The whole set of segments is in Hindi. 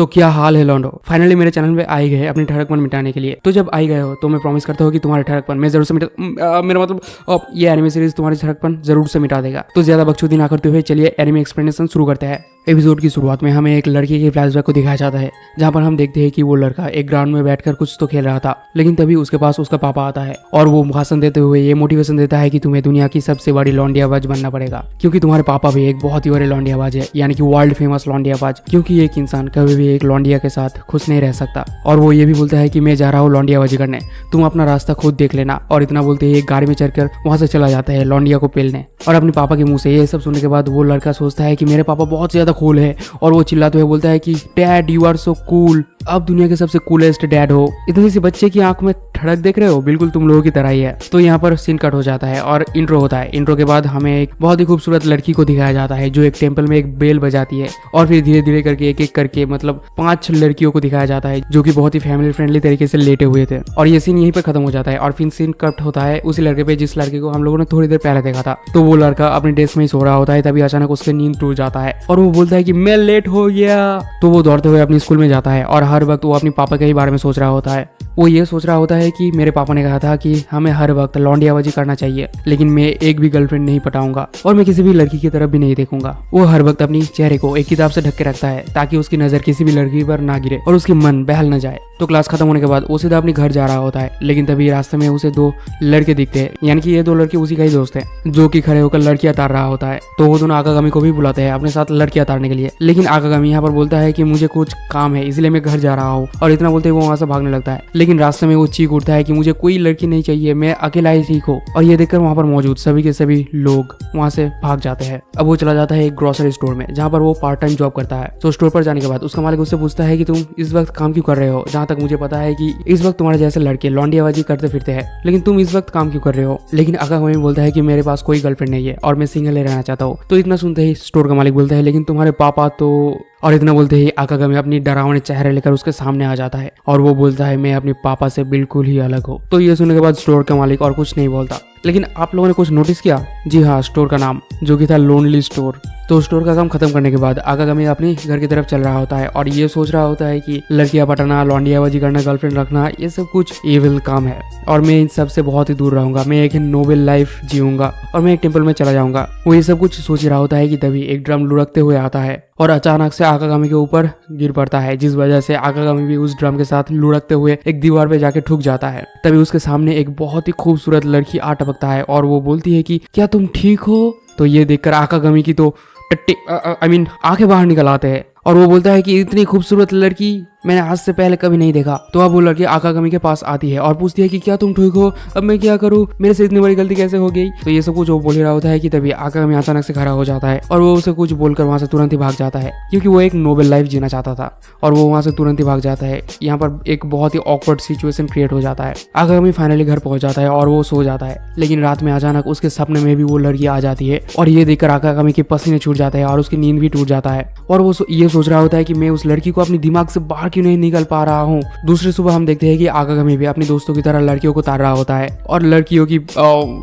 तो क्या हाल है लॉन्डो, फाइनली मेरे चैनल पे आई गए अपनी ठहरकपन मिटाने के लिए। तो जब आई गए हो तो मैं प्रॉमिस करता हूँ कि तुम्हारे ठहरकपन मैं जरूर से मेरा मतलब ये एनिमे सीरीज तुम्हारी ठहरकपन जरूर से मिटा देगा। तो ज्यादा बकचोदी ना करते हुए चलिए एनिमे एक्सप्लेनेशन शुरू करते हैं। एपिसोड की शुरुआत में हमें एक लड़के के फ्लैशबैक को दिखाया जाता है, जहां पर हम देखते हैं कि वो लड़का एक ग्राउंड में बैठकर कुछ तो खेल रहा था, लेकिन तभी उसके पास उसका पापा आता है और वो भाषण देते हुए ये मोटिवेशन देता है कि तुम्हें दुनिया की सबसे बड़ी लौंडियाबाज बनना पड़ेगा, क्योंकि तुम्हारे पापा भी एक बहुत ही बड़े लौंडियाबाज है, यानी कि वर्ल्ड फेमस लौंडियाबाज। क्योंकि एक इंसान कभी भी एक लौंडिया के साथ खुश नहीं रह सकता। और वो ये भी बोलता है कि मैं जा रहा हूँ लौंडियाबाजी करने, तुम अपना रास्ता खुद देख लेना। और इतना बोलते ही एक गाड़ी में चढ़कर वहां से चला जाता है लौंडिया को पेलने। और अपने पापा के मुंह से ये सब सुनने के बाद वो लड़का सोचता है कि मेरे पापा बहुत ज्यादा कूल है, और वो चिल्लाते हुए बोलता है कि dad you are so cool, आप दुनिया के सबसे कूलेस्ट डैड हो। इतनी सी बच्चे की आंख में ठड़क देख रहे हो, बिल्कुल तुम लोगों की तरह ही है। तो यहाँ पर सीन कट हो जाता है और इंट्रो होता है। इंट्रो के बाद हमें एक बहुत ही खूबसूरत लड़की को दिखाया जाता है जो एक टेम्पल में एक बेल बजाती है, और फिर धीरे धीरे करके एक एक करके मतलब 5 लड़कियों को दिखाया जाता है जो कि बहुत ही फैमिली फ्रेंडली तरीके से लेटे हुए थे। और ये सीन यहीं पर खत्म हो जाता है और फिर सीन कट होता है उसी लड़के पे जिस लड़के को हम लोगों ने थोड़ी देर पहले देखा था। तो वो लड़का अपनी डेस्क में ही सो रहा होता है, तभी अचानक उसके नींद टूट जाता है और वो बोलता है कि मैं लेट हो गया। तो वो दौड़ते हुए अपनी स्कूल में जाता है और हर वक्त वो अपनी पापा के ही बारे में सोच रहा होता है। वो ये सोच रहा होता है कि मेरे पापा ने कहा था कि हमें हर वक्त लौंडियाबाजी करना चाहिए, लेकिन मैं एक भी गर्लफ्रेंड नहीं पटाऊंगा और मैं किसी भी लड़की की तरफ भी नहीं देखूंगा। वो हर वक्त अपनी चेहरे को एक किताब से ढक के रखता है ताकि उसकी नजर किसी भी लड़की पर ना गिरे और उसकी मन बहल न जाए। तो क्लास खत्म होने के बाद वो सीधा अपने घर जा रहा होता है, लेकिन तभी रास्ते में उसे 2 लड़के दिखते हैं, यानी कि ये 2 लड़के उसी का ही दोस्त है जो कि खड़े होकर लड़कियां तार रहा होता है। तो वो दोनों आकागामी को भी बुलाते हैं अपने साथ लड़कियां तारने के लिए, लेकिन आकागामी यहाँ पर बोलता है कि मुझे कुछ काम है इसलिए मैं घर जा रहा हूँ। और इतना बोलते वो वहां से भागने लगता है, लेकिन रास्ते में वो चीख उठता है कि मुझे कोई लड़की नहीं चाहिए, मैं अकेला ही ठीक हूँ। और ये देखकर वहाँ पर मौजूद सभी के सभी लोग वहाँ से भाग जाते हैं। अब वो चला जाता है एक ग्रोसरी स्टोर में, जहाँ पर वो पार्ट टाइम जॉब करता है। तो स्टोर पर जाने के बाद उसका मालिक उससे पूछता है कि तुम इस वक्त काम क्यों कर रहे हो, जहाँ तक मुझे पता है कि इस वक्त तुम्हारे जैसे लड़के लौंडियाबाजी करते फिरते हैं, लेकिन तुम इस वक्त काम क्यों कर रहे हो। लेकिन आकागामी बोलता है कि मेरे पास कोई गर्लफ्रेंड नहीं है और मैं सिंगल ही रहना चाहता हूँ। तो इतना सुनते ही स्टोर का मालिक बोलता है लेकिन तुम्हारे पापा तो, और इतना बोलते ही आकागामी अपनी डरावने चेहरे लेकर उसके सामने आ जाता है और वो बोलता है मैं अपने पापा से बिल्कुल ही अलग हूँ। तो ये सुनने के बाद स्टोर का मालिक और कुछ नहीं बोलता। लेकिन आप लोगों ने कुछ नोटिस किया? जी हाँ, स्टोर का नाम जो कि था लोनली स्टोर। तो स्टोर का काम खत्म करने के बाद आकागामी अपनी घर की तरफ चल रहा होता है और ये सोच रहा होता है कि लड़कियां पटाना, लौंडियाबाजी करना, गर्लफ्रेंड रखना, ये सब कुछ एविल काम है और मैं इन सब से बहुत ही दूर रहूंगा, मैं एक नोबेल लाइफ जीऊंगा और मैं एक टेम्पल में चला जाऊंगा। वो ये सब कुछ सोच रहा होता है कि तभी एक ड्रम लुढ़कते हुए आता है और अचानक से आकागामी के ऊपर गिर पड़ता है, जिस वजह से आकागामी भी उस ड्रम के साथ लुढ़कते हुए एक दीवार पे जाके ठुक जाता है। तभी उसके सामने एक बहुत ही खूबसूरत लड़की आ टपकता है और वो बोलती है कि क्या तुम ठीक हो। तो ये देखकर आकागामी की तो आंखें बाहर निकल आते हैं और वो बोलता है कि इतनी खूबसूरत लड़की मैंने आज से पहले कभी नहीं देखा। तो अब वो लड़की आकागामी के पास आती है और पूछती है कि क्या तुम ठीक हो, अब मैं क्या करूं, मेरे से इतनी बड़ी गलती कैसे हो गई। तो ये सब कुछ वो बोल रहा होता है कि तभी आकागामी अचानक से खड़ा हो जाता है और वो उसे कुछ बोलकर वहां से तुरंत ही भाग जाता है, क्योंकि वो एक नोबेल लाइफ जीना चाहता था और वो वहां से तुरंत ही भाग जाता है। यहाँ पर एक बहुत ही ऑकवर्ड सिचुएशन क्रिएट हो जाता है। आकागामी फाइनली घर पहुंच जाता है और वो सो जाता है, लेकिन रात में अचानक उसके सपने में भी वो लड़की आ जाती है और ये देखकर आकागामी के पसीने छूट जाते हैं और उसकी नींद भी टूट जाता है और वो ये सोच रहा होता है कि मैं उस लड़की को अपने दिमाग से बाहर क्यों नहीं निकल पा रहा हूँ। दूसरी सुबह हम देखते हैं कि आकागामी भी अपने दोस्तों की तरह लड़कियों को तार रहा होता है और लड़कियों की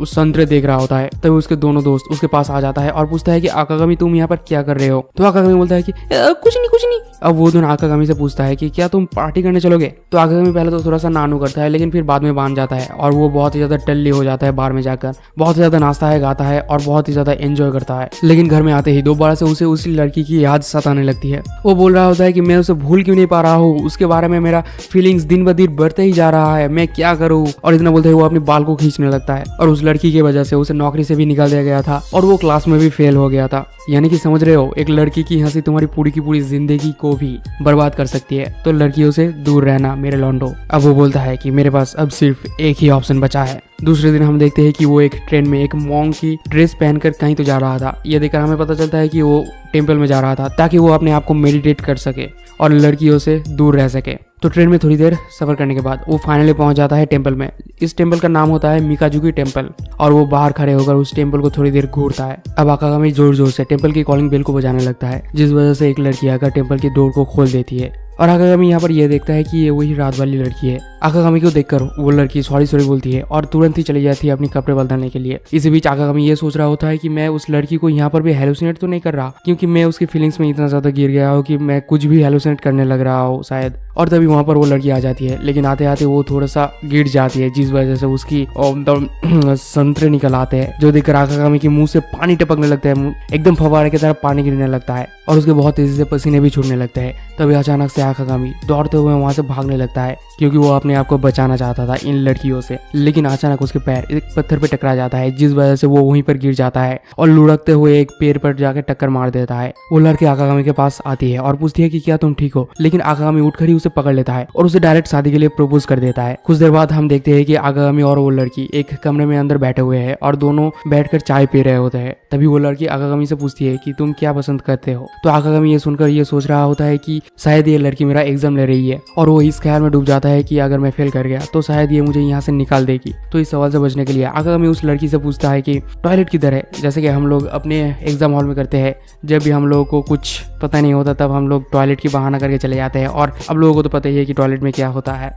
संतरे देख रहा होता है। तभी उसके दोनों दोस्त उसके पास आ जाता है और पूछता है कि आकागामी तुम यहाँ पर क्या कर रहे हो। तो आकागामी बोलता है कि कुछ नहीं। अब वो दोनों आकागामी से पूछता है कि क्या तुम पार्टी करने चलोगे। तो आकागामी पहले तो थोड़ा सा नानू करता है, लेकिन फिर बाद में मान जाता है और वो बहुत ही ज्यादा टल्ली हो जाता है। बार में जाकर बहुत ही ज्यादा नाचता है, गाता है और बहुत ही ज्यादा एंजॉय करता है। लेकिन घर में आते ही दोबारा से उसे उसी लड़की की याद सताने लगती है। वो बोल रहा होता है कि मैं उसे भूल क्यों नहीं पा रहा हूँ, उसके बारे में मेरा फीलिंग्स दिन ब दिन बढ़ते ही जा रहा है, मैं क्या करूँ। और इतना बोलते हुए वो अपने बाल को खींचने लगता है और उस लड़की की वजह से उसे नौकरी से भी निकाल दिया गया था और वो क्लास में भी फेल हो गया था। यानी कि समझ रहे हो, एक लड़की की हंसी तुम्हारी पूरी की पूरी जिंदगी को भी बर्बाद कर सकती है। तो लड़कियों से दूर रहना मेरे लॉन्डो। अब वो बोलता है कि मेरे पास अब सिर्फ एक ही ऑप्शन बचा है। दूसरे दिन हम देखते हैं कि वो एक ट्रेन में एक मॉन्क की ड्रेस पहनकर कहीं तो जा रहा था। ये देखकर हमें पता चलता है कि वो टेम्पल में जा रहा था ताकि वो अपने आप को मेडिटेट कर सके और लड़कियों से दूर रह सके। तो ट्रेन में थोड़ी देर सफर करने के बाद वो फाइनली पहुंच जाता है टेम्पल में। इस टेम्पल का नाम होता है मिकाजुकी टेम्पल और वो बाहर खड़े होकर उस टेम्पल को थोड़ी देर घूरता है। अब आकागामी जोर जोर से टेम्पल की कॉलिंग बेल को बजाने लगता है, जिस वजह से एक लड़की आकर टेम्पल की डोर को खोल देती है और आकागामी यहाँ पर यह देखता है कि ये वही रात वाली लड़की है। आकागामी को देखकर वो लड़की सॉरी सॉरी बोलती है और तुरंत ही चली जाती है अपनी कपड़े बदलने के लिए। इसी बीच आकागामी ये सोच रहा होता है कि मैं उस लड़की को यहाँ पर भी हेलुसिनेट तो नहीं कर रहा, क्योंकि मैं उसकी फीलिंग्स में इतना ज्यादा गिर गया हूँ कि मैं कुछ भी हेलुसिनेट करने लग रहा हूँ शायद। और तभी वहां पर वो लड़की आ जाती है, लेकिन आते आते वो थोड़ा सा गिर जाती है, जिस वजह से उसकी संतरे निकल आते हैं, जो देखकर आकागामी के मुंह से पानी टपकने लगता है, एकदम फव्वारे की तरह पानी गिरने लगता है और उसके बहुत तेजी से पसीने भी छूटने लगते हैं। तभी अचानक से आकागामी दौड़ते हुए वहां से भागने लगता है, क्योंकि वो अपने आप को बचाना चाहता था इन लड़कियों से। लेकिन अचानक उसके पैर एक पत्थर पे टकरा जाता है, जिस वजह से वो वहीं पर गिर जाता है और लुढ़कते हुए एक पेड़ पर जाकर टक्कर मार देता है। वो लड़की आकागामी के पास आती है और पूछती है कि क्या तुम ठीक हो, लेकिन आकागामी उठकर ही उसे पकड़ लेता है और उसे डायरेक्ट शादी के लिए प्रपोज कर देता है। कुछ देर बाद हम देखते हैं कि आकागामी और वो लड़की एक कमरे में अंदर बैठे हुए हैं और दोनों बैठकर चाय पी रहे होते हैं। तभी वो लड़की आकागामी से पूछती है कि तुम क्या पसंद करते हो। तो आकागामी ये सुनकर ये सोच रहा होता है कि शायद ये लड़की मेरा एग्जाम ले रही है, और वो इस ख्याल में डूब जाता है कि अगर मैं फेल कर गया तो शायद ये मुझे यहाँ से निकाल देगी। तो इस सवाल से बचने के लिए आकागामी उस लड़की से पूछता है कि टॉयलेट किधर है, जैसे कि हम लोग अपने एग्जाम हॉल में करते हैं। जब भी हम लोगों को कुछ पता नहीं होता तब हम लोग टॉयलेट की बहाना करके चले जाते हैं, और अब लोगों को तो पता ही है कि टॉयलेट में क्या होता है।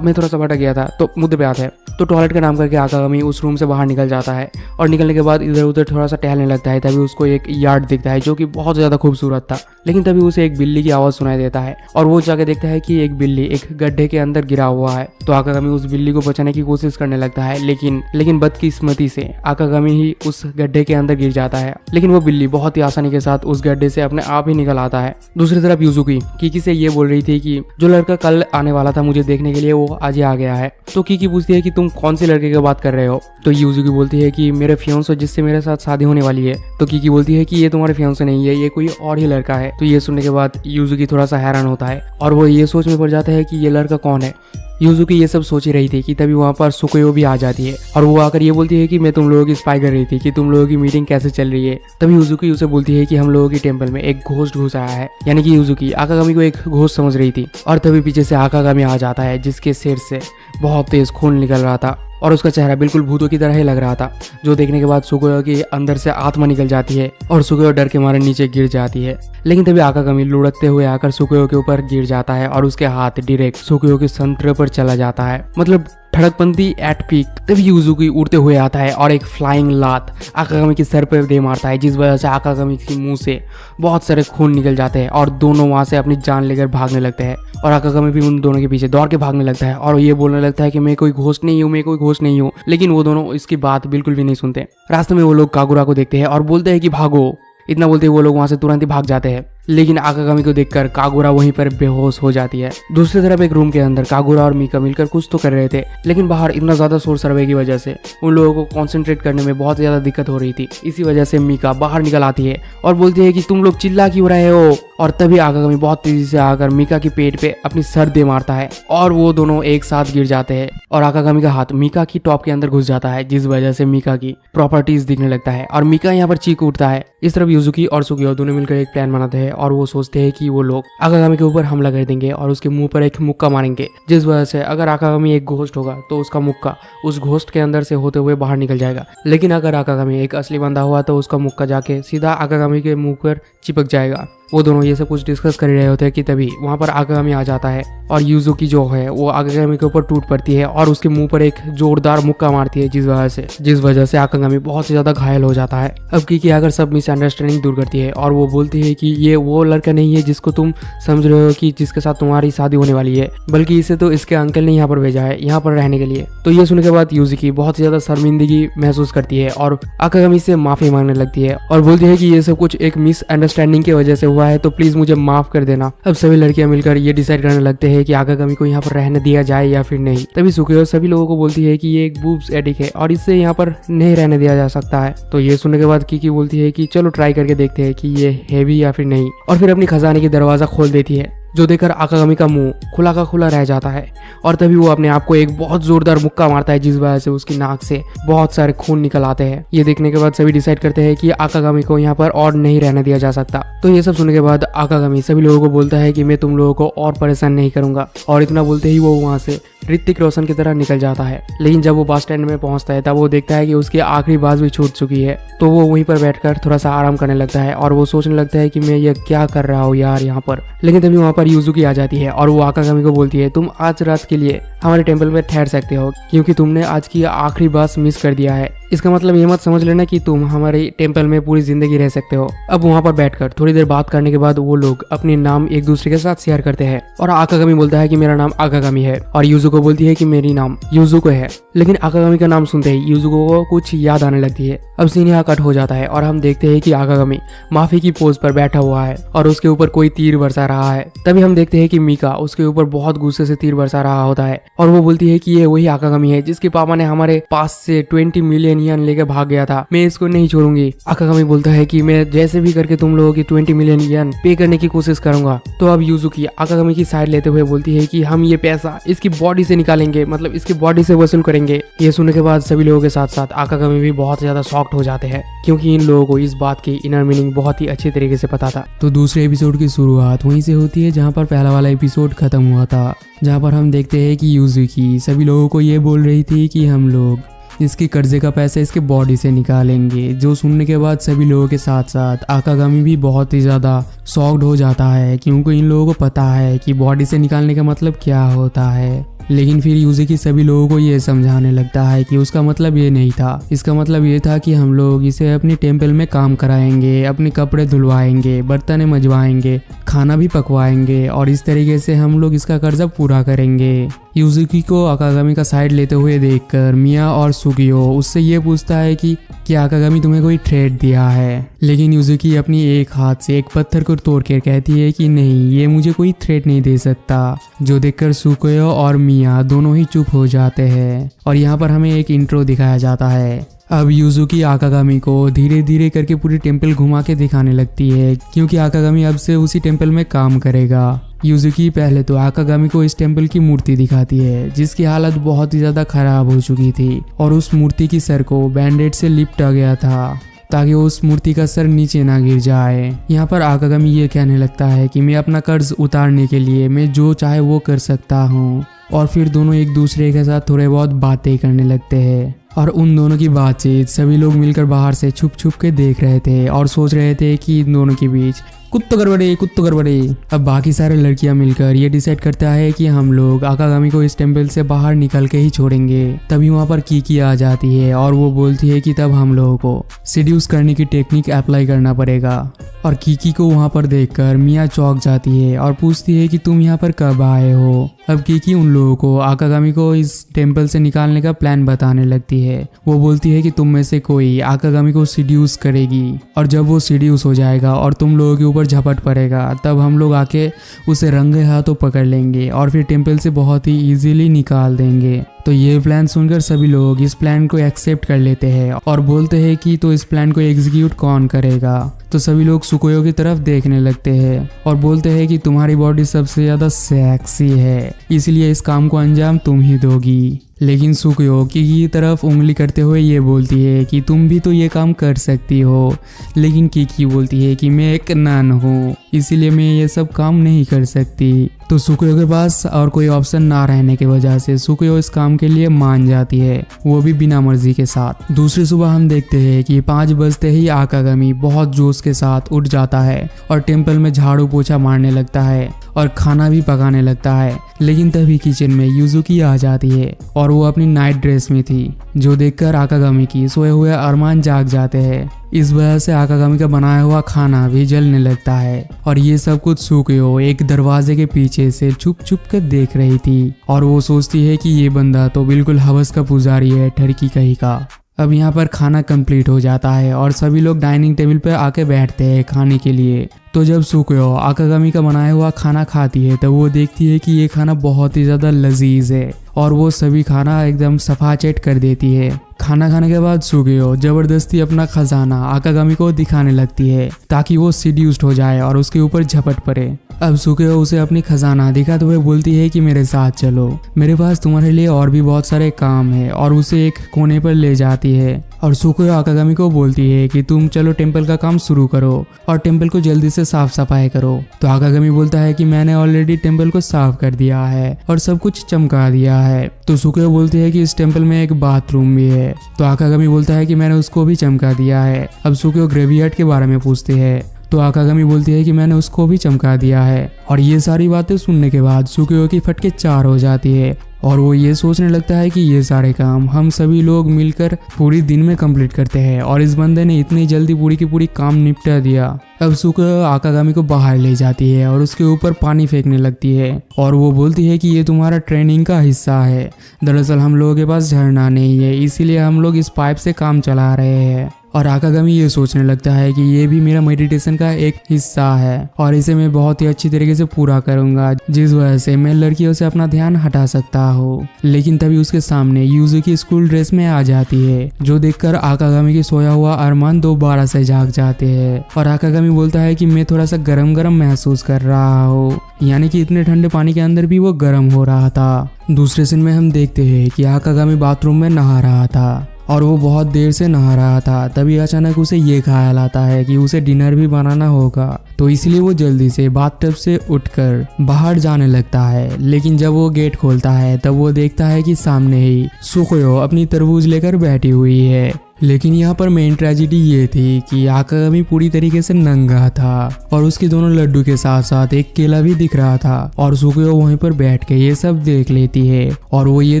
मैं थोड़ा सा भटक गया था, तो मुद्दे पे आता है। तो टॉयलेट का नाम करके आकागामी उस रूम से बाहर निकल जाता है और निकलने के बाद इधर उधर थोड़ा सा टहलने लगता है। तभी उसको एक यार्ड दिखता है जो कि बहुत ज्यादा खूबसूरत था, लेकिन तभी उसे एक बिल्ली की आवाज सुनाई देता है और वो जाके देखता है कि एक बिल्ली एक गड्ढे के अंदर गिरा हुआ है। तो आकागामी उस बिल्ली को बचाने की कोशिश करने लगता है, लेकिन बदकिस्मती से आकागामी ही उस गड्ढे के अंदर गिर जाता है। लेकिन वो बिल्ली बहुत ही आसानी के साथ उस गड्ढे से अपने आप ही निकल आता है। दूसरी तरफ यूजुकी कीकी से ये बोल रही थी कि जो लड़का कल आने वाला था मुझे देखने के लिए वो आज ही आ गया है। तो कीकी पूछती है कि तुम कौन से लड़के की बात कर रहे हो। तो यूजुकी बोलती है कि मेरे फियांसे जिससे मेरे साथ शादी होने वाली है। तो कीकी बोलती है कि ये तुम्हारे फियांसे नहीं है, ये कोई और ही लड़का है। तो ये सुनने के बाद यूजुकी थोड़ा सा हैरान होता है और वो ये सोच में पड़ जाता है कि ये लड़का कौन है। यूजुकी ये सब सोच ही रही थी कि तभी वहाँ पर सुकोयो भी आ जाती है और वो आकर ये बोलती है कि मैं तुम लोगों की स्पाई कर रही थी कि तुम लोगों की मीटिंग कैसे चल रही है। तभी यूजुकी उसे बोलती है कि हम लोगों की टेंपल में एक घोस्ट घुस आया है, यानी कि यूजुकी आकागामी को एक घोस्ट समझ रही थी। और तभी पीछे से आकागामी आ जाता है जिसके सिर से बहुत तेज खून निकल रहा था और उसका चेहरा बिल्कुल भूतों की तरह ही लग रहा था, जो देखने के बाद सुकोयो के अंदर से आत्मा निकल जाती है और सुकोयो डर के मारे नीचे गिर जाती है। लेकिन तभी आकागामी लुढ़कते हुए आकर सुकोयो के ऊपर गिर जाता है और उसके हाथ डायरेक्ट सुकोयो के संतरे पर चला जाता है, मतलब ठड़कपंती एट पीक। तभी यूजुकी उड़ते हुए आता है और एक फ्लाइंग लात आकागामी के सर पर दे मारता है, जिस वजह से आकागामी के मुंह से बहुत सारे खून निकल जाते हैं और दोनों वहां से अपनी जान लेकर भागने लगते हैं। और आकागामी भी उन दोनों के पीछे दौड़ के भागने लगता है और ये बोलने लगता है कि मैं कोई घोस्ट नहीं हूँ, मैं कोई घोस्ट नहीं हूँ। लेकिन वो दोनों इसकी बात बिल्कुल भी नहीं सुनते। रास्ते में वो लोग कागुरा को देखते हैं और बोलते हैं कि भागो। इतना बोलते ही वो लोग वहां से तुरंत ही भाग जाते हैं, लेकिन आकागामी को देखकर कागुरा वहीं पर बेहोश हो जाती है। दूसरी तरफ एक रूम के अंदर कागुरा और मीका मिलकर कुछ तो कर रहे थे, लेकिन बाहर इतना ज्यादा शोर शराबे की वजह से उन लोगों को कंसंट्रेट करने में बहुत ज्यादा दिक्कत हो रही थी। इसी वजह से मीका बाहर निकल आती है और बोलती है कि तुम लोग चिल्ला क्यों रहे हो। और तभी आकागामी बहुत तेजी से आकर मीका के पेट पे अपनी सर दे मारता है और वो दोनों एक साथ गिर जाते हैं और आकागामी का हाथ मीका की टॉप के अंदर घुस जाता है, जिस वजह से मीका की प्रॉपर्टीज दिखने लगता है और मीका यहाँ पर चीख उठता है। इस तरफ यूजुकी और सुकियो दोनों मिलकर एक प्लान बनाते हैं और वो सोचते हैं कि वो लोग आकागामी के ऊपर हमला कर देंगे और उसके मुंह पर एक मुक्का मारेंगे, जिस वजह से अगर आकागामी एक घोस्ट होगा तो उसका मुक्का उस घोस्ट के अंदर से होते हुए बाहर निकल जाएगा। लेकिन अगर आकागामी एक असली बंदा हुआ तो उसका मुक्का जाके सीधा आकागामी के मुंह पर चिपक जाएगा। वो दोनों ये सब कुछ डिस्कस कर रहे होते हैं कि तभी वहाँ पर आकागामी आ जाता है और यूजुकी जो है वो आकागामी के ऊपर टूट पड़ती है और उसके मुंह पर एक जोरदार मुक्का मारती है, जिस वजह से आकागामी बहुत ही ज्यादा घायल हो जाता है। अब कीकी आकर सब मिसअंडरस्टैंडिंग दूर करती है और वो बोलती है कि ये वो लड़का नहीं है जिसको तुम समझ रहे हो कि जिसके साथ तुम्हारी शादी होने वाली है, बल्कि इसे तो इसके अंकल ने यहाँ पर भेजा है यहाँ पर रहने के लिए। तो ये सुनने के बाद यूजुकी बहुत ही ज्यादा शर्मिंदगी महसूस करती है और आकागामी से माफी मांगने लगती है और बोलती है कि ये सब कुछ एक मिसअंडरस्टैंडिंग की वजह से हुआ है, तो प्लीज मुझे माफ कर देना। अब सभी लड़कियां मिलकर ये डिसाइड करने लगते हैं कि आकागामी को यहाँ पर रहने दिया जाए या फिर नहीं। तभी सुकियो सभी लोगों को बोलती है कि ये एक बूब्स एडिक है और इससे यहाँ पर नहीं रहने दिया जा सकता है। तो ये सुनने के बाद कीकी बोलती है कि चलो ट्राई करके देखते हैं कि ये है भी या फिर नहीं, और फिर अपनी खजाने की दरवाजा खोल देती है, जो देखकर आकागामी का मुंह खुला का खुला रह जाता है और तभी वो अपने आप को एक बहुत जोरदार मुक्का मारता है, जिस वजह से उसकी नाक से बहुत सारे खून निकल आते हैं। ये देखने के बाद सभी डिसाइड करते हैं कि आकागामी को यहाँ पर और नहीं रहने दिया जा सकता। तो ये सब सुनने के बाद आकागामी सभी लोगों को बोलता है कि मैं तुम लोगों को और परेशान नहीं करूंगा, और इतना बोलते ही वो वहाँ से ऋतिक रोशन की तरह निकल जाता है। लेकिन जब वो बस स्टैंड में पहुंचता है तब वो देखता है कि उसकी आखिरी बास भी छूट चुकी है। तो वो वहीं पर बैठकर थोड़ा सा आराम करने लगता है और वो सोचने लगता है कि मैं ये क्या कर रहा हूँ यार यहाँ पर। लेकिन तभी वहाँ पर यूजुकी आ जाती है और वो आकागामी को बोलती है, तुम आज रात के लिए हमारे टेम्पल में ठहर सकते हो क्योंकि तुमने आज की आखिरी बास मिस कर दिया है। इसका मतलब ये मत समझ लेना कि तुम हमारे टेम्पल में पूरी जिंदगी रह सकते हो। अब वहाँ पर बैठकर थोड़ी देर बात करने के बाद वो लोग अपने नाम एक दूसरे के साथ शेयर करते हैं और आकागामी बोलता है कि मेरा नाम आकागामी है और यूजुको बोलती है कि मेरी नाम यूजुको है। लेकिन आकागामी का नाम सुनते ही यूजुको को कुछ याद आने लगती है। अब सीन यहाँ कट हो जाता है और हम देखते हैं कि आकागामी माफी की पोज पर बैठा हुआ है और उसके ऊपर कोई तीर बरसा रहा है। तभी हम देखते हैं कि मीका उसके ऊपर बहुत गुस्से से तीर बरसा रहा होता है और वो बोलती है कि ये वही आकागामी है जिसके पापा ने हमारे पास से 20 मिलियन येन लेके भाग गया था, मैं इसको नहीं छोड़ूंगी। आकागामी बोलता है कि मैं जैसे भी करके तुम लोगों की 20 मिलियन येन पे करने की कोशिश करूंगा। तो अब यूजुकी आकागामी की साइड लेते हुए बोलती है कि हम ये पैसा इसकी बॉडी से निकालेंगे, मतलब इसकी बॉडी से वसूल करेंगे। ये सुनने के बाद सभी लोगों के साथ साथ आकागामी भी बहुत ज्यादा शॉक्ड हो जाते हैं क्योंकि इन लोगों को इस बात की इनर मीनिंग बहुत ही अच्छी तरीके से पता था। तो दूसरे एपिसोड की शुरुआत वहीं से होती है जहाँ पर पहला वाला एपिसोड खत्म हुआ था, जहाँ पर हम देखते हैं कि यूजुकी सभी लोगों को ये बोल रही थी कि हम लोग इसके कर्जे का पैसा इसके बॉडी से निकालेंगे। जो सुनने के बाद सभी लोगों के साथ साथ आकागामी भी बहुत ही ज़्यादा शॉक्ड हो जाता है क्योंकि इन लोगों को पता है कि बॉडी से निकालने का मतलब क्या होता है। लेकिन फिर यूजुकी सभी लोगों को ये समझाने लगता है कि उसका मतलब ये नहीं था, इसका मतलब ये था कि हम लोग इसे अपनी टेम्पल में काम कराएंगे, अपने कपड़े धुलवाएंगे, बर्तन मजवाएंगे, खाना भी पकवाएंगे और इस तरीके से हम लोग इसका कर्जा पूरा करेंगे। यूजुकी को आकागामी का साइड लेते हुए देखकर मिया और सुगियो उससे ये पूछता है कि क्या आकागामी तुम्हें कोई थ्रेट दिया है। लेकिन यूजुकी अपनी एक हाथ से एक पत्थर को तोड़ कर कहती है कि नहीं, ये मुझे कोई थ्रेट नहीं दे सकता। जो देखकर सुगियो और मिया दोनों ही चुप हो जाते हैं और यहाँ पर हमें एक इंट्रो दिखाया जाता है। अब यूजुकी आकागामी को धीरे धीरे करके पूरी टेम्पल घुमा के दिखाने लगती है क्योंकि आकागामी अब से उसी टेम्पल में काम करेगा। यूजुकी पहले तो आकागामी को इस टेम्पल की मूर्ति दिखाती है जिसकी हालत बहुत ही ज्यादा खराब हो चुकी थी और उस मूर्ति की सर को बैंडेड से लिपटा गया था ताकि उस मूर्ति का सर नीचे ना गिर जाए। यहाँ पर आकागामी ये कहने लगता है कि मैं अपना कर्ज उतारने के लिए मैं जो चाहे वो कर सकता हूँ और फिर दोनों एक दूसरे के साथ थोड़े बहुत बातें करने लगते हैं और उन दोनों की बातचीत सभी लोग मिलकर बाहर से छुप छुप के देख रहे थे और सोच रहे थे कि इन दोनों के बीच कुत्तो गड़बड़े। अब बाकी सारे लड़कियां मिलकर ये डिसाइड करता है कि हम लोग आकागामी को इस टेम्पल से बाहर निकल के ही छोड़ेंगे। तभी वहाँ पर कीकी आ जाती है और वो बोलती है कि तब हम लोगों को सीड्यूस करने की टेक्निक अप्लाई करना पड़ेगा। और कीकी को वहाँ पर देखकर मिया चौंक जाती है और पूछती है कि तुम यहाँ पर कब आए हो। अब कीकी उन लोगों को आकागामी को इस टेम्पल से निकालने का प्लान बताने लगती है। वो बोलती है कि तुम में से कोई आकागामी को सीड्यूस करेगी और जब वो सीड्यूस हो जाएगा और तुम लोगों के ऊपर झपट पड़ेगा तब हम लोग आके उसे रंगे हाथों पकड़ लेंगे और फिर टेम्पल से बहुत ही इजीली निकाल देंगे। तो ये प्लान सुनकर सभी लोग इस प्लान को एक्सेप्ट कर लेते हैं और बोलते हैं कि तो इस प्लान को एग्जीक्यूट कौन करेगा। तो सभी लोग सुकोयो की तरफ देखने लगते हैं और बोलते हैं कि तुम्हारी बॉडी सबसे ज्यादा सेक्सी है इसलिए इस काम को अंजाम तुम ही दोगी। लेकिन सुकोयो की तरफ उंगली करते हुए ये बोलती है कि तुम भी तो ये काम कर सकती हो। लेकिन कीकी बोलती है कि मैं एक नन हूँ इसीलिए मैं ये सब काम नहीं कर सकती। तो सुकोयो के पास और कोई ऑप्शन ना रहने की वजह से सुकोयो इस काम के लिए मान जाती है, वो भी बिना मर्जी के साथ। दूसरी सुबह हम देखते हैं कि 5 बजते ही आकागामी बहुत जोश के साथ उठ जाता है और टेम्पल में झाड़ू पोछा मारने लगता है और खाना भी पकाने लगता है। लेकिन तभी किचन में यूजुकी आ जाती है और वो अपनी नाइट ड्रेस में थी, जो देखकर आकागामी की सोए हुए अरमान जाग जाते हैं। इस वजह से आकागामी का बनाया हुआ खाना भी जलने लगता है और ये सब कुछ सुकोयो एक दरवाजे के पीछे से छुप छुप कर देख रही थी और वो सोचती है कि ये बंदा तो बिल्कुल हवस का पुजारी है ठरकी कहीं का। अब यहाँ पर खाना कंप्लीट हो जाता है और सभी लोग डाइनिंग टेबल पर आके बैठते हैं खाने के लिए। तो जब सुकोयो आकागामी का बनाया हुआ खाना खाती है तो वो देखती है कि ये खाना बहुत ही ज्यादा लजीज है और वो सभी खाना एकदम सफाचट कर देती है। खाना खाने के बाद सुकोयो जबरदस्ती अपना खजाना आकागामी को दिखाने लगती है ताकि वो सीड्यूस्ड हो जाए और उसके ऊपर झपट पड़े। अब सुकोयो उसे अपनी खजाना दिखाते हुए बोलती है कि मेरे साथ चलो, मेरे पास तुम्हारे लिए और भी बहुत सारे काम है और उसे एक कोने पर ले जाती है। और सुकुयो आकागामी को बोलती है कि तुम चलो टेम्पल का काम शुरू करो और टेम्पल को जल्दी से साफ सफाई करो। तो आकागामी बोलता है कि मैंने ऑलरेडी टेम्पल को साफ कर दिया है और सब कुछ चमका दिया है। तो सुकुयो बोलती है कि इस टेम्पल में एक बाथरूम भी है। तो आकागामी बोलता है कि मैंने उसको भी चमका दिया है। अब सुकुयो ग्रेवयार्ड के बारे में पूछते हैं। तो आकागामी बोलती है कि मैंने उसको भी चमका दिया है। और ये सारी बातें सुनने के बाद सुकुयो की फटके 4 हो जाती है और वो ये सोचने लगता है कि ये सारे काम हम सभी लोग मिलकर पूरी दिन में कंप्लीट करते हैं और इस बंदे ने इतनी जल्दी पूरी की पूरी काम निपटा दिया। अब सुकुयो आकागामी को बाहर ले जाती है और उसके ऊपर पानी फेंकने लगती है और वो बोलती है कि ये तुम्हारा ट्रेनिंग का हिस्सा है। दरअसल हम लोगों के पास झरना नहीं है, इसीलिए हम लोग इस पाइप से काम चला रहे हैं। और आकागामी ये सोचने लगता है कि ये भी मेरा मेडिटेशन का एक हिस्सा है और इसे मैं बहुत ही अच्छी तरीके से पूरा करूंगा, जिस वजह से मैं लड़कियों से अपना ध्यान हटा सकता हूँ। लेकिन तभी उसके सामने यूजुकी स्कूल ड्रेस में आ जाती है, जो देखकर आकागामी के सोया हुआ अरमान दोबारा से जाग जाते हैं। और आकागामी बोलता है कि मैं थोड़ा सा गरम गरम महसूस कर रहा हूँ, यानी कि इतने ठंडे पानी के अंदर भी वो गर्म हो रहा था। दूसरे सीन में हम देखते हैं कि आकागामी बाथरूम में नहा रहा था और वो बहुत देर से नहा रहा था। तभी अचानक उसे ये ख्याल आता है कि उसे डिनर भी बनाना होगा, तो इसलिए वो जल्दी से बाथटब से उठकर बाहर जाने लगता है। लेकिन जब वो गेट खोलता है तब वो देखता है कि सामने ही सुकुयो अपनी तरबूज लेकर बैठी हुई है। लेकिन यहाँ पर मेन ट्रेजेडी ये थी कि आकागामी पूरी तरीके से नंगा था और उसके दोनों लड्डू के साथ साथ एक केला भी दिख रहा था और सुकुयो वहीं पर बैठ के ये सब देख लेती है और वो ये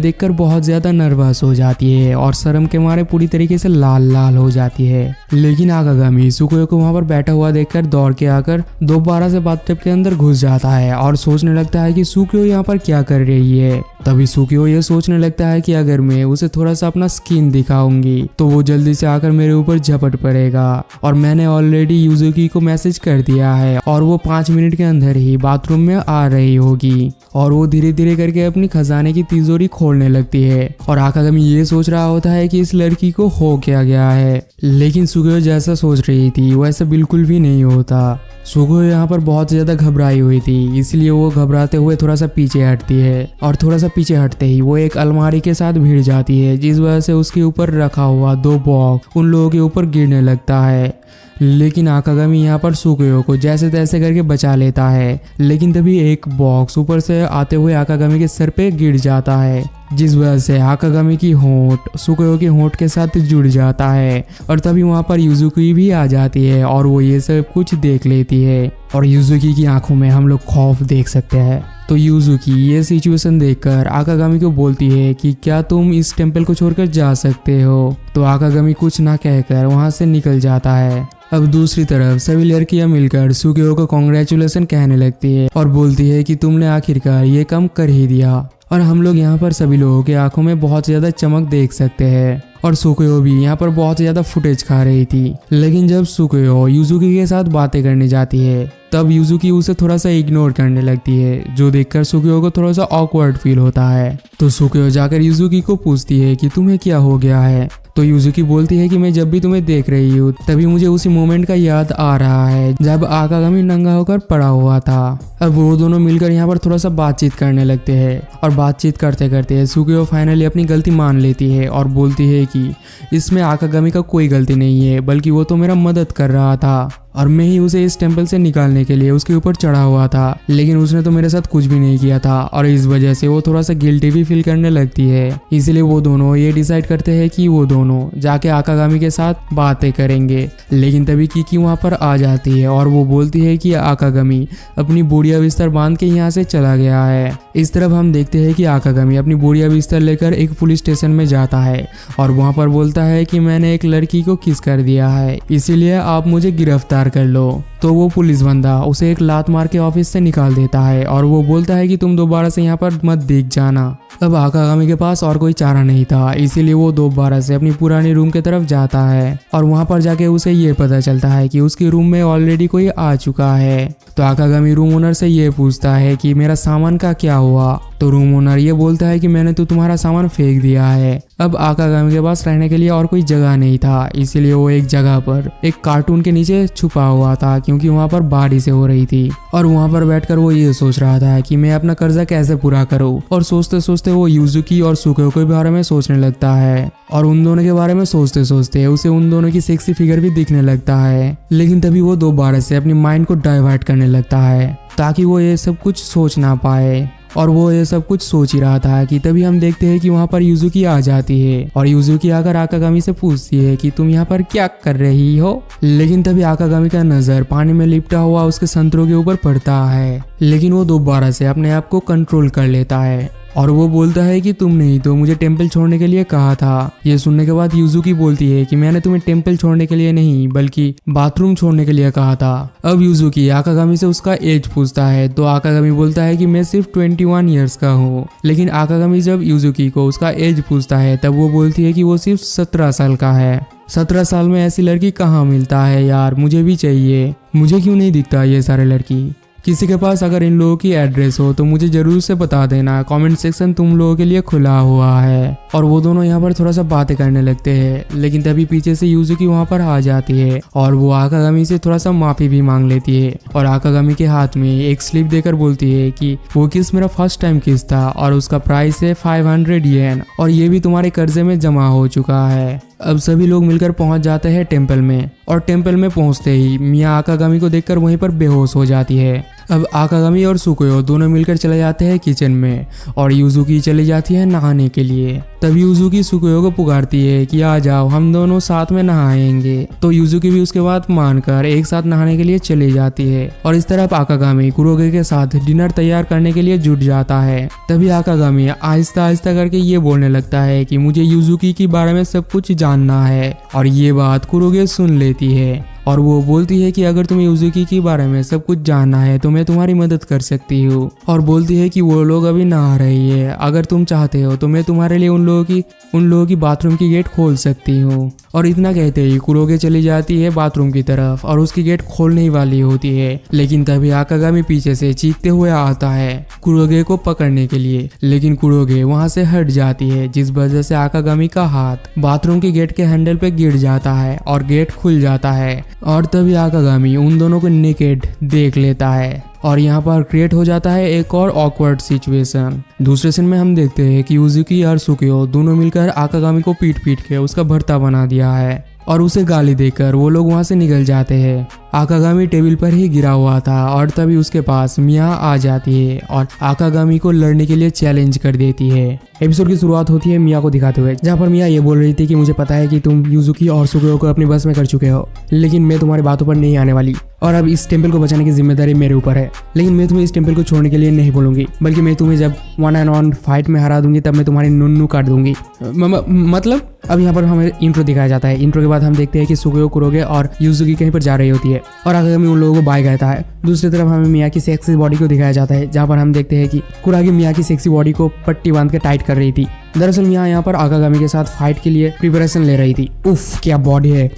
देखकर बहुत ज्यादा नर्वस हो जाती है और शर्म के मारे पूरी तरीके से लाल लाल हो जाती है। लेकिन आकागामी सुकुयो को वहाँ पर बैठा हुआ देखकर दौड़ के आकर दोबारा से बाथटब के अंदर घुस जाता है और सोचने लगता है कि सुकुयो यहाँ पर क्या कर रही है। तभी सुकुयो ये सोचने लगता है कि अगर मैं उसे थोड़ा सा अपना स्किन दिखाऊंगी तो वो जल्दी से आकर मेरे ऊपर झपट पड़ेगा और मैंने ऑलरेडी यूजुकी को मैसेज कर दिया है और वो 5 मिनट के अंदर ही बाथरूम में आ रही होगी। और वो धीरे धीरे करके अपनी खजाने की तिजोरी खोलने लगती है और आकागामी ये सोच रहा होता है कि इस लड़की को हो क्या गया है। लेकिन सुकुयो जैसा सोच रही थी वैसा बिल्कुल भी नहीं होता। सुकुयो यहाँ पर बहुत ज्यादा घबराई हुई थी, इसलिए वो घबराते हुए थोड़ा सा पीछे हटती है और थोड़ा सा पीछे हटते ही वो एक अलमारी के साथ भिड़ जाती है, जिस वजह से उसके ऊपर रखा हुआ 2 बॉक्स उन लोगों के ऊपर गिरने लगता है। लेकिन आकागामी यहाँ पर सुकुयो को जैसे तैसे करके बचा लेता है। लेकिन तभी एक बॉक्स ऊपर से आते हुए आकागामी के सर पे गिर जाता है, जिस वजह से आकागामी की होंठ सुकुयो के होंठ के साथ जुड़ जाता है। और तभी वहाँ पर यूजुकी भी आ जाती है और वो ये सब कुछ देख लेती है और यूजुकी की आंखों में हम लोग खौफ देख सकते हैं। तो यूजुकी ये सिचुएशन देखकर आकागामी को बोलती है कि क्या तुम इस टेम्पल को छोड़कर जा सकते हो। तो आकागामी कुछ ना कहकर वहाँ से निकल जाता है। अब दूसरी तरफ सभी लड़कियां मिलकर सुकुयो को कांग्रेचुलेशन कहने लगती है और बोलती है कि तुमने आखिरकार ये काम कर ही दिया। और हम लोग यहाँ पर सभी लोगों के आंखों में बहुत ज्यादा चमक देख सकते हैं और सुकुयो भी यहाँ पर बहुत ज्यादा फुटेज खा रही थी। लेकिन जब सुकुयो यूजुकी के साथ बातें करने जाती है तब यूजुकी उसे थोड़ा सा इग्नोर करने लगती है, जो देखकर सुकुयो को थोड़ा सा ऑकवर्ड फील होता है। तो सुकुयो जाकर यूजुकी को पूछती है कि तुम्हें क्या हो गया है। तो यूजुकी बोलती है कि मैं जब भी तुम्हें देख रही हूँ तभी मुझे उसी मोमेंट का याद आ रहा है जब आकागामी नंगा होकर पड़ा हुआ था। अब वो दोनों मिलकर यहाँ पर थोड़ा सा बातचीत करने लगते हैं और बातचीत करते करते सुकुयो फाइनली अपनी गलती मान लेती है और बोलती है कि इसमें आकागामी का कोई गलती नहीं है, बल्कि वो तो मेरा मदद कर रहा था और मैं ही उसे इस टेम्पल से निकालने के लिए उसके ऊपर चढ़ा हुआ था। लेकिन उसने तो मेरे साथ कुछ भी नहीं किया था और इस वजह से वो थोड़ा सा गिल्टी भी फील करने लगती है। इसलिए वो दोनों ये डिसाइड करते हैं कि वो दोनों जाके आकागामी के साथ बातें करेंगे। लेकिन तभी किकी वहाँ पर आ जाती है और वो बोलती है कि आकागामी अपनी बोरिया बिस्तर बांध के यहाँ से चला गया है। इस तरफ हम देखते हैं कि आकागामी अपनी बोरिया बिस्तर लेकर एक पुलिस स्टेशन में जाता है और वहाँ पर बोलता है कि मैंने एक लड़की को किस कर दिया है, इसीलिए आप मुझे गिरफ्तार कर लो। तो वो पुलिस बंदा उसे एक लात मार के ऑफिस से निकाल देता है और वो बोलता है कि तुम दोबारा से यहाँ पर मत दिख जाना। अब आकागामी के पास और कोई चारा नहीं था, इसीलिए वो दोबारा से अपनी पुरानी रूम की तरफ जाता है और वहाँ पर जाके उसे ये पता चलता है कि उसके रूम में ऑलरेडी कोई आ चुका है। तो आकागामी रूम ओनर से ये पूछता है कि मेरा सामान का क्या हुआ। तो रूम ओनर ये बोलता है कि मैंने तो तुम्हारा सामान फेंक दिया है। अब आकागामी के पास रहने के लिए और कोई जगह नहीं था, इसीलिए वो एक जगह पर एक कार्टून के नीचे छुपा हुआ था, क्योंकि वहाँ पर बारिश हो रही थी। और वहाँ पर बैठकर वो ये सोच रहा था कि मैं अपना कर्जा कैसे पूरा करूँ। और सोचते सोचते वो यूजुकी और सुकेओ के बारे में सोचने लगता है, और उन दोनों के बारे में सोचते सोचते उसे उन दोनों की सेक्सी फिगर भी दिखने लगता है। लेकिन तभी वो दोबारा से अपनी माइंड को डाइवर्ट करने लगता है ताकि वो ये सब कुछ सोच ना पाए। और वो ये सब कुछ सोच ही रहा था कि तभी हम देखते हैं कि वहाँ पर यूजुकी आ जाती है, और यूजुकी आकर आकागामी से पूछती है कि तुम यहाँ पर क्या कर रही हो। लेकिन तभी आकागामी का नजर पानी में लिपटा हुआ उसके संतरों के ऊपर पड़ता है, लेकिन वो दोबारा से अपने आप को कंट्रोल कर लेता है और वो बोलता है कि तुमने ही तो मुझे टेंपल छोड़ने के लिए कहा था। ये सुनने के बाद यूजुकी बोलती है कि मैंने तुम्हें टेंपल छोड़ने के लिए नहीं बल्कि बाथरूम छोड़ने के लिए कहा था। अब यूजुकी आकागामी से उसका एज पूछता है, तो आकागामी बोलता है कि मैं सिर्फ 21 ईयर्स का हूँ। लेकिन आकागामी जब यूजुकी को उसका एज पूछता है तब वो बोलती है कि वो सिर्फ 17 साल का है। 17 साल में ऐसी लड़की कहाँ मिलता है यार, मुझे भी चाहिए। मुझे क्यों नहीं दिखता ये सारे लड़की। किसी के पास अगर इन लोगों की एड्रेस हो तो मुझे जरूर से बता देना, कमेंट सेक्शन तुम लोगों के लिए खुला हुआ है। और वो दोनों यहाँ पर थोड़ा सा बातें करने लगते हैं, लेकिन तभी पीछे से यूजुकी वहाँ पर आ जाती है और वो आकागामी से थोड़ा सा माफी भी मांग लेती है, और आकागामी के हाथ में एक स्लिप देकर बोलती है कि वो किस मेरा फर्स्ट टाइम किस था और उसका प्राइस है 500 येन, और ये भी तुम्हारे कर्जे में जमा हो चुका है। अब सभी लोग मिलकर पहुंच जाते हैं टेंपल में, और टेंपल में पहुंचते ही मिया आकागामी को देखकर वहीं पर बेहोश हो जाती है। अब आकागामी और सुकेओ दोनों मिलकर चले जाते हैं किचन में, और यूजुकी चली जाती है नहाने के लिए। तब यूजुकी सुकेओ को पुकारती है कि आ जाओ हम दोनों साथ में नहाएंगे। तो यूजुकी भी उसके बात मानकर एक साथ नहाने के लिए चली जाती है, और इस तरफ आकागामी कुरोगे के साथ डिनर तैयार करने के लिए जुट जाता है। तभी आकागामी आहिस्ता आहिस्ता करके ये बोलने लगता है कि मुझे यूजुकी के बारे में सब कुछ जानना है, और ये बात कुरोगे सुन लेती है और वो बोलती है कि अगर तुम्हें यूजुकी के बारे में सब कुछ जानना है तो मैं तुम्हारी मदद कर सकती हूँ। और बोलती है कि वो लोग अभी नहा रही है, अगर तुम चाहते हो तो मैं तुम्हारे लिए उन लोगों की बाथरूम की गेट खोल सकती हूँ। और इतना कहते ही कुरोगे चली जाती है बाथरूम की तरफ और उसकी गेट खोलने ही वाली होती है, लेकिन तभी आकागामी पीछे से चीखते हुए आता है कुरोगे को पकड़ने के लिए। लेकिन कुरोगे वहां से हट जाती है, जिस वजह से आकागामी का हाथ बाथरूम की गेट के हैंडल पे गिर जाता है और गेट खुल जाता है। और तभी आकागामी उन दोनों को नेकेड देख लेता है, और यहाँ पर क्रिएट हो जाता है एक और ऑकवर्ड सिचुएशन। दूसरे सीन में हम देखते हैं कि यूजुकी और सुकेओ दोनों मिलकर आकागामी को पीट पीट के उसका भर्ता बना दिया है, और उसे गाली देकर वो लोग वहां से निकल जाते हैं। आकागामी टेबल पर ही गिरा हुआ था, और तभी उसके पास मिया आ जाती है और आकागामी को लड़ने के लिए चैलेंज कर देती है। एपिसोड की शुरुआत होती है मिया को दिखाते हुए, जहाँ पर मिया ये बोल रही थी कि मुझे पता है कि तुम यूजुकी और सुकेओ को अपनी बस में कर चुके हो, लेकिन मैं तुम्हारी बातों पर नहीं आने वाली, और अब इस टेंपल को बचाने की जिम्मेदारी मेरे ऊपर है। लेकिन मैं तुम्हें इस टेंपल को छोड़ने के लिए नहीं बोलूंगी, बल्कि मैं तुम्हें जब 1-on-1 फाइट में हरा दूंगी तब मैं तुम्हारी नुन्नू काट दूंगी। मतलब अब यहाँ पर हमें इंट्रो दिखाया जाता है। इंट्रो के बाद हम देखते हैं कि सुकेओ, कुरोगे और यूजुकी कहीं पर जा रही होती है, और आकागामी उन लोगों को बाय कहता है। दूसरी तरफ हमें मिया की सेक्सी बॉडी को दिखाया जाता है, जहाँ पर हम देखते हैं कि कुरागी मिया की सेक्सी बॉडी को पट्टी बांध के टाइट कर रही थी। दरअसल मिया यहाँ पर आकागामी के साथ फाइट के लिए प्रिपरेशन ले रही थी। उफ क्या बॉडी है।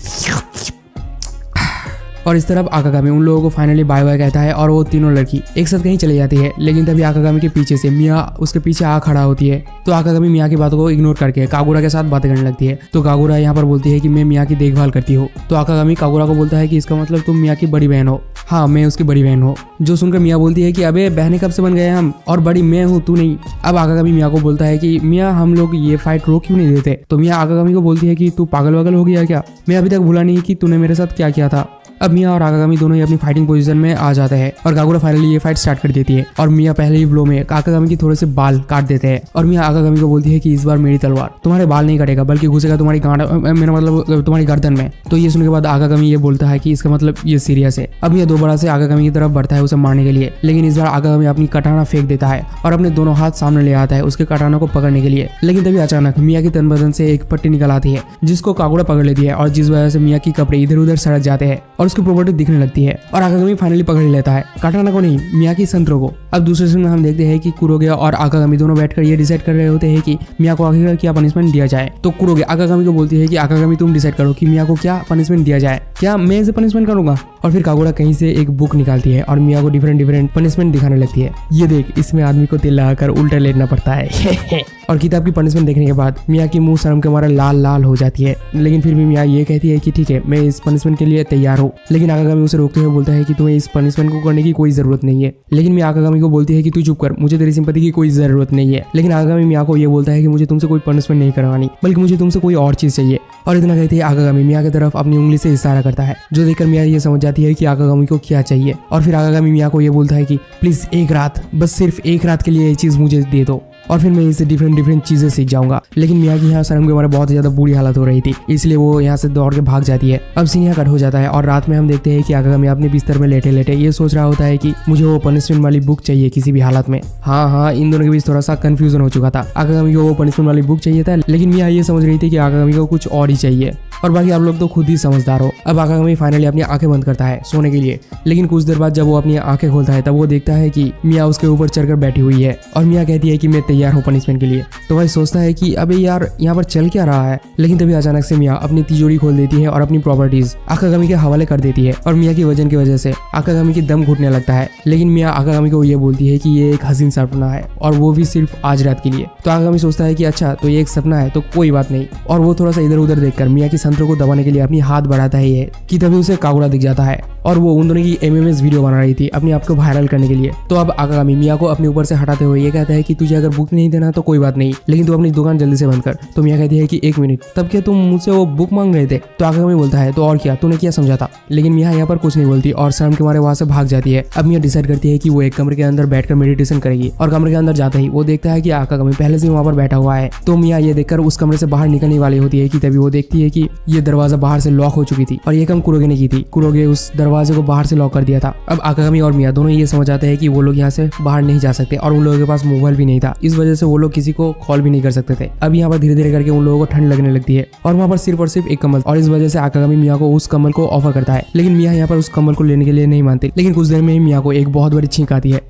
और इस तरफ आकागामी उन लोगों को फाइनली बाय बाय कहता है, और वो तीनों लड़की एक साथ कहीं चली जाती है। लेकिन तभी आकागामी के पीछे से मिया उसके पीछे आ खड़ा होती है, तो आकागामी मिया की बातों को इग्नोर करके कागुरा के साथ बातें करने लगती है। तो कागुरा यहाँ पर बोलती है कि मैं मिया की देखभाल करती हूँ। तो आकागामी कागुरा को बोलता है कि इसका मतलब तुम मिया की बड़ी बहन हो। हाँ, मैं उसकी बड़ी बहन हूँ। जो सुनकर मिया बोलती है कि अबे बहनें कब से बन गए हम, और बड़ी मैं हूँ तू नहीं। अब आकागामी मिया को बोलता है कि मिया हम लोग ये फाइट रोक क्यों नहीं देते। तो मिया आकागामी को बोलती है कि तू पागल वागल हो गया क्या, मैं अभी तक भूला नहीं कि तूने मेरे साथ क्या किया था। अब मिया और आकागामी दोनों ही अपनी फाइटिंग पोजीशन में आ जाते हैं, और कागुरा फाइनली ये फाइट स्टार्ट कर देती है, और मिया पहले ही ब्लो में आकागामी की थोड़े से बाल काट देते हैं। और मिया आकागामी को बोलती है कि इस बार मेरी तलवार तुम्हारे बाल नहीं काटेगा, बल्कि घुसेगा तुम्हारी मेरा मतलब तुम्हारी गर्दन में। तो ये सुनने के बाद आकागामी ये बोलता है कि इसका मतलब ये सीरियस है। अब मिया दोबारा से आकागामी की तरफ बढ़ता है उसे मारने के लिए, लेकिन इस बार आकागामी अपनी कटाना फेंक देता है और अपने दोनों हाथ सामने ले आता है उसके कटाना को पकड़ने के लिए। लेकिन तभी अचानक मिया की तन बदन से एक पट्टी निकल आती है, जिसको कागुरा पकड़ लेती है, और जिस वजह से मिया की कपड़े इधर उधर सड़क जाते हैं। और और उसकी प्रॉपर्टी दिखने लगती है और आकागामी फाइनली पकड़ लेता है काटाना को नहीं, मियाकी संतरो को। अब दूसरे सीन में हम देखते हैं कि कुरोगे और आकागामी दोनों बैठकर ये डिसाइड कर रहे होते हैं कि मिया को आखिर क्या पनिशमेंट दिया जाए। तो कुरोगे आकागामी को बोलती है कि आकागामी तुम डिसाइड करो कि मिया को क्या पनिशमेंट दिया जाए, क्या मैं इसे पनिशमेंट करूंगा। और फिर कागुरा कहीं से एक बुक निकालती है और मिया को डिफरेंट पनिशमेंट दिखाने लगती है। ये देख, इसमें आदमी को तेल लगाकर उल्टा लेटना पड़ता है। और किताब की पनिशमेंट देखने के बाद मिया की मुंह शर्म के मारे लाल लाल हो जाती है, लेकिन फिर भी मिया ये कहती है कि ठीक है, मैं इस पनिशमेंट के लिए तैयार हूँ। लेकिन आकागामी उसे रोकते हुए बोलता है कि तुम्हें इस पनिशमेंट को करने की कोई जरूरत नहीं है। लेकिन मिया आकागामी को बोलती है कि तू चुप कर, मुझे तेरी सिंपैथी की कोई जरूरत नहीं है। लेकिन आकागामी मिया को ये बोलता है कि मुझे तुमसे कोई पनिशमेंट नहीं करवानी, बल्कि मुझे तुमसे कोई और चीज चाहिए। और इतना कहते ही आकागामी मिया की तरफ अपनी उंगली से इशारा करता है, जो देखकर मिया ये समझ जाती है कि आकागामी को क्या चाहिए। और फिर आकागामी मिया को ये बोलता है कि प्लीज एक रात, बस सिर्फ एक रात के लिए ये चीज मुझे दे दो और फिर मैं इससे डिफरेंट चीजें सीख जाऊंगा। लेकिन मिया की यहाँ शर्म के मारे बहुत ज्यादा बुरी हालत हो रही थी, इसलिए वो यहाँ से दौड़ के भाग जाती है। अब सीन यहाँ कट हो जाता है और रात में हम देखते हैं कि आकागामी अपने बिस्तर में लेटे लेटे ये सोच रहा होता है कि मुझे वो पनिशमेंट वाली बुक चाहिए किसी भी हालत में। हाँ, इन दोनों के बीच थोड़ा सा कंफ्यूजन हो चुका था। आकागामी को वो पनिशमेंट वाली बुक चाहिए था, लेकिन मिया ये समझ रही थी कि आकागामी को कुछ और ही चाहिए। और बाकी आप लोग तो खुद ही समझदार हो। अब आकागामी फाइनली अपनी आंखें बंद करता है सोने के लिए, लेकिन कुछ देर बाद जब वो अपनी आंखें खोलता है तब वो देखता है कि मिया उसके ऊपर चढ़कर बैठी हुई है और मिया कहती है कि मैं तैयार हूँ पनिशमेंट के लिए। तो भाई सोचता है कि अबे यार यहाँ पर चल क्या रहा है। लेकिन तभी अचानक से मिया अपनी तिजोरी खोल देती है और अपनी प्रॉपर्टीज आकागामी के हवाले कर देती है और मिया की वजन की वजह से आकागामी की दम घुटने लगता है। लेकिन मिया आकागामी को ये बोलती है कि ये एक हसीन सपना है और वो भी सिर्फ आज रात के लिए। तो आकागामी सोचता है कि अच्छा, तो ये एक सपना है तो कोई बात नहीं। और वो थोड़ा सा इधर उधर देखकर मिया की संतरों को दबाने के लिए अपनी हाथ बढ़ाता है कि तभी उसे कागुरा दिख जाता है और वो उन दोनों की एमएमएस वीडियो बना रही थी अपने आप को वायरल करने के लिए। तो अब आकागामी मिया को अपने ऊपर से हटाते हुए ये कहता है कि तुझे अगर बुक नहीं देना तो कोई बात नहीं, लेकिन तू अपनी दुकान जल्दी से बंद कर। तो मिया कहती है कि एक मिनट, तब क्या तुम मुझसे वो बुक मांग रहे थे? तो आकागामी बोलता है तो और क्या, तूने क्या समझा था? लेकिन मिया यहाँ पर कुछ नहीं बोलती और शर्म के मारे वहां से भाग जाती है। अब मिया डिसाइड करती है कि वो एक कमरे के अंदर बैठकर मेडिटेशन करेगी और कमरे के अंदर जाते ही वो देखता है कि आकागामी पहले से वहां पर बैठा हुआ है। तो मिया ये देखकर उस कमरे से बाहर निकलने वाली होती है कि तभी वो देखती है कि ये दरवाजा बाहर से लॉक हो चुकी थी और ये काम कुरोगे ने की थी। कुरोगे उस दरवाजे को बाहर से लॉक कर दिया था। अब आकागामी और मिया दोनों ये समझ जाते हैं कि वो लोग यहाँ से बाहर नहीं जा सकते और उन लोगों के पास मोबाइल भी नहीं था, इस वजह से वो लोग किसी को कॉल भी नहीं कर सकते थे। अब यहाँ पर धीरे धीरे करके उन लोगों को ठंड लगने लगती है और वहाँ पर सिर्फ और सिर्फ एक कम्बल, और इस वजह से आकागामी मिया को उस कम्बल को ऑफर करता है। लेकिन मिया यहाँ पर उस कम्बल को लेने के लिए नहीं मानती। लेकिन कुछ देर में ही मिया को एक बहुत बड़ी छींक आती है।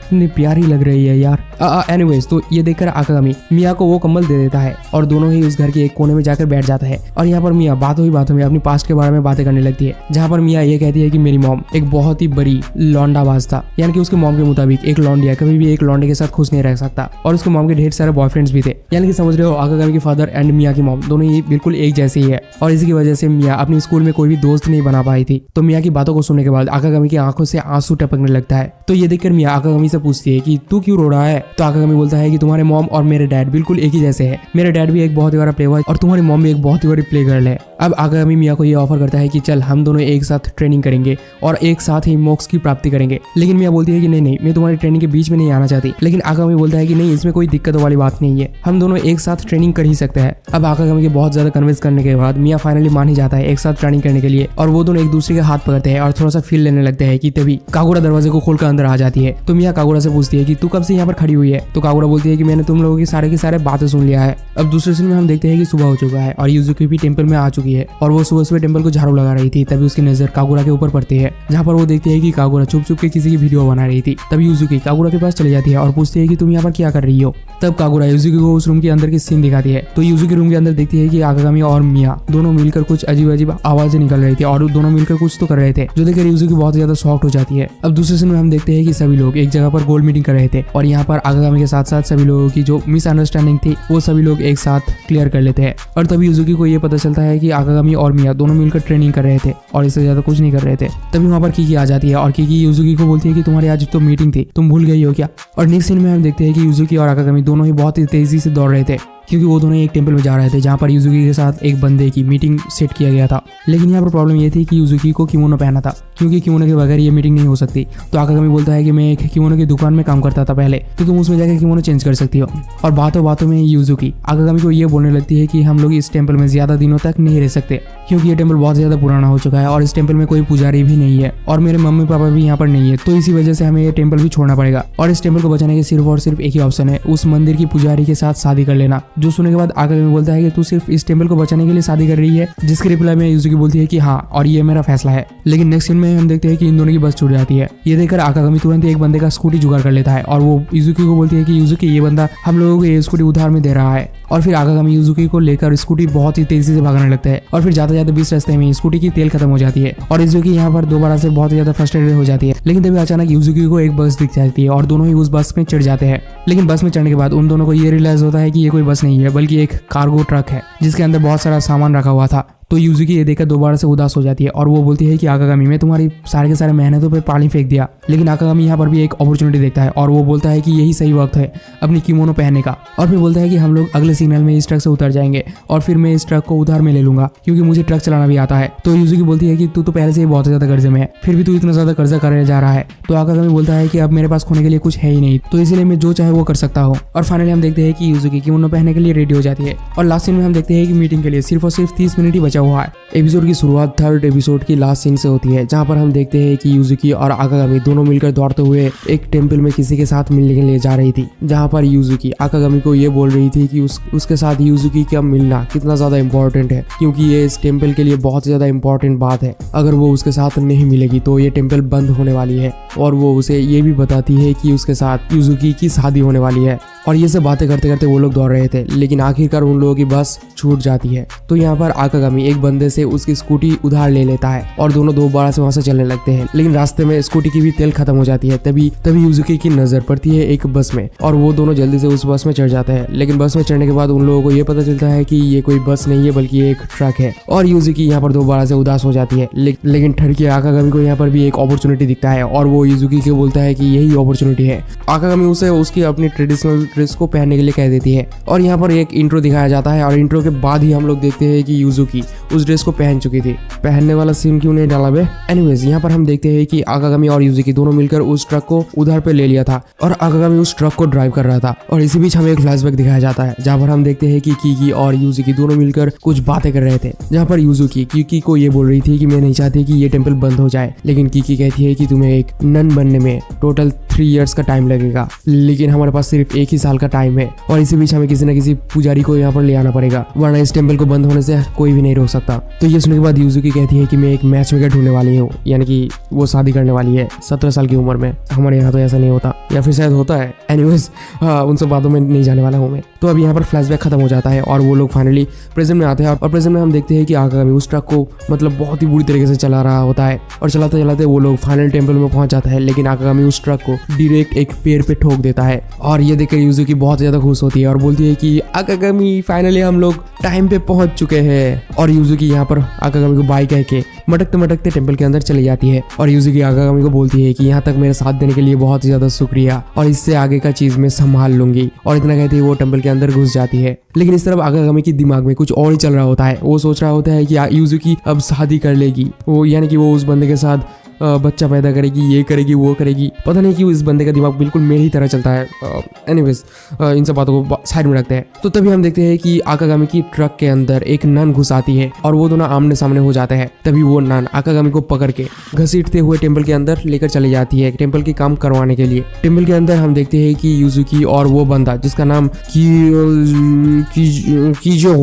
इतनी प्यारी लग रही है यार। एनीवेज, तो ये देखकर आकागामी मिया को वो कम्बल दे देता है और दोनों ही उस घर के एक कोने में जाकर बैठ जाता है। और यहाँ पर मिया बातों ही बातों में अपनी पास्ट के बारे में बातें करने लगती है, जहाँ पर मिया ये कहती है कि मेरी मॉम एक बहुत ही बड़ी लौंडाबाज था, यानी कि उसके मॉम के मुताबिक एक लौंडिया कभी भी एक लौंडे के साथ खुश नहीं रह सकता और उसके मॉम के ढेर सारे बॉयफ्रेंड्स भी थे। यानी कि समझ रहे हो, आकागामी के फादर एंड मिया की मॉम दोनों ही बिल्कुल एक जैसे ही है और इसी की वजह से मिया अपनी स्कूल में कोई भी दोस्त नहीं बना पाई थी। तो मिया की बातों को सुनने के बाद आकागामी की आंखों से आंसू टपकने लगता है। तो ये देखकर मिया आकागामी से पूछती है कि तू क्यों रो रहा है? तो आकागामी बोलता है कि तुम्हारे मॉम और मेरे डैड बिल्कुल एक ही जैसे हैं। मेरे डैड भी एक बहुत ही बड़ा प्ले बॉय और तुम्हारी मॉम भी एक बहुत ही बड़ी प्ले गर्ल है। अब आकागामी मिया को ये ऑफर करता है कि चल हम दोनों एक साथ ट्रेनिंग करेंगे और एक साथ ही मोक्ष की प्राप्ति करेंगे। लेकिन मिया बोलती है कि नहीं, मैं तुम्हारी ट्रेनिंग के बीच में नहीं आना चाहती। लेकिन आकागामी बोलता है कि नहीं, इसमें कोई दिक्कत वाली बात नहीं है, हम दोनों एक साथ ट्रेनिंग कर ही सकते हैं। अब आकागामी के बहुत ज्यादा कन्विंस करने के बाद मिया फाइनली मान ही जाता है एक साथ ट्रेनिंग करने के लिए और वो दोनों एक दूसरे के हाथ पकड़ते हैं और थोड़ा सा फील लेने लगते हैं कि तभी कागुरा दरवाजे को खोलकर अंदर आ जाती है। तो मिया कागुरा से पूछती है कि तू कब से यहाँ पर खड़ी हुई है? तो कागुरा बोलती है कि मैंने तुम लोगों की सारे बातें सुन लिया है। अब दूसरे सीन में हम देखते हैं कि सुबह हो चुका है और यूजुकी भी टेंपल में आ चुकी है और वो सुबह सुबह टेंपल को झाड़ू लगा रही थी। तभी उसकी नजर कागुरा के ऊपर पड़ती है, जहाँ पर वो देखती है कि कागुरा छुप छुप के किसी की वीडियो बना रही थी। तभी यूजुकी कागुरा के पास चली जाती है और पूछती है कि तुम यहाँ पर क्या कर रही हो? तब कागुरा यूजुकी को उस रूम के अंदर की सीन दिखाती है। तो यूजुकी रूम के अंदर देखती है कि आकागामी और मिया दोनों मिलकर कुछ अजीब अजीब आवाजें निकल रही थी और दोनों मिलकर कुछ तो कर रहे थे, जो देखकर यूजुकी बहुत ज्यादा शॉक्ड हो जाती है। अब दूसरे सीन में हम देखते हैं कि सभी लोग एक जगह पर गोल मीटिंग कर रहे थे और यहाँ पर आकागामी के साथ साथ सभी लोगों की जो मिसअंडरस्टैंडिंग थी वो सभी लोग एक साथ क्लियर कर लेते हैं। और तभी यूजुकी को ये पता चलता है कि आकागामी और मिया दोनों मिलकर ट्रेनिंग कर रहे थे और इससे ज्यादा कुछ नहीं कर रहे थे। तभी वहाँ पर कीकी आ जाती है और कीकी यूजुकी को बोलती है कि तुम्हारी आज तो मीटिंग थी, तुम भूल गई हो क्या? और नेक्स्ट सीन में हम देखते हैं कि यूजुकी और आकागामी दोनों ही बहुत ही तेजी से दौड़ रहे थे, क्योंकि वो दोनों एक टेंपल में जा रहे थे जहाँ पर यूजुकी के साथ एक बंदे की मीटिंग सेट किया गया था। लेकिन यहाँ पर प्रॉब्लम ये थी कि यूजुकी को किमोनो पहना था, क्योंकि किमोनो के बगैर ये मीटिंग नहीं हो सकती। तो आकागामी बोलता है कि मैं एक किमोनो की दुकान में काम करता था पहले, तो तुम उसमें जाकर किमोनो चेंज कर सकती हो। और बातों बातों में यूजुकी आकागामी को ये बोलने लगती है कि हम लोग इस टेंपल में ज्यादा दिनों तक नहीं रह सकते, क्योंकि ये टेंपल बहुत ज्यादा पुराना हो चुका है और इस टेंपल में कोई पुजारी भी नहीं है और मेरे मम्मी पापा भी यहाँ पर नहीं है, तो इसी वजह से हमें ये टेंपल भी छोड़ना पड़ेगा। और इस टेंपल को बचाने के सिर्फ और सिर्फ एक ही ऑप्शन है, उस मंदिर की पुजारी के साथ शादी कर लेना। जो सुनने के बाद आकागामी बोलता है कि तू सिर्फ इस टेम्पल को बचाने के लिए शादी कर रही है, जिसके रिप्लाई में यूजुकी बोलती है कि हाँ और ये मेरा फैसला है। लेकिन नेक्स्ट सीन में हम देखते हैं कि इन दोनों की बस छूट जाती है। ये देखकर आकागामी तुरंत एक बंदे का स्कूटी जुगाड़ कर लेता है और वो यूजुकी को बोलती है कि यूजुकी ये बंदा हम लोगों को ये स्कूटी उधार में दे रहा है। और फिर आकागामी यूजुकी को लेकर स्कूटी बहुत ही तेजी से भागने लगता है और फिर जाते जाते बीच रास्ते में स्कूटी की तेल खत्म हो जाती है और यूजुकी यहाँ पर दोबारा से बहुत ही ज्यादा फ्रस्ट्रेटेड हो जाती है। लेकिन तभी अचानक यूजुकी को एक बस दिख जाती है और दोनों ही उस बस में चढ़ जाते हैं। लेकिन बस में चढ़ने के बाद उन दोनों को ये रियलाइज होता है कि ये कोई बस नहीं है बल्कि एक कार्गो ट्रक है जिसके अंदर बहुत सारा सामान रखा हुआ था। तो यूजुकी ये देखकर दोबारा से उदास हो जाती है और वो बोलती है कि आकागामी मैं तुम्हारी सारे के सारे मेहनतों पे पानी फेंक दिया। लेकिन आकागामी यहाँ पर भी एक अपॉर्चुनिटी देखता है और वो बोलता है कि यही सही वक्त है अपनी किमोनो पहनने का। और फिर बोलता है कि हम लोग अगले सिग्नल में इस ट्रक से उतर जाएंगे और फिर मैं इस ट्रक को उधार में ले लूंगा क्योंकि मुझे ट्रक चलाना भी आता है। तो यूजुकी बोलती है कि तू तो पहले से ही बहुत ज्यादा कर्जे में है, फिर भी तू इतना ज्यादा कर्जा करने जा रहा है। तो आकागामी बोलता है कि अब मेरे पास खोने के लिए कुछ है ही नहीं, तो इसीलिए मैं जो चाहे वो कर सकता हूँ। और फाइनली हम देखते हैं कि यूजुकी किमोनो पहनने के लिए रेडी हो जाती है और लास्ट सीन में हम देखते हैं कि मीटिंग के लिए सिर्फ और सिर्फ 30 मिनट ही बचा हुआ है। एपिसोड की शुरुआत थर्ड एपिसोड की लास्ट सीन से होती है जहां पर हम देखते हैं कि यूजुकी और आकागामी दोनों मिलकर दौड़ते हुए एक टेंपल में किसी के साथ मिलने के लिए जा रही थी, जहां पर यूजुकी आकागामी को ये बोल रही थी कि उसके साथ यूजुकी का मिलना कितना ज्यादा इंपॉर्टेंट है क्योंकि ये इस टेंपल के लिए बहुत ज्यादा इंपॉर्टेंट बात है। अगर वो उसके साथ नहीं मिलेगी तो ये टेंपल बंद होने वाली है। और वो उसे ये भी बताती है कि उसके साथ यूजुकी की शादी होने वाली है। और ये सब बातें करते करते वो लोग दौड़ रहे थे लेकिन आखिरकार उन लोगों की बस छूट जाती है। तो यहाँ पर आकागामी एक बंदे से उसकी स्कूटी उधार ले लेता है और दोनों दोबारा से वहां से चलने लगते हैं। लेकिन रास्ते में स्कूटी की भी तेल खत्म हो जाती है। तभी यूजुकी की नजर पड़ती है एक बस में और वो दोनों जल्दी से उस बस में चढ़ जाते हैं। लेकिन बस में चढ़ने के बाद उन लोगों को ये पता चलता है कि ये कोई बस नहीं है बल्कि एक ट्रक है और यूजुकी यहाँ पर दोबारा से उदास हो जाती है। लेकिन ठरकी आकागामी को यहाँ पर भी एक अपॉर्चुनिटी दिखता है और वो यूजुकी को बोलता है कि यही अपॉर्चुनिटी है। आकागामी उसे उसकी अपनी ट्रेडिशनल ड्रेस को पहनने के लिए कह देती है और यहाँ पर एक इंट्रो दिखाया जाता है और इंट्रो के बाद ही हम लोग देखते हैं कि यूजुकी उस ड्रेस को पहन चुकी थी। पहनने वाला सीन क्यों नहीं डाला बे। एनीवेज यहाँ पर हम देखते हैं कि आकागामी और यूजुकी दोनों मिलकर उस ट्रक को उधार पे ले लिया था और आकागामी उस ट्रक को ड्राइव कर रहा था। और इसी बीच हमें एक फ्लैशबैक दिखाया जाता है जहाँ पर हम देखते हैं कि कीकी और यूजुकी दोनों मिलकर कुछ बातें कर रहे थे, जहाँ पर यूजुकी कीकी को ये बोल रही थी कि मैं नहीं चाहती कि ये टेंपल बंद हो जाए, लेकिन कीकी कहती है कि तुम्हें एक नन बनने में टोटल 3 इयर्स का टाइम लगेगा लेकिन हमारे पास सिर्फ 1 ही साल का टाइम है और इसी बीच हमें किसी न किसी पुजारी को यहाँ पर ले आना पड़ेगा वरना इस टेंपल को बंद होने से कोई भी नहीं रोक सकता। तो ये सुनने के बाद यूजुकी कहती है कि मैं एक मैच मेकर ढूंढने वाली हूँ, यानी कि वो शादी करने वाली है 17 साल की उम्र में। हमारे यहाँ तो ऐसा नहीं होता या फिर शायद होता है। एनीवेज उन सब बातों में नहीं जाने वाला हूँ मैं। तो अब यहाँ पर फ्लैशबैक खत्म हो जाता है और वो लोग फाइनली प्रेजेंट में आते हैं और प्रेजेंट में हम देखते हैं कि आकागामी उस ट्रक को मतलब बहुत ही बुरी तरीके से चला रहा होता है और चलाते चलाते वो लोग फाइनल टेंपल में पहुंच जाता है। लेकिन आकागामी उस ट्रक को डायरेक्ट एक पेड़ पे ठोक देता है और ये देखकर यूजुकी बहुत ज्यादा खुश होती है और बोलती है कि आकागामी फाइनली हम लोग टाइम पे पहुंच चुके हैं। और यूजुकी यहाँ पर आकागामी को बाय कह के मटकते मटकते टेंपल के अंदर चली जाती है और यूजुकी आकागामी को बोलती है कि यहाँ तक मेरे साथ देने के लिए बहुत ही ज्यादा शुक्रिया और इससे आगे का चीज मैं संभाल लूंगी। और इतना कहती है वो टेंपल के अंदर घुस जाती है। लेकिन इस तरफ आकागामी के दिमाग में कुछ और ही चल रहा होता है। वो सोच रहा होता है कि यूजुकी अब शादी कर लेगी, वो यानी कि वो उस बंदे के साथ बच्चा पैदा करेगी, ये करेगी वो करेगी। पता नहीं क्यों इस बंदे का दिमाग बिल्कुल मेरी तरह चलता है। एनीवेज इन सब बातों को साइड में रखते हैं। तो तभी हम देखते हैं कि आकागामी की ट्रक के अंदर एक नन घुस आती है और वो दोनों आमने सामने हो जाते हैं। तभी वो नन आकागामी को पकड़ के घसीटते हुए टेंपल के अंदर लेकर चली जाती है टेंपल के काम करवाने के लिए। टेंपल के अंदर हम देखते हैं कि यूजुकी और वो बंदा जिसका नाम कीजो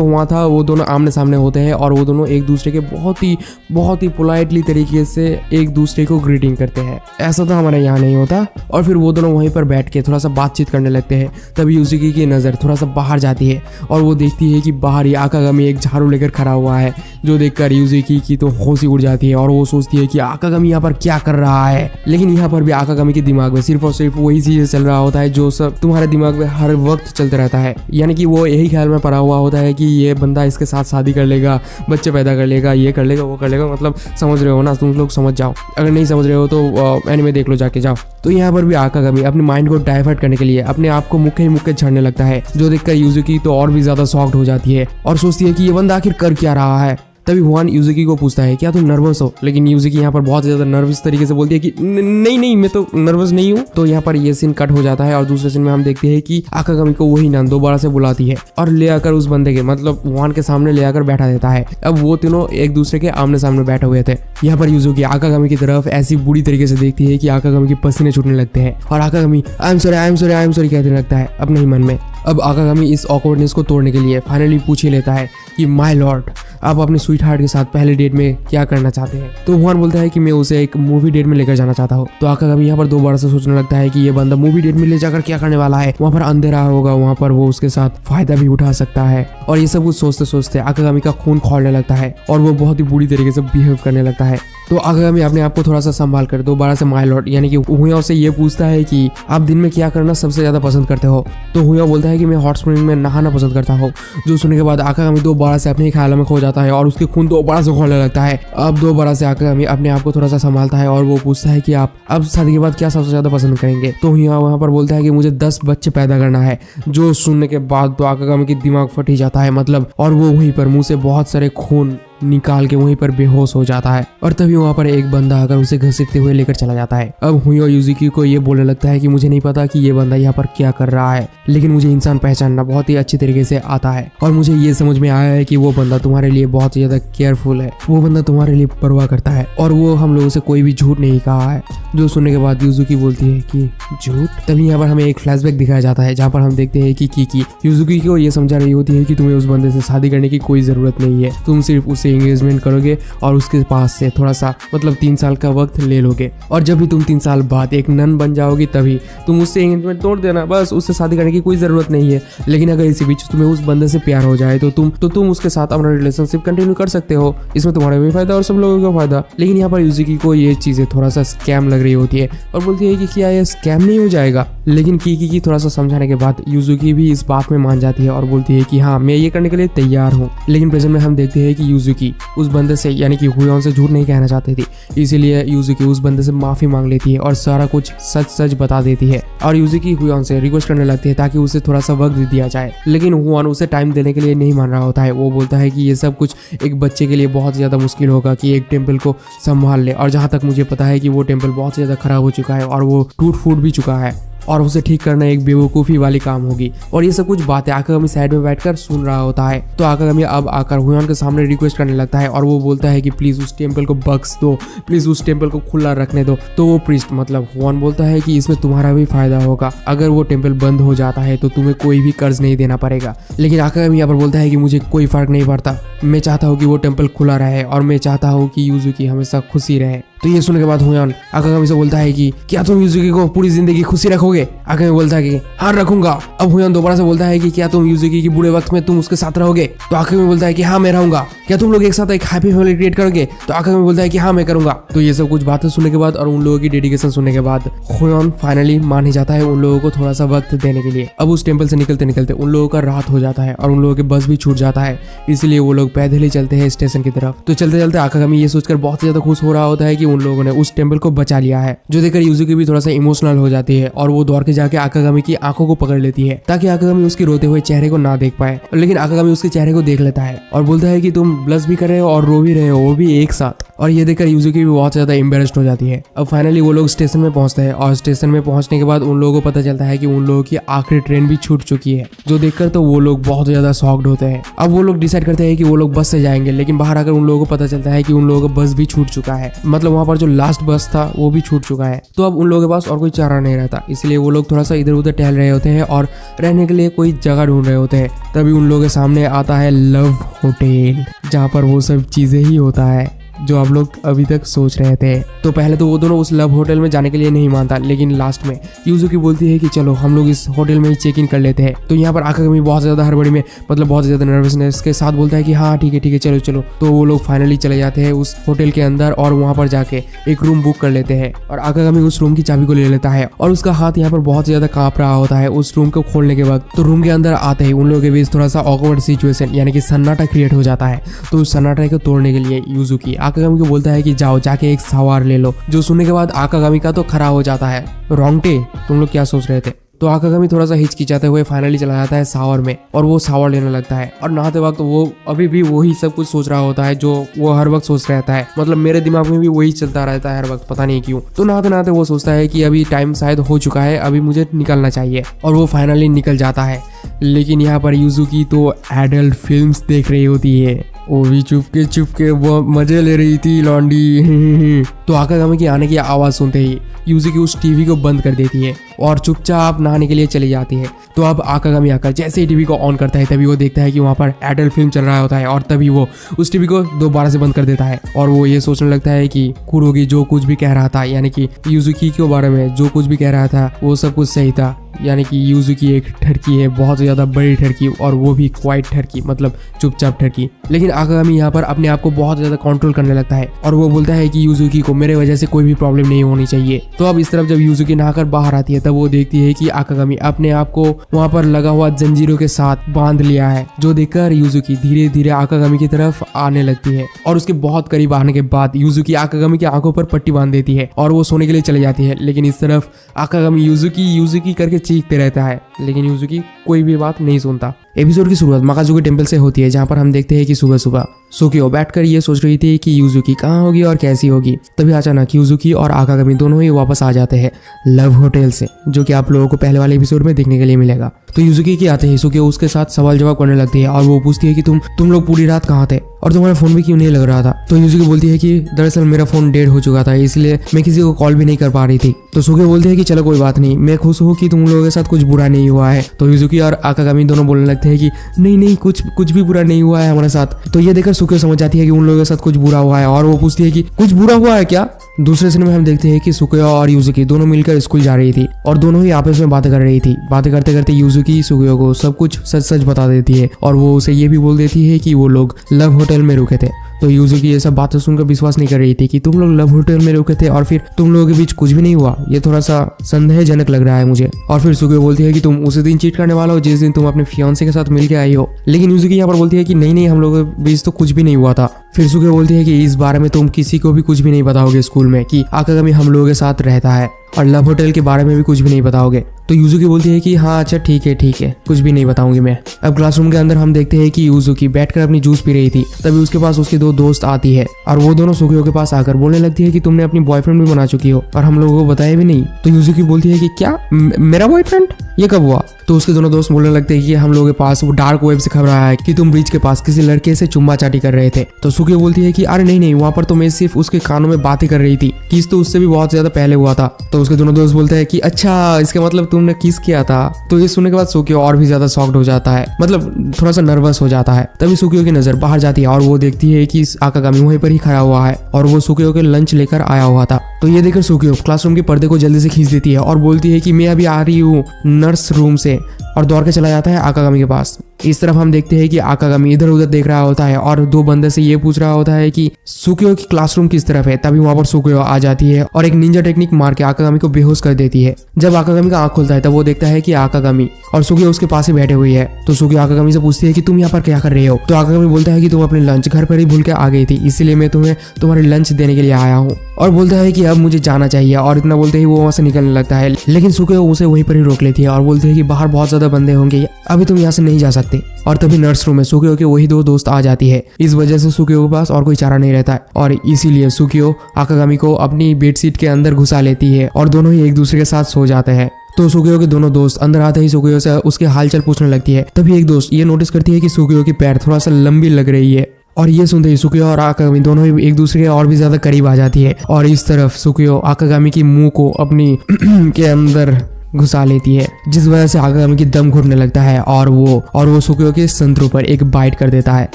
हुआ था, वो दोनों आमने सामने होते हैं और वो दोनों एक दूसरे के बहुत ही पोलाइटली तरीके से एक दूसरे को ग्रीटिंग करते हैं। ऐसा तो हमारे यहाँ नहीं होता। और फिर वो दोनों वहीं पर बैठ के थोड़ा सा बातचीत करने लगते हैं। तभी यूजुकी की नज़र थोड़ा सा बाहर जाती है और वो देखती है कि बाहर ही आकागामी एक झाड़ू लेकर खड़ा हुआ है, जो देखकर यूजुकी की तो होश ही उड़ जाती है और वो सोचती है कि आकागामी यहाँ पर क्या कर रहा है। लेकिन यहाँ पर भी आकागामी के दिमाग में सिर्फ और सिर्फ वही चीज़ चल रहा होता है जो सब तुम्हारे दिमाग में हर वक्त चलते रहता है, यानी कि वो यही ख्याल में पड़ा हुआ होता है कि ये बंदा इसके साथ शादी कर लेगा, बच्चे पैदा कर लेगा, ये कर लेगा वो कर लेगा। मतलब समझ रहे हो ना, तुम लोग समझ जाओ। अगर नहीं समझ रहे हो तो एनिमे देख लो जाके जाओ। तो यहाँ पर भी आकागामी अपने माइंड को डाइवर्ट करने के लिए अपने आप को मुक्के ही मुक्के छड़ने लगता है, जो देखकर यूजुकी तो और भी ज्यादा शॉक्ड हो जाती है और सोचती है कि ये बंदा आखिर कर क्या रहा है। तभी हुआन यूजुकी को पूछता है क्या तुम नर्वस हो, लेकिन यूजुकी यहाँ पर बहुत ज्यादा नर्वस तरीके से बोलती है कि नहीं मैं तो नर्वस नहीं हूँ। तो यहाँ पर ये सीन कट हो जाता है और दूसरे सीन में हम देखते हैं कि आकागामी को वही नन दोबारा से बुलाती है और ले आकर उस बंदे के मतलब हुआन के सामने ले आकर बैठा देता है। अब वो तीनों एक दूसरे के आमने सामने बैठे हुए थे। यहाँ पर यूजुकी आकागामी की तरफ ऐसी बुरी तरीके से देखती है कि आकागामी के पसीने छूटने लगते हैं और आकागामी आई एम सॉरी कहने लगता है अपने ही मन में। अब आकागामी इस ऑकवर्डनेस को तोड़ने के लिए फाइनली पूछ ही लेता है कि माय लॉर्ड, आप अपने स्वीट हार्ट के साथ पहले डेट में क्या करना चाहते हैं। तो हुआन बोलता है कि मैं उसे एक मूवी डेट में लेकर जाना चाहता हूँ। तो आकागामी यहाँ पर दोबारा से सोचने लगता है कि ये बंदा मूवी डेट में ले जाकर क्या करने वाला है, वहाँ पर अंधेरा होगा, वहाँ पर वो उसके साथ फायदा भी उठा सकता है। और ये सब कुछ सोचते सोचते आकागामी का खून खौलने लगता है और वो बहुत ही बुरी तरीके से बिहेव करने लगता है। तो आकागामी अपने आप को थोड़ा सा संभाल कर दोबारा से माय लॉर्ड यानी कि हुया से ये पूछता है कि आप दिन में क्या करना सबसे ज्यादा पसंद करते हो। तो हुया बोलता है कि मैं हॉट स्प्रिंग में नहाना पसंद करता हूँ। जो सुनने के बाद आकागामी दोबारा से अपने ही ख्यालों में खो जाता है और उसके खून दोबारा से खोलने लगता है। अब दोबारा से आकागामी अपने आप को थोड़ा सा संभालता है और वो पूछता है कि आप अब शादी के बाद क्या सबसे ज्यादा पसंद करेंगे। तो हुया वहाँ पर बोलता है कि मुझे 10 बच्चे पैदा करना है। जो सुनने के बाद तो आकागामी की दिमाग फट ही जाता है मतलब, और वो वहीं पर मुंह से बहुत सारे खून निकाल के वहीं पर बेहोश हो जाता है। और तभी वहाँ पर एक बंदा आकर उसे घसीटते हुए लेकर चला जाता है। अब हुयो युजुकी को ये बोलने लगता है कि मुझे नहीं पता कि ये बंदा यहाँ पर क्या कर रहा है, लेकिन मुझे इंसान पहचानना बहुत ही अच्छी तरीके से आता है और मुझे ये समझ में आया है कि वो बंदा तुम्हारे लिए बहुत ही ज्यादा केयरफुल है, वो बंदा तुम्हारे लिए परवाह करता है और वो हम लोगों से कोई भी झूठ नहीं कहा है। जो सुनने के बाद युजुकी बोलती है कि झूठ। तभी यहाँ पर हमें एक फ्लैशबैक दिखाया जाता है जहाँ पर हम देखते हैं कि कीकी युजुकी को ये समझा रही होती है कि तुम्हें उस बंदे से शादी करने की कोई जरूरत नहीं है, तुम सिर्फ उसे एंगेजमेंट करोगे और उसके पास से थोड़ा सा मतलब 3 साल का वक्त ले लोगे और जब भी तुम 3 साल बाद एक नन बन जाओगी तभी तुम उससे एंगेजमेंट तोड़ देना, बस उससे शादी करने की कोई जरूरत नहीं है। लेकिन अगर इसी बीच तुम्हें उस बंदे से प्यार हो जाए तो तुम उसके साथ अपना रिलेशनशिप कंटिन्यू कर सकते हो, इसमें तुम्हारा भी फायदा और सब लोगों का फायदा। लेकिन यहाँ पर युजुकी को ये चीजें थोड़ा सा स्कैम लग रही होती है और बोलती है कि क्या ये स्कैम नहीं हो जाएगा। लेकिन कीकी की थोड़ा सा समझाने के बाद युजुकी भी इस बात में मान जाती है और बोलती है कि हाँ मैं ये करने के लिए तैयार हूँ। लेकिन प्रेजेंट में हम देखते हैं कि युजुकी उस बंदे से यानी कि हुयोन से झूठ नहीं कहना चाहती थी, इसीलिए युजुकी उस बंदे से माफी मांग लेती है और सारा कुछ सच सच बता देती है और युजुकी हुयोन से रिक्वेस्ट करने लगती है ताकि उसे थोड़ा सा वक्त दिया जाए। लेकिन हुयोन उसे टाइम देने के लिए नहीं मान रहा होता है। वो बोलता है कि ये सब कुछ एक बच्चे के लिए बहुत ज्यादा मुश्किल होगा कि एक टेम्पल को संभाल ले, और जहाँ तक मुझे पता है कि वो टेम्पल बहुत ज्यादा खराब हो चुका है और वो टूट फूट भी चुका है और उसे ठीक करना एक बेवकूफ़ी वाली काम होगी। और ये सब कुछ बातें आकागामी साइड में बैठकर सुन रहा होता है। तो आकागामी अब आकर हुयोन के सामने रिक्वेस्ट करने लगता है और वो बोलता है कि प्लीज उस टेम्पल को बख्श दो, प्लीज उस टेम्पल को खुला रखने दो। तो वो प्रीस्ट मतलब हुयोन बोलता है कि इसमें तुम्हारा भी फायदा होगा, अगर वो टेम्पल बंद हो जाता है तो तुम्हें कोई भी कर्ज नहीं देना पड़ेगा। लेकिन आकागामी यहाँ पर बोलता है कि मुझे कोई फर्क नहीं पड़ता, मैं चाहता हूँ कि वो टेम्पल खुला रहे और मैं चाहता हूँ कि युजुकी हमेशा खुशी रहे। तो ये सुनने के बाद हुयोन आकागामी से बोलता है कि क्या तुम युजुकी को पूरी जिंदगी खुशी रखोगे। आकागामी बोलता है कि हाँ रखूंगा। अब हुयोन दोबारा से बोलता है कि क्या तुम युजुकी की बुरे वक्त में तुम उसके साथ रहोगे। तो आकागामी बोलता है कि हाँ मैं रहूंगा। क्या तुम लोग एक साथ एक हैप्पी फैमिली क्रिएट करोगे। तो आकागामी बोलता है कि हाँ मैं करूंगा। तो ये सब कुछ बातें सुनने के बाद और उन लोगों की डेडिकेशन सुनने के बाद हुयोन फाइनली मान ही जाता है उन लोगों को थोड़ा सा वक्त देने के लिए। अब उस टेम्पल से निकलते निकलते उन लोगों का रात हो जाता है और उन लोगों के बस भी छूट जाता है, इसलिए वो लोग पैदल ही चलते हैं स्टेशन की तरफ। तो चलते चलते आकागामी ये सोचकर बहुत ज्यादा खुश हो रहा होता है कि उन लोगों ने उस टेम्पल को बचा लिया है, जो देखकर युजुकी भी थोड़ा सा इमोशनल हो जाती है और वो दौड़ के जाके आकागामी की आंखों को पकड़ लेती है ताकि आकागामी उसके रोते हुए चेहरे को ना देख पाए। लेकिन आकागामी उसके चेहरे को देख लेता है और बोलता है कि तुम ब्लश भी कर रहे हो और रो भी रहे हो, वो भी एक साथ। और ये देखकर युजुकी भी बहुत ज्यादा एम्बेरस्ड हो जाती है। अब फाइनली वो लोग स्टेशन में पहुंचते हैं और स्टेशन में पहुंचने के बाद उन लोगों को पता चलता है कि उन लोगों की आखिरी ट्रेन भी छूट चुकी है, जो देखकर तो वो लोग बहुत ज्यादा शॉक्ड होते हैं। अब वो लोग डिसाइड करते हैं कि वो लोग बस से जाएंगे, लेकिन बाहर आकर उन लोगों को पता चलता है कि उन लोगों का बस भी छूट चुका है, मतलब वहाँ पर जो लास्ट बस था वो भी छूट चुका है। तो अब उन लोगों के पास और कोई चारा नहीं रहता, इसलिए वो लोग थोड़ा सा इधर उधर टहल रहे होते हैं और रहने के लिए कोई जगह ढूंढ रहे होते हैं। तभी उन लोगों के सामने आता है लव होटल, जहाँ पर वो सब चीजें ही होता है जो आप लोग अभी तक सोच रहे थे। तो पहले तो वो दोनों उस लव होटल में जाने के लिए नहीं मानता, लेकिन लास्ट में युजुकी बोलती है कि चलो हम लोग इस होटल में ही चेक इन कर लेते हैं। तो यहाँ पर आकागामी बहुत ज्यादा हड़बड़ी में मतलब बहुत ज्यादा नर्वसनेस के साथ बोलता है कि हाँ ठीक है चलो चलो। तो वो लोग फाइनली चले जाते हैं उस होटल के अंदर और वहाँ पर जाके एक रूम बुक कर लेते हैं और आकागामी उस रूम की चाबी को ले लेता है और उसका हाथ यहाँ पर बहुत ज्यादा कांप रहा होता है उस रूम को खोलने के वक्त। तो रूम के अंदर आते ही उन लोगों के बीच थोड़ा सा ऑकवर्ड सिचुएशन यानी कि सन्नाटा क्रिएट हो जाता है। तो उस सन्नाटे को तोड़ने के लिए युजुकी आकागामी को बोलता है कि जाओ जाके एक सवार ले लो, जो सुनने के बाद आकागामी का तो खरा हो जाता है। रोंगटे तुम लोग क्या सोच रहे थे। तो आकागामी थोड़ा सा हिचकिचाते हुए फाइनली चला जाता है शावर में और वो शावर लेने लगता है और नहाते वक्त वो अभी भी वही सब कुछ सोच रहा होता है जो वो हर वक्त सोच रहता है, मतलब मेरे दिमाग में भी वही चलता रहता है हर वक्त, पता नहीं क्यों। तो नहाते नहाते वो सोचता है कि अभी टाइम शायद हो चुका है, अभी मुझे निकलना चाहिए और वो फाइनली निकल जाता है। लेकिन यहाँ पर युजुकी तो एडल्ट फिल्म्स देख रही होती है वो भी चुपके वो मजे ले रही थी लौंडी। तो आकागामी के आने की आवाज सुनते ही यूजुकी उस टीवी को बंद कर देती है और चुपचाप नहाने के लिए चली जाती है। तो अब आकागामी आकर जैसे ही टीवी को ऑन करता है तभी वो देखता है कि वहाँ पर एडल्ट फिल्म चल रहा होता है और तभी वो उस टीवी को दोबारा से बंद कर देता है और वो ये सोचने लगता है कि कुरोगी जो कुछ भी कह रहा था, यानी कि यूजुकी के बारे में जो कुछ भी कह रहा था वो सब कुछ सही था। यानी कि यूजुकी एक ठरकी है, बहुत ज़्यादा बड़ी ठरकी, और वो भी क्वाइट ठरकी, मतलब चुपचाप ठरकी। लेकिन आकागामी यहाँ पर अपने आप को बहुत ज़्यादा कंट्रोल करने लगता है और वो बोलता है कि यूजुकी को मेरे वजह से कोई भी प्रॉब्लम नहीं होनी चाहिए। तो अब इस तरफ जब यूजुकी नहाकर बाहर आती है तब वो देखती है कि आकागामी अपने आप को वहाँ पर लगा हुआ जंजीरों के साथ बांध लिया है, जो देखकर यूजुकी धीरे धीरे आकागामी की तरफ आने लगती है और उसके बहुत करीब आने के बाद यूजुकी आकागामी की आंखों पर पट्टी बांध देती है और वो सोने के लिए चली जाती है। लेकिन इस तरफ आकागामी यूजुकी करके चीखते रहता है, लेकिन यूजुकी कोई भी बात नहीं सुनता। एपिसोड की शुरुआत माकाजुकी टेंपल से होती है, जहाँ पर हम देखते हैं कि सुबह सुबह सुकियो बैठकर ये सोच रही थी कि यूजुकी कहाँ होगी और कैसी होगी। तभी अचानक यूजुकी और आकागामी दोनों ही वापस आ जाते हैं लव होटल से, जो कि आप लोगों को पहले वाले एपिसोड में देखने के लिए मिलेगा। तो यूजुकी के आते ही सुकियो उसके साथ सवाल जवाब करने लगती है और वो पूछती है कि तुम लोग पूरी रात कहाँ थे और तुम्हारा फोन भी क्यों नहीं लग रहा था। तो यूजुकी बोलती है कि दरअसल मेरा फोन डेड हो चुका था, इसलिए मैं किसी को कॉल भी नहीं कर पा रही थी। तो सुकियो बोलती है कि चलो कोई बात नहीं, मैं खुश हूँ कि तुम लोगों के साथ कुछ बुरा नहीं हुआ है। तो यूजुकी और आकागामी दोनों बोलने लगते हैं कि नहीं कुछ भी बुरा नहीं हुआ है हमारे साथ। तो ये देखकर सुकियो समझ जाती है कि उन लोगों के साथ कुछ बुरा हुआ है और वो पूछती है कि कुछ बुरा हुआ है क्या। दूसरे सीन में हम देखते हैं कि सुकियो और यूजुकी दोनों मिलकर स्कूल जा रही थी और दोनों ही आपस में बातें कर रही थी। बातें करते करते यूजुकी सुकियो को सब कुछ सच बता देती है और वो उसे ये भी बोल देती है कि वो लोग लव होटल में रुके थे। तो यूजुकी ये सब बातें सुनकर विश्वास नहीं कर रही थी कि तुम लोग लव होटल में रुके थे और फिर तुम लोगों के बीच कुछ भी नहीं हुआ, ये थोड़ा सा संदेहजनक लग रहा है मुझे। और फिर सुकियो बोलती है कि तुम उसी दिन चीट करने वाला हो जिस दिन तुम अपने फियांसे के साथ मिलकर आई हो। लेकिन यूजुकी यहाँ पर बोलती है कि नहीं हम लोगों के बीच तो कुछ भी नहीं हुआ था। फिर सुकियो बोलती है कि इस बारे में तुम किसी को भी कुछ भी नहीं बताओगे स्कूल में कि आकागामी हम लोगों के साथ रहता है और लव होटल के बारे में भी कुछ भी नहीं बताओगे। तो यूजुकी बोलती है कि हाँ अच्छा ठीक है कुछ भी नहीं बताऊंगी मैं। अब क्लासरूम के अंदर हम देखते हैं कि यूजुकी बैठकर अपनी जूस पी रही थी, तभी उसके पास उसकी दो दोस्त आती है और वो दोनों सुकियो के पास आकर बोलने लगती है कि तुमने अपनी बॉयफ्रेंड भी बना चुकी हो और हम लोगों को बताया भी नहीं। तो यूजुकी बोलती है कि क्या मेरा बॉयफ्रेंड, ये कब हुआ। तो उसके दोनों दोस्त बोलने लगते हैं कि हम लोगों के पास वो डार्क वेब से खबर आया है कि तुम ब्रिज के पास किसी लड़के से चुम्मा चाटी कर रहे थे। तो सुकियो बोलती है कि अरे नहीं वहाँ पर तो मैं सिर्फ उसके कानों में बातें कर रही थी, किस तो उससे भी बहुत ज्यादा पहले हुआ था। तो उसके दोनों दोस्त बोलते हैं कि अच्छा इसका मतलब तुमने किस किया था। तो ये सुनने के बाद सुकियो और भी ज्यादा शॉक्ड हो जाता है, मतलब थोड़ा सा नर्वस हो जाता है। तभी सुकियो की नजर बाहर जाती है और वो देखती है कि आकागामी वहीं पर ही खड़ा हुआ है और वो सुकियो के लंच लेकर आया हुआ था। तो ये देखकर सुकियो क्लासरूम के पर्दे को जल्दी से खींच देती है और बोलती है कि मैं अभी आ रही हूँ नर्स रूम से, और दौड़ के चला जाता है आकागामी के पास। इस तरफ हम देखते हैं कि आकागामी इधर उधर देख रहा होता है और दो बंदे से ये पूछ रहा होता है कि सुकियो की क्लासरूम किस तरफ है। तभी वहां पर सुकियो आ जाती है और एक निंजा टेक्निक मार के आकागामी को बेहोश कर देती है। जब आकागामी का आंख खुलता है तब वो देखता है कि आकागामी और सुकियो उसके पास ही बैठे हुई है। तो सुकियो आकागामी से पूछती है कि तुम यहाँ पर क्या कर रहे हो। तो आकागामी बोलता है कि तुम अपने लंच घर पर ही भूल के आ गई थी, इसीलिए मैं तुम्हें तुम्हारे लंच देने के लिए आया हूँ, और बोलता है कि अब मुझे जाना चाहिए। और इतना बोलते ही वो वहां से निकलने लगता है, लेकिन सुकियो उसे वहीं पर ही रोक लेती है और बोलती है कि बाहर बहुत ज्यादा बंदे होंगे, अभी तुम यहाँ से नहीं जा सकते। और तभी नर्स रूम में सुकियो के वही दो दोस्त आ जाती है। इस वजह से सुकियो के पास और कोई चारा नहीं रहता है और इसीलिए सुकियो आकागामी को अपनी बेडशीट के अंदर घुसा लेती है और दोनों ही एक दूसरे के साथ सो जाते हैं। तो सुकियो के दोनों दोस्त अंदर आते ही सुकियो से उसके हालचाल पूछने लगती है। तभी एक दोस्त ये नोटिस करती है कि सुकियो की पैर थोड़ा सा लंबी लग रही है और ये सुनते ही सुकियो और आकागामी दोनों ही एक दूसरे के और भी ज्यादा करीब आ जाती है और इस तरफ सुकियो आकागामी की मुंह को अपनी के अंदर घुसा लेती है, जिस वजह से आकागामी की दम घुटने लगता है और वो सुकियो के संतरों पर एक बाइट कर देता है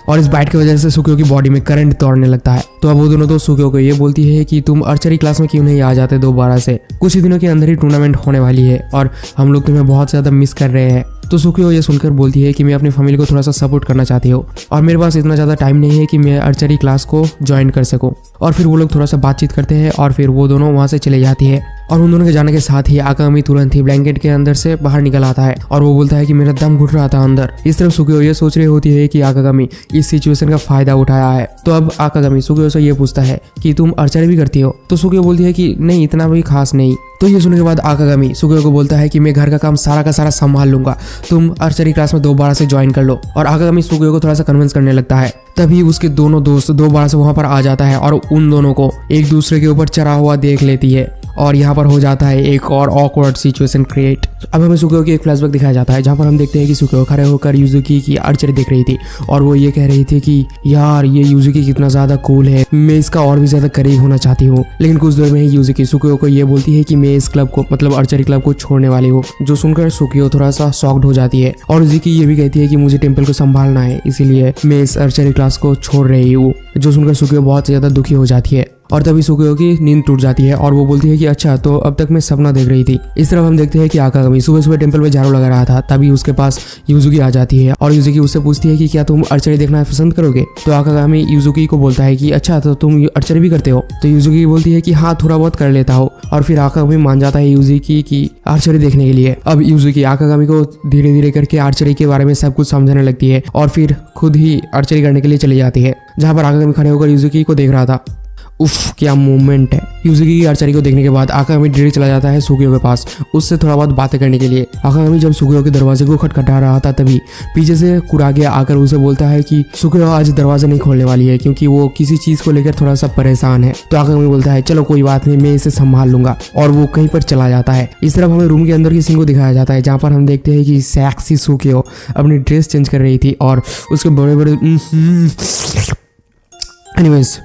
और इस बाइट की वजह से सुकियो की बॉडी में करंट दौड़ने लगता है। तो अब वो दोनों दोस्त सुकियो को ये बोलती है कि तुम आर्चरी क्लास में क्यों नहीं आ जाते दोबारा से, कुछ ही दिनों के अंदर ही टूर्नामेंट होने वाली है और हम लोग तुम्हें बहुत ज्यादा मिस कर रहे हैं। तो सुकियो ये सुनकर बोलती है कि मैं अपनी फैमिली को थोड़ा सा सपोर्ट करना चाहती हूँ और मेरे पास इतना ज़्यादा टाइम नहीं है कि मैं आर्चरी क्लास को ज्वाइन कर सकूँ। और फिर वो लोग थोड़ा सा बातचीत करते हैं और फिर वो दोनों वहाँ से चले जाती है और उन दोनों के जाने के साथ ही आकागामी तुरंत ही ब्लैंकेट के अंदर से बाहर निकल आता है और वो बोलता है कि मेरा दम घुट रहा था अंदर। इस तरफ सुकियो ये सोच रही होती है कि आकागामी इस सिचुएशन का फायदा उठाया है। तो अब आकागामी सुकियो से ये पूछता है कि तुम आर्चरी भी करती हो। तो सुकियो बोलती है कि नहीं, इतना भी खास नहीं। तो ये सुनने के बाद आकागामी सुकियो को बोलता है कि मैं घर का काम सारा का सारा संभाल लूंगा, तुम आर्चरी क्लास में दोबारा से ज्वाइन कर लो। और आकागामी सुकियो को थोड़ा सा कन्विंस करने लगता है। तभी उसके दोनों दोस्त दोबारा से वहां पर आ जाता है और उन दोनों को एक दूसरे के ऊपर चढ़ा हुआ देख लेती है और यहाँ पर हो जाता है एक और ऑकवर्ड सिचुएशन क्रिएट। अब हमें सुकियो की एक फ्लैशबैक दिखाया जाता है जहाँ पर हम देखते हैं कि सुकियो खड़े होकर यूजुकी की आर्चरी देख रही थी और वो ये कह रही थी कि यार ये यूजुकी कितना ज्यादा कूल है, मैं इसका और भी ज्यादा करीब होना चाहती हूँ। लेकिन कुछ देर में ही यूजुकी सुकियो को ये बोलती है कि मैं इस क्लब को मतलब आर्चरी क्लब को छोड़ने वाली हूँ, जो सुनकर सुकियो थोड़ा सा शॉक्ड हो जाती है और यूजुकी ये भी कहती है कि मुझे टेम्पल को संभालना है, इसीलिए मैं इस आर्चरी क्लास को छोड़ रही हूँ, जो सुनकर सुकियो बहुत ज्यादा दुखी हो जाती है। और तभी सुकियो की नींद टूट जाती है और वो बोलती है कि अच्छा तो अब तक मैं सपना देख रही थी। इस तरफ हम देखते हैं कि आकागामी सुबह सुबह टेंपल में झाड़ू लगा रहा था, तभी उसके पास यूजुकी आ जाती है और यूजुकी उससे पूछती है कि क्या तुम आर्चरी देखना पसंद करोगे। तो आकागामी यूजुकी को बोलता है कि अच्छा तो तुम आर्चरी भी करते हो। तो यूजुकी बोलती है कि हाँ थोड़ा बहुत कर लेता हो और फिर आकागामी मान जाता है यूजुकी की आर्चरी देखने के लिए। अब यूजुकी आकागामी को धीरे धीरे करके आर्चरी के बारे में सब कुछ समझाने लगती है और फिर खुद ही आर्चरी करने के लिए चली जाती है, जहाँ पर आकागामी खड़े होकर यूजुकी को देख रहा था। उफ क्या मोमेंट है। यूजुकी की आर्चरी को देखने के बाद आकागामी डायरेक्ट चला जाता है सुकियो के पास उससे थोड़ा बहुत बातें करने के लिए। आकागामी जब सुकियो के दरवाजे को खटखटा रहा था तभी पीछे से कुरागे आकर उसे बोलता है कि सुकियो आज दरवाजा नहीं खोलने वाली है क्योंकि वो किसी चीज को लेकर थोड़ा सा परेशान है। तो आकागामी बोलता है चलो कोई बात नहीं, मैं इसे संभाल लूंगा और वो कहीं पर चला जाता है। इस तरफ हमें रूम के अंदर की सीन को दिखाया जाता है जहाँ पर हम देखते हैं कि सेक्सी सुकियो अपनी ड्रेस चेंज कर रही थी और उसके बड़े बड़े एनीवेज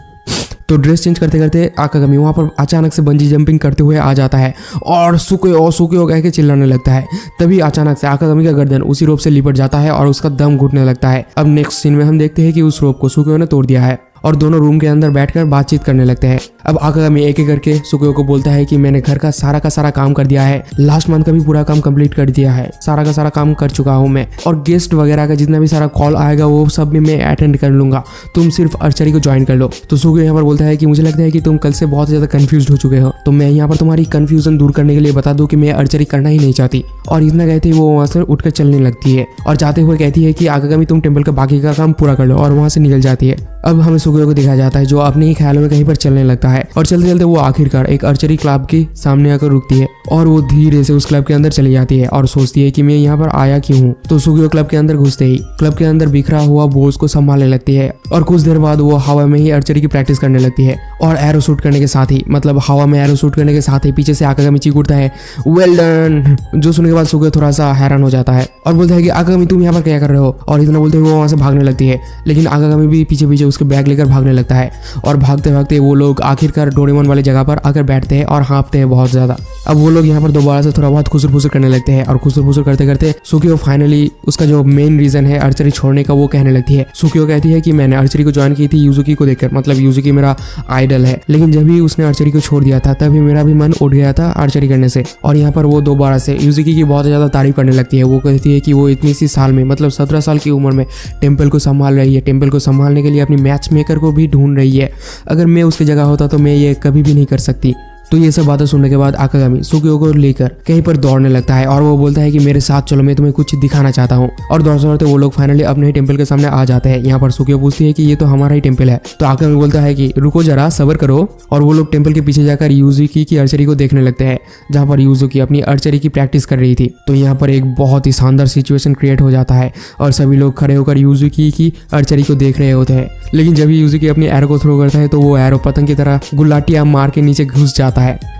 तो ड्रेस चेंज करते करते आकागामी वहाँ पर अचानक से बंजी जंपिंग करते हुए आ जाता है और सुकियो कह के चिल्लाने लगता है। तभी अचानक से आकागामी का गर्दन उसी रोप से लिपट जाता है और उसका दम घुटने लगता है। अब नेक्स्ट सीन में हम देखते हैं कि उस रोप को सुकियो ने तोड़ दिया है और दोनों रूम के अंदर बैठकर बातचीत करने लगते हैं। अब आकागामी एक एक करके सुकियो को बोलता है कि मैंने घर का सारा काम कर दिया है, लास्ट मंथ का भी पूरा काम कंप्लीट कर दिया है, सारा का सारा काम कर चुका हूँ मैं और गेस्ट वगैरह का जितना भी सारा कॉल आएगा वो सब भी मैं अटेंड कर लूंगा, तुम सिर्फ आर्चरी को ज्वाइन कर लो। तो सुकियो यहाँ पर बोलता है कि मुझे लगता है कि तुम कल से बहुत ज्यादा कंफ्यूज हो चुके हो, तो मैं यहाँ पर तुम्हारी कंफ्यूजन दूर करने के लिए बता दूं कि मैं आर्चरी करना ही नहीं चाहती। और इतना कहते ही वो वहाँ से उठकर चलने लगती है और जाते हुए कहती है कि आकागामी तुम टेम्पल का बाकी का काम पूरा कर लो और वहाँ से निकल जाती है। अब हमें सुकियो को दिखाया जाता है जो अपने ही ख्यालों में कहीं पर चलने लगता है और चलते चलते वो आखिरकार एक आर्चरी क्लब के सामने आकर रुकती है और वो धीरे से उस क्लब के अंदर चली जाती है और सोचती है कि मैं यहाँ पर आया क्यों हूँ। तो सुकियो क्लब के अंदर घुसते ही क्लब के अंदर बिखरा हुआ बोझ को संभालने लगती है और कुछ देर बाद वो हवा में ही आर्चरी की प्रैक्टिस करने लगती है और एरो शूट करने के साथ ही मतलब हवा में एरो शूट करने के साथ ही पीछे से आकागामी चीख उठता है वेल डन, जो सुनने के बाद सुकियो थोड़ा सा हैरान हो जाता है और बोलता है कि आकागामी तुम यहाँ पर क्या कर रहे हो। और इतना बोलते हुए वो वहाँ से भागने लगती है, लेकिन आकागामी भी पीछे पीछे उसके बैग लेकर भागने लगता है और भागते भागते वो लोग आखिरकार डोरेमोन वाली जगह पर आकर बैठते हैं और हाँफते हैं बहुत ज्यादा। अब वो लोग यहाँ पर दोबारा से थोड़ा बहुत खुसर फुसर करने लगते हैं और खुसर फुसर करते करते सुकियो फाइनली उसका जो मेन रीजन है आर्चरी छोड़ने का वो कहने लगती है। सुकियो कहती है कि मैंने आर्चरी को ज्वाइन की थी यूजुकी को देखकर, मतलब यूजुकी मेरा आइडल है, लेकिन जब भी उसने आर्चरी को छोड़ दिया था तभी मेरा भी मन उठ गया था आर्चरी करने से। और यहाँ पर वो दोबारा से यूजुकी की बहुत ज्यादा तारीफ करने लगती है। वो कहती है कि वो इतनी सी साल में मतलब 17 साल की उम्र में टेम्पल को संभाल रही है, टेम्पल को संभालने के लिए अपनी मैच मेकर को भी ढूंढ रही है। अगर मैं उसकी जगह होता तो मैं ये कभी भी नहीं कर सकती। तो ये सब बातें सुनने के बाद आकागामी सुकियो को लेकर कहीं पर दौड़ने लगता है और वो बोलता है कि मेरे साथ चलो, मैं तुम्हें कुछ दिखाना चाहता हूँ। और दौड़ते दौड़ते वो लोग फाइनली अपने ही टेम्पल के सामने आ जाते हैं। यहाँ पर सुकियो पूछती है कि ये तो हमारा ही टेम्पल है। तो आकागामी बोलता है कि रुको जरा सब्र करो और वो लोग टेम्पल के पीछे जाकर यूजुकी की आर्चरी को देखने लगते हैं, जहाँ पर यूजुकी अपनी आर्चरी की प्रैक्टिस कर रही थी। तो यहाँ पर एक बहुत ही शानदार सिचुएशन क्रिएट हो जाता है और सभी लोग खड़े होकर यूजुकी की आर्चरी को देख रहे होते हैं। लेकिन जब यूजुकी अपनी एरो को थ्रो करता है तो वो एरो पतंग की तरह गुलाटियां मार के नीचे घुस जाता है।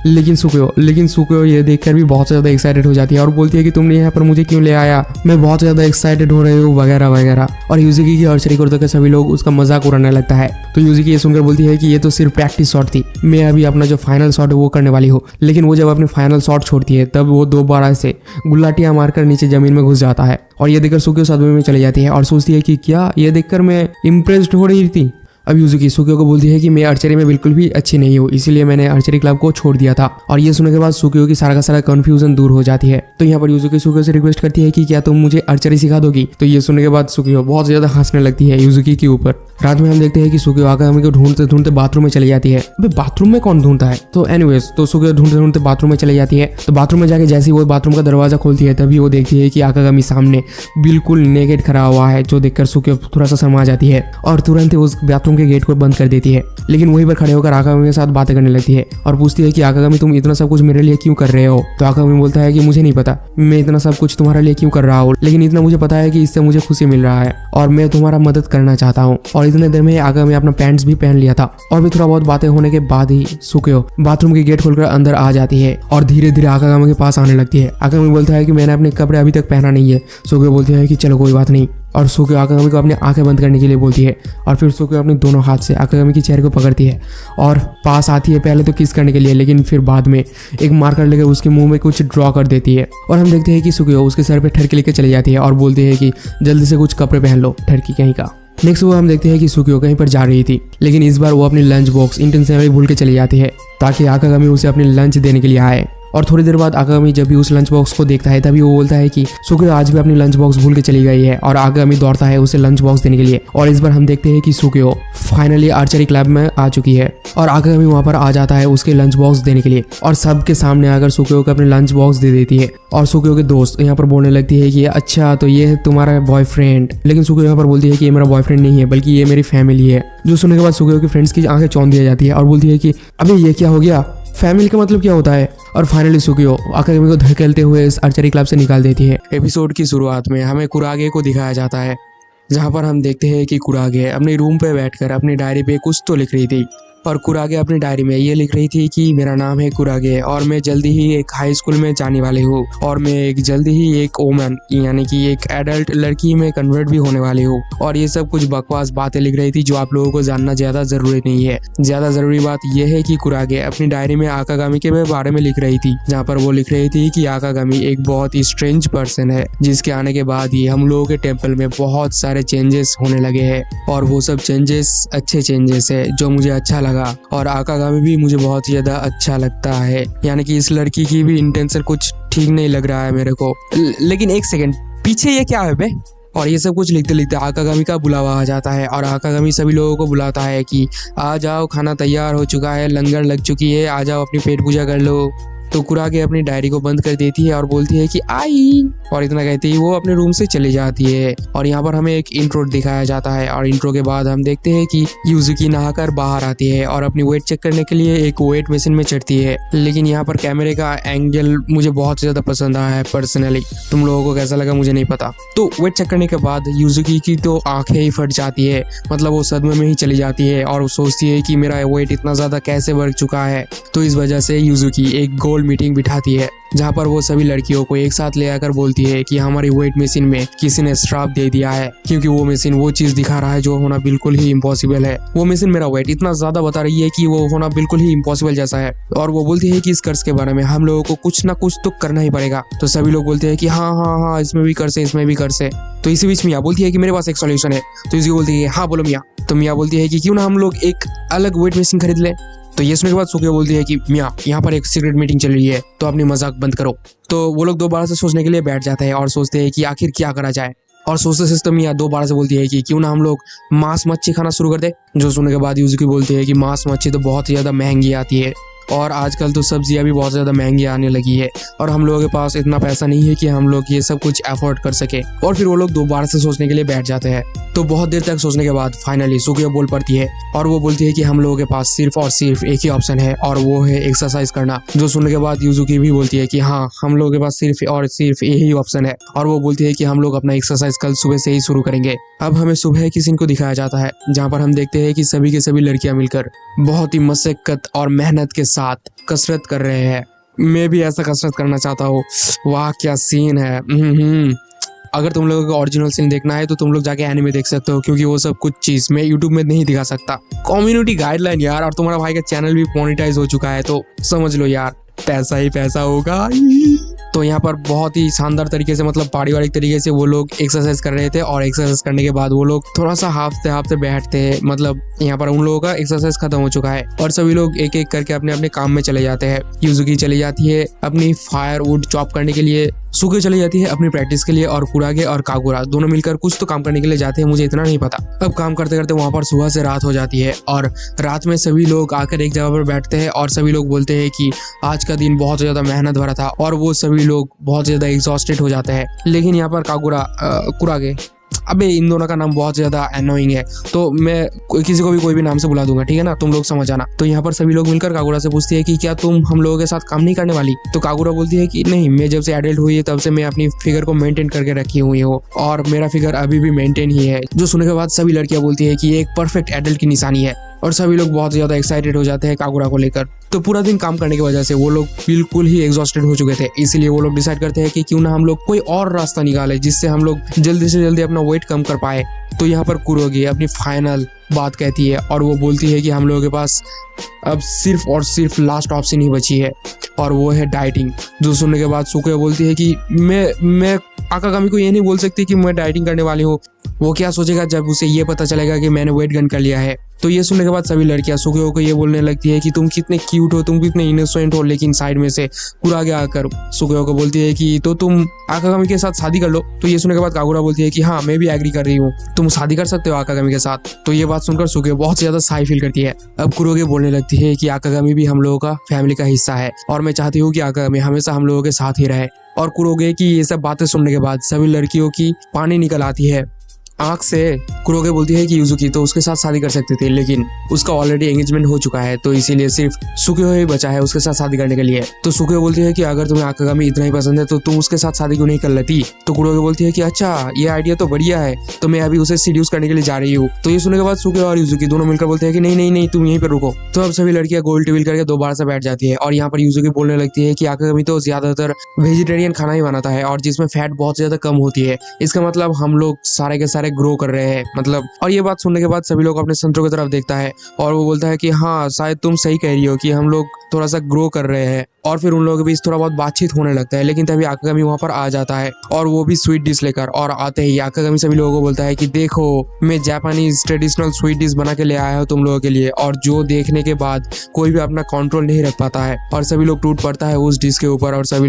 लेकिन सुकियो ये देखकर भी बहुत ज्यादा एक्साइटेड हो जाती है और बोलती है कि तुमने यहाँ पर मुझे क्यों ले आया, मैं बहुत ज्यादा एक्साइटेड हो रही हूँ वगैरह वगैरह। और यूजुकी की आर्चरी को देखकर सभी लोग उसका मजाक उड़ाने लगता है। तो यूजुकी ये सुनकर बोलती है कि ये तो सिर्फ प्रैक्टिस शॉट थी, मैं अभी अपना जो फाइनल शॉट है वो करने वाली हूँ। लेकिन वो जब अपने फाइनल शॉट छोड़ती है तब वो दोबारा से गुलाटियां मारकर नीचे जमीन में घुस जाता है। और ये देखकर सुकियो सदमे में चली जाती है और सोचती है कि क्या ये देखकर मैं इम्प्रेस्ड हो रही थी। अब यूजुकी सुकियो को बोलती है कि मैं आर्चरी में बिल्कुल भी अच्छी नहीं हूँ, इसीलिए मैंने आर्चरी क्लब को छोड़ दिया था। और ये सुनने के बाद सुकियो की सारा का सारा कंफ्यूजन दूर हो जाती है। तो यहाँ पर यूजुकी सुकियो से रिक्वेस्ट करती है कि क्या तुम मुझे आर्चरी सिखा दोगी। तो ये सुनने के बाद सुकियो बहुत ज्यादा हंसने लगती है यूजुकी के ऊपर। रात में हम देखते हैं कि सुकियो आकागामी को ढूंढते ढूंढते बाथरूम में चली जाती है। अबे बाथरूम में कौन ढूंढता है। तो एनीवेज तो सुकियो ढूंढते ढूंढते बाथरूम में चली जाती है। तो बाथरूम में जाके जैसे ही वो बाथरूम का दरवाजा खोलती है तभी वो देखती है कि आकागामी सामने बिल्कुल नेकेड खड़ा हुआ है, जो देखकर सुकियो थोड़ा सा शर्मा जाती है और तुरंत उस बाथरूम के गेट को बंद कर देती है, लेकिन वहीं पर खड़े होकर आकागामी के साथ बातें करने लगती है और पूछती है कि आकागामी तुम इतना सब कुछ मेरे लिए क्यों कर रहे हो। तो आकागामी बोलता है कि मुझे नहीं पता मैं इतना सब कुछ तुम्हारे लिए क्यों कर रहा हूँ, लेकिन इतना मुझे पता है कि इससे मुझे खुशी मिल रहा है और मैं तुम्हारा मदद करना चाहता हूँ। और इतने देर में आकागामी अपना पैंट्स भी पहन लिया था और भी थोड़ा बहुत बातें होने के बाद ही सुकियो बाथरूम की गेट खोलकर अंदर आ जाती है और धीरे धीरे आकागामी के पास आने लगती है। आकागामी बोलता है कि मैंने अपने कपड़े अभी तक पहना नहीं है। सुकियो बोलती है कि चलो कोई बात नहीं, और सुकियो आकागामी को अपनी आंखें बंद करने के लिए बोलती है और फिर सुकियो अपने दोनों हाथ से आकागामी की चेहरे को पकड़ती है और पास आती है पहले तो किस करने के लिए, लेकिन फिर बाद में एक मार्कर लेकर उसके मुंह में कुछ ड्रॉ कर देती है। और हम देखते हैं कि सुकियो उसके सर पे ठरकी लेकर चली जाती है और बोलती है कि जल्दी से कुछ कपड़े पहन लो, ठरकी कहीं का। नेक्स्ट वो हम देखते हैं कि सुकियो कहीं पर जा रही थी, लेकिन इस बार वो अपनी लंच बॉक्स इंटेंशनली भूल के चली जाती है ताकि आकागामी उसे अपनी लंच देने के लिए आए। और थोड़ी देर बाद आकागामी जब भी उस लंच बॉक्स को देखता है तभी वो बोलता है कि सुकियो आज भी अपनी लंच बॉक्स भूल के चली गई है और आकागामी दौड़ता है उसे लंच बॉक्स देने के लिए। और इस बार हम देखते हैं कि सुकियो फाइनली आर्चरी क्लब में आ चुकी है और आकागामी वहां पर आ जाता है उसके लंच बॉक्स देने के लिए और सबके सामने आकर सुकियो को अपने लंच बॉक्स दे देती है। और सुकियो के दोस्त यहाँ पर बोलने लगती है कि अच्छा तो ये है तुम्हारा बॉयफ्रेंड, लेकिन सुकियो यहाँ पर बोलती है कि ये मेरा बॉयफ्रेंड नहीं है बल्कि ये मेरी फैमिली है। जो सुनने के बाद सुकियो के फ्रेंड्स की आंखें चौंध दी जाती है और बोलती है कि अबे ये क्या हो गया, फैमिली का मतलब क्या होता है। और फाइनली सुकियो आकागामी को धकेलते हुए इस आर्चरी क्लब से निकाल देती है। एपिसोड की शुरुआत में हमें कुरागे को दिखाया जाता है, जहां पर हम देखते हैं कि कुरागे अपने रूम पे बैठकर अपनी डायरी पे कुछ तो लिख रही थी और कुरागे अपनी डायरी में ये लिख रही थी कि मेरा नाम है कुरागे और मैं जल्दी ही एक हाई स्कूल में जाने वाली हूँ और मैं एक जल्दी ही एक वोमन यानी कि एक एडल्ट लड़की में कन्वर्ट भी होने वाली हूँ। और ये सब कुछ बकवास बातें लिख रही थी जो आप लोगों को जानना ज्यादा जरूरी नहीं है। ज्यादा जरूरी बात यह है कि कुरागे अपनी डायरी में आकागामी के बारे में लिख रही थी, जहाँ पर वो लिख रही थी कि आकागामी एक बहुत ही स्ट्रेंज पर्सन है जिसके आने के बाद ही हम लोगों के टेम्पल में बहुत सारे चेंजेस होने लगे हैं और वो सब चेंजेस अच्छे चेंजेस है जो मुझे अच्छा लगा और आकागामी भी मुझे बहुत ज्यादा अच्छा लगता है। यानी कि इस लड़की की भी इंटेंशन कुछ ठीक नहीं लग रहा है मेरे को। लेकिन एक सेकंड, पीछे ये क्या है बे? और ये सब कुछ लिखते लिखते आकागामी का बुलावा आ जाता है और आकागामी सभी लोगों को बुलाता है कि आ जाओ, खाना तैयार हो चुका है, लंगर लग चुकी है, आ जाओ अपनी पेट पूजा कर लो। तो कुरागे अपनी डायरी को बंद कर देती है और बोलती है कि आई, और इतना कहते ही वो अपने रूम से चली जाती है। और यहाँ पर हमें एक इंट्रो दिखाया जाता है और इंट्रो के बाद हम देखते हैं कि यूजुकी नहाकर बाहर आती है और अपनी वेट चेक करने के लिए एक वेट मशीन में चढ़ती है। लेकिन यहाँ पर कैमरे का एंगल मुझे बहुत ज्यादा पसंद आया है पर्सनली, तुम लोगों को कैसा लगा मुझे नहीं पता। तो वेट चेक करने के बाद यूजुकी की तो आंखें ही फट जाती है, मतलब वो सदमे में ही चली जाती है और वो सोचती है कि मेरा वेट इतना ज्यादा कैसे बढ़ चुका है। तो इस वजह से यूजुकी एक गोल मीटिंग बिठाती है जहाँ पर वो सभी लड़कियों को एक साथ ले आकर बोलती है कि हमारी वेट मशीन में किसी ने श्राप दे दिया है क्योंकि वो मशीन वो चीज दिखा रहा है जो होना बिल्कुल ही इम्पॉसिबल है। वो मशीन मेरा वेट इतना ज्यादा बता रही है कि वो होना बिल्कुल ही इम्पॉसिबल जैसा है और वो बोलती है कि इस कर्ज के बारे में हम लोगों को कुछ ना कुछ तो करना ही पड़ेगा। तो सभी लोग बोलते हैं कि हाँ हाँ हाँ इसमें भी कर से, इसमें भी कर से। तो इसी बीच मिया बोलती है कि मेरे पास एक सॉल्यूशन है। तो इसकी बोलती है हाँ बोलो मिया। तो मिया बोलती है कि क्यों ना हम लोग एक अलग वेट मशीन खरीद लें। तो ये सुनने के बाद सुकियो बोलती है कि मिया यहाँ पर एक सीक्रेट मीटिंग चल रही है तो अपनी मजाक बंद करो। तो वो लोग दोबारा से सोचने के लिए बैठ जाते हैं और सोचते हैं कि आखिर क्या करा जाए। और सोचते सोचते मिया दोबारा से बोलती है कि क्यों ना हम लोग मांस मच्छी खाना शुरू कर दे। जो सुनने के बाद यूजुकी बोलती है कि मांस मच्छी तो बहुत ही ज्यादा महंगी आती है और आजकल तो सब्जियां भी बहुत ज्यादा महंगी आने लगी है और हम लोगों के पास इतना पैसा नहीं है कि हम लोग ये सब कुछ अफोर्ड कर सके। और फिर वो लोग दोबारा से सोचने के लिए बैठ जाते हैं। तो बहुत देर तक सोचने के बाद फाइनली सुकियो बोल पड़ती है और वो बोलती है कि हम लोगों के पास सिर्फ और सिर्फ एक ही ऑप्शन है और वो है एक्सरसाइज करना। जो सुनने के बाद यूजुकी भी बोलती है कि हाँ हम लोगों के पास सिर्फ और सिर्फ यही ऑप्शन है और वो बोलती है कि हम लोग अपना एक्सरसाइज कल सुबह से ही शुरू करेंगे। अब हमें सुबह की सीन को दिखाया जाता है जहाँ पर हम देखते हैं कि सभी के सभी लड़कियां मिलकर बहुत ही मशक्कत और मेहनत के साथ कसरत कर रहे हैं। मैं भी ऐसा कसरत करना चाहता हूँ। वाह क्या सीन है। अगर तुम लोगों को ओरिजिनल सीन देखना है तो तुम लोग जाके एनीमे देख सकते हो क्योंकि वो सब कुछ चीज मैं यूट्यूब में नहीं दिखा सकता। कम्युनिटी गाइडलाइन यार, और तुम्हारा भाई का चैनल भी मोनेटाइज हो चुका है तो समझ लो यार पैसा ही पैसा होगा। तो यहाँ पर बहुत ही शानदार तरीके से मतलब पारिवारिक तरीके से वो लोग एक्सरसाइज कर रहे थे और एक्सरसाइज करने के बाद वो लोग थोड़ा सा हाफते बैठते हैं। मतलब यहाँ पर उन लोगों का एक्सरसाइज खत्म हो चुका है और सभी लोग एक एक करके अपने अपने काम में चले जाते हैं। यूजुकी चली जाती है अपनी फायरवुड चॉप करने के लिए, सुकियो चली जाती है अपनी प्रैक्टिस के लिए और कुरागे और कागुरा दोनों मिलकर कुछ तो काम करने के लिए जाते हैं, मुझे इतना नहीं पता। अब काम करते करते वहां पर सुबह से रात हो जाती है और रात में सभी लोग आकर एक जगह पर बैठते हैं और सभी लोग बोलते हैं कि आज का दिन बहुत ज्यादा मेहनत भरा था और वो सभी लोग बहुत ज्यादा एग्जॉस्टेड हो जाते हैं। लेकिन यहाँ पर कागुरा कुरागे अबे इन दोनों का नाम बहुत ज्यादा अनोइंग है, तो मैं किसी को भी कोई भी नाम से बुला दूंगा, ठीक है ना, तुम लोग समझ आना। तो यहाँ पर सभी लोग मिलकर कागुरा से पूछती है कि क्या तुम हम लोगों के साथ काम नहीं करने वाली। तो कागुरा बोलती है कि नहीं, मैं जब से एडल्ट हुई है तब से मैं अपनी फिगर को मेंटेन करके रखी हुई हूँ और मेरा फिगर अभी भी मेंटेन ही है। जो सुनने के बाद सभी लड़कियां बोलती है कि ये एक परफेक्ट एडल्ट की निशानी है और सभी लोग बहुत ज्यादा एक्साइटेड हो जाते हैं कागुरा को लेकर। तो पूरा दिन काम करने की वजह से वो लोग बिल्कुल ही एग्जॉस्टेड हो चुके थे, इसीलिए वो लोग डिसाइड करते हैं कि क्यों ना हम लोग कोई और रास्ता निकाले जिससे हम लोग जल्दी से जल्दी अपना वेट कम कर पाए। तो यहाँ पर कुरोगी अपनी फाइनल बात कहती है और वो बोलती है कि हम लोगों के पास अब सिर्फ और सिर्फ लास्ट ऑप्शन ही बची है और वो है डाइटिंग। जो सुनने के बाद सुकुयो बोलती है कि मैं आकागामी को ये नहीं बोल सकती कि मैं डाइटिंग करने वाली हूँ, वो क्या सोचेगा जब उसे ये पता चलेगा कि मैंने वेट गेन कर लिया है। तो ये सुनने के बाद सभी लड़कियां सुकुयो को ये बोलने लगती है कि तुम कितने क्यूट हो, तुम कितने इनोसेंट हो, लेकिन साइड में से कुरागे आकर सुकुयो को बोलती है कि तो तुम आकागामी के साथ शादी कर लो। तो ये सुनने के बाद कागुरा बोलती है कि हाँ, मैं भी एग्री कर रही हूँ, तुम शादी कर सकते हो आकागामी के साथ। तो ये बात सुनकर सुकुयो बहुत ज्यादा साई फील करती है। अब कुरोगे बोलने लगती है कि आकागामी भी हम लोगों का फैमिली का हिस्सा है और मैं चाहती हूँ कि आकागामी हमेशा हम लोगों के साथ ही रहे। और कुरोगे की ये सब बातें सुनने के बाद सभी लड़कियों की पानी निकल आती है आंख से। कुरोगे बोलती है कि युजुकी तो उसके साथ शादी कर सकते थे, लेकिन उसका ऑलरेडी एंगेजमेंट हो चुका है, तो इसीलिए सिर्फ सुकुयो ही बचा है उसके साथ शादी करने के लिए। तो सुकुयो बोलती है कि अगर तुम्हें आकागामी इतना ही पसंद है तो तुम उसके साथ शादी क्यों नहीं कर लेती। तो कुरोगे बोलती है कि अच्छा, ये आइडिया तो बढ़िया है, तो मैं अभी उसे सीड्यूस करने के लिए जा रही हूँ। तो ये सुनने के बाद सुकुयो और युजुकी दोनों मिलकर बोलते हैं कि नहीं नहीं नहीं, तुम यहीं पर रुको। तो अब सभी लड़कियां गोल टेबल करके दोबारा से बैठ जाती है और यहाँ पर युजुकी बोलने लगती है कि आकागामी तो ज्यादातर वेजिटेरियन खाना ही बनाता है और जिसमें फैट बहुत ज्यादा कम होती है, इसका मतलब हम लोग सारे के सारे ग्रो कर रहे हैं मतलब। और ये बात सुनने के बाद सभी लोग अपने संतरों की तरफ देखता है और वो बोलता है कि हाँ, शायद तुम सही कह रही हो कि हम लोग थोड़ा सा ग्रो कर रहे हैं। और फिर उन लोगों के बीच थोड़ा बहुत बातचीत होने लगता है, लेकिन तभी आकागामी वहां पर आ जाता है और वो भी स्वीट डिश लेकर। और आते ही आकागामी सभी लोगों को बोलता है कि देखो, मैं जापानीज ट्रेडिशनल स्वीट डिश बना के ले आया हूँ तुम लोगों के लिए, और जो देखने के बाद कोई भी अपना कंट्रोल नहीं रख पाता है और सभी लोग टूट पड़ता है उस डिश के ऊपर और सभी